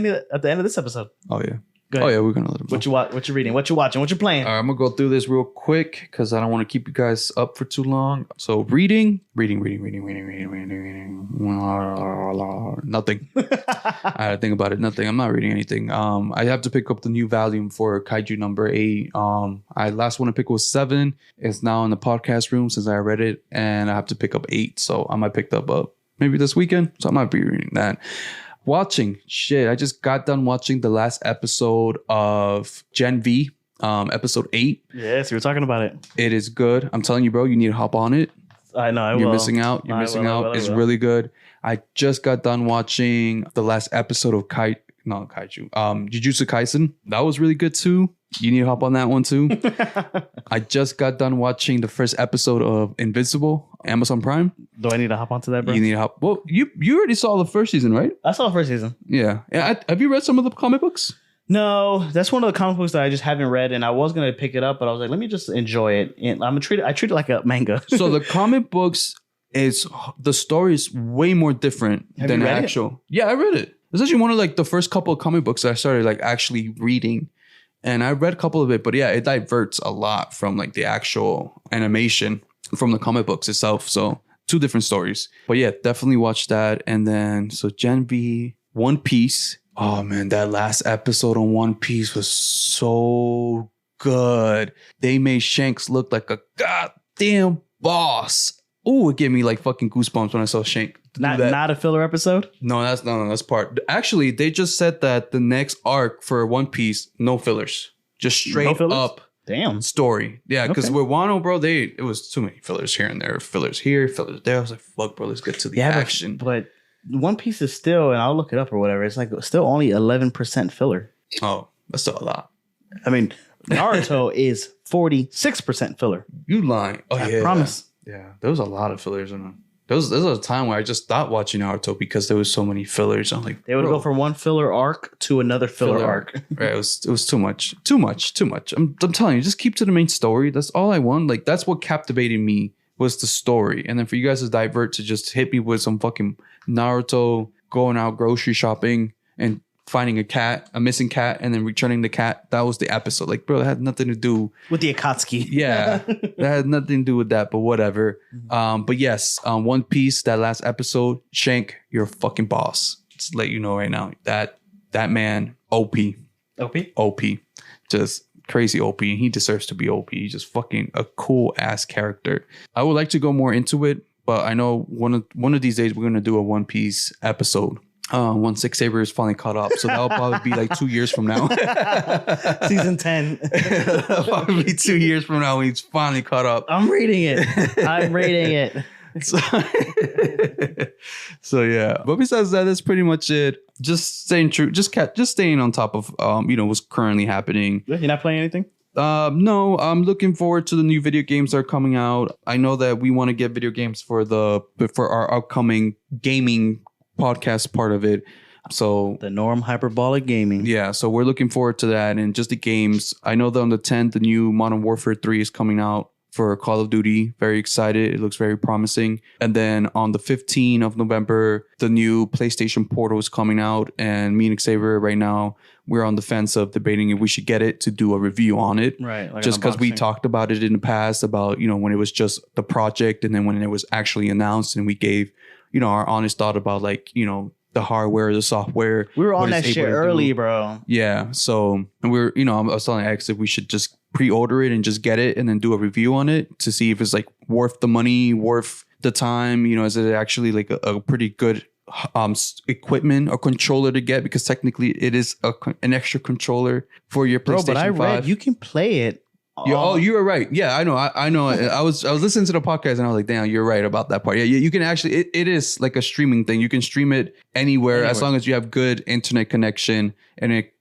end of this episode? Oh, yeah. Oh, yeah, we're going to let them know. What you reading? What you watching? What you playing? All right, I'm going to go through this real quick because I don't want to keep you guys up for too long. So reading. Nothing. I had to think about it. Nothing. I'm not reading anything. I have to pick up the new volume for Kaiju number 8. I last one to pick was 7. It's now in the podcast room since I read it, and I have to pick up 8. So I might pick that up maybe this weekend. So I might be reading that. Watching shit. I just got done watching the last episode of Gen V, episode 8. Yes, you were talking about it. It is good. I'm telling you, bro, you need to hop on it. I know. You're missing out. You're missing out. It's really good. I just got done watching the last episode of Jujutsu Kaisen. That was really good too. You need to hop on that one too. I just got done watching the first episode of Invincible, Amazon Prime. Do I need to hop onto that, bro? You need to hop. Well, you already saw the first season, right? I saw the first season. Yeah. Have you read some of the comic books? No, that's one of the comic books that I just haven't read, and I was gonna pick it up, but I was like, let me just enjoy it. And I treat it like a manga. So the comic books the story is way more different than the actual. Yeah, I read it. It's actually one of like the first couple of comic books that I started like actually reading. And I read a couple of it, but yeah, it diverts a lot from like the actual animation from the comic books itself. So 2 different stories. But yeah, definitely watch that. And then, so Gen V, One Piece. Oh man, that last episode on One Piece was so good. They made Shanks look like a goddamn boss. Ooh, it gave me like fucking goosebumps when I saw Shanks. Not a filler episode? No, that's part. Actually, they just said that the next arc for One Piece, no fillers. Just straight up story. Yeah, because with Wano, bro, it was too many fillers here and there. Fillers here, fillers there. I was like, fuck, bro, let's get to the action. But One Piece is still, and I'll look it up or whatever, it's like still only 11% filler. Oh, that's still a lot. I mean, Naruto is 46% filler. You lying. Oh, I promise. Yeah, there was a lot of fillers in them. There was a time where I just stopped watching Naruto because there was so many fillers. I'm like, they would go from one filler arc to another filler arc. Right, it was too much. I'm telling you, just keep to the main story. That's all I want. Like that's what captivated me was the story. And then for you guys to divert to just hit me with some fucking Naruto going out grocery shopping and finding a missing cat, and then returning the cat. That was the episode. Like, bro, that had nothing to do with the Akatsuki. Yeah, that had nothing to do with that, but whatever. But yes, One Piece, that last episode, Shank, you're a fucking boss. Just let you know right now. That man, OP, just crazy OP. He deserves to be OP. He's just fucking a cool ass character. I would like to go more into it, but I know one of these days we're gonna do a One Piece episode. Once Six Saber is finally caught up. So that'll probably be like 2 years from now. Season 10. That'll probably be 2 years from now when he's finally caught up. I'm reading it. So yeah. But besides that, that's pretty much it. Just staying true. Just staying on top of what's currently happening. You're not playing anything? No, I'm looking forward to the new video games that are coming out. I know that we want to get video games for our upcoming gaming podcast part of it. So the Norm Hyperbolic Gaming. Yeah, so we're looking forward to that. And just the games. I know that on the 10th, the new Modern Warfare 3 is coming out for Call of Duty. Very excited. It looks very promising. And then on the 15th of November, the new PlayStation Portal is coming out. And me and Xavier right now, we're on the fence of debating if we should get it to do a review on it. Right. Like just because we talked about it in the past about, when it was just the project and then when it was actually announced and we gave our honest thought about the hardware, the software. We were on that shit early, bro. Yeah. So we're, I was telling X if we should just pre-order it and just get it and then do a review on it to see if it's like worth the money, worth the time. Is it actually like a pretty good equipment or controller to get? Because technically it is an extra controller for your PlayStation 5. But I read you can play it You were right. Yeah, I know. I know. I was listening to the podcast and I was like, damn, you're right about that part. Yeah, you can actually, it is like a streaming thing. You can stream it anywhere as long as you have good internet connection and it,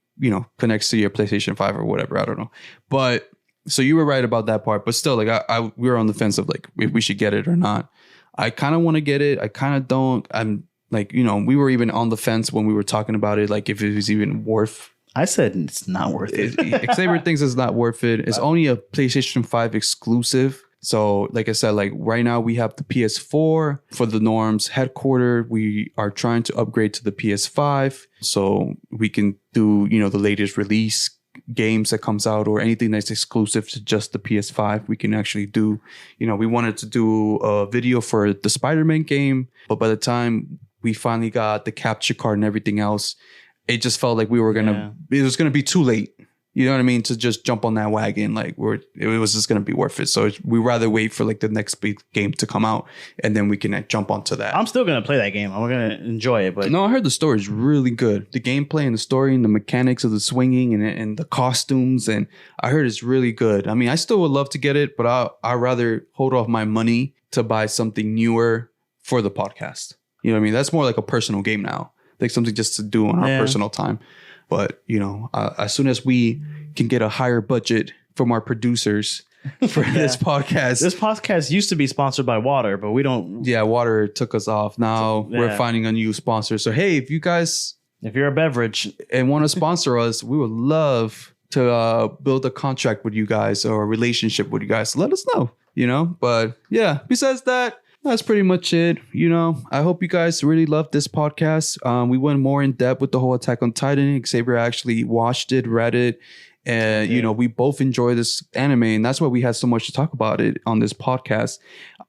connects to your PlayStation 5 or whatever. I don't know. But so you were right about that part. But still, like we were on the fence of like if we should get it or not. I kind of want to get it. I kind of don't. I'm like, we were even on the fence when we were talking about it, like if it was even worth. I said it's not worth it. Xavier thinks it's not worth it. It's only a PlayStation 5 exclusive. So like I said, like right now we have the PS4 for the Norms headquarter. We are trying to upgrade to the PS5 so we can do, the latest release games that comes out or anything that's exclusive to just the PS5. We can actually do, we wanted to do a video for the Spider-Man game, but by the time we finally got the capture card and everything else, it just felt like we were it was gonna be too late. You know what I mean? To just jump on that wagon, like it was just gonna be worth it. So we rather wait for like the next big game to come out, and then we can jump onto that. I'm still gonna play that game. I'm gonna enjoy it, but no, I heard the story is really good. The gameplay and the story and the mechanics of the swinging and the costumes, and I heard it's really good. I mean, I still would love to get it, but I'd rather hold off my money to buy something newer for the podcast. You know what I mean? That's more like a personal game now. Like something just to do on our personal time. But, as soon as we can get a higher budget from our producers for this podcast. This podcast used to be sponsored by water, but we don't. Yeah, water took us off. Now we're finding a new sponsor. So, hey, if you're a beverage and want to sponsor us, we would love to build a contract with you guys or a relationship with you guys. So let us know, But yeah, besides that, that's pretty much it. I hope you guys really loved this podcast. We went more in depth with the whole Attack on Titan. Xavier actually watched it, read it, and we both enjoy this anime, and that's why we had so much to talk about it on this podcast.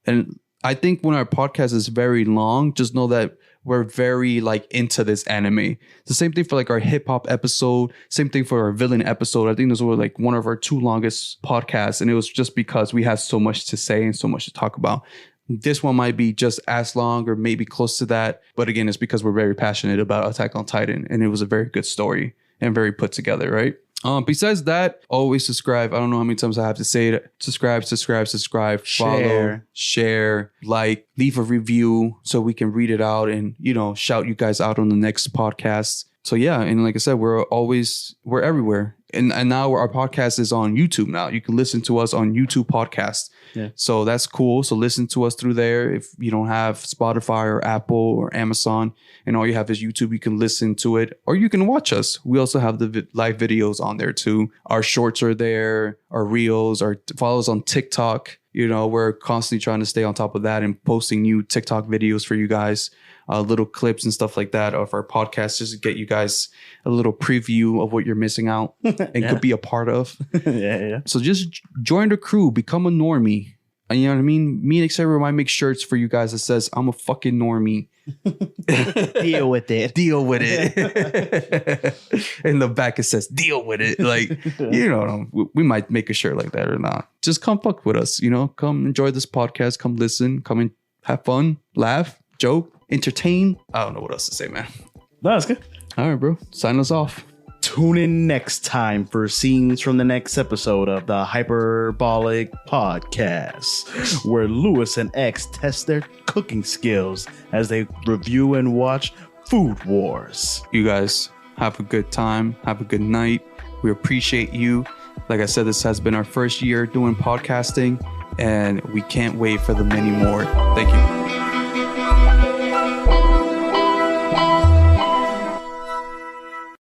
And I think when our podcast is very long, just know that we're very like into this anime. It's the same thing for like our hip hop episode, same thing for our villain episode. I think those were like one of our 2 longest podcasts, and it was just because we had so much to say and so much to talk about. This one might be just as long or maybe close to that. But again, it's because we're very passionate about Attack on Titan. And it was a very good story and very put together, right? Besides that, always subscribe. I don't know how many times I have to say it. Subscribe, follow, share, like, leave a review so we can read it out and, shout you guys out on the next podcast. So yeah, and like I said, we're everywhere. And now our podcast is on YouTube now. You can listen to us on YouTube podcast. Yeah. So that's cool. So listen to us through there. If you don't have Spotify or Apple or Amazon and all you have is YouTube, you can listen to it or you can watch us. We also have the live videos on there too. Our shorts are there, our reels, our follow us on TikTok. We're constantly trying to stay on top of that and posting new TikTok videos for you guys. Little clips and stuff like that of our podcast just to get you guys a little preview of what you're missing out and could be a part of. Yeah. So just join the crew, become a normie. And you know what I mean? Me and Xavier might make shirts for you guys that says, I'm a fucking normie. Deal with it. Deal with it. In the back it says, deal with it. Like, we might make a shirt like that or not. Just come fuck with us, come enjoy this podcast, come listen, come and have fun, laugh, joke, entertain. I don't know what else to say, man. No, that's good. All right, bro. Sign us off. Tune in next time for scenes from the next episode of the Hyperbolic Podcast, where Lewis and X test their cooking skills as they review and watch Food Wars. You guys have a good time. Have a good night. We appreciate you. Like I said, this has been our first year doing podcasting, and we can't wait for the many more. Thank you.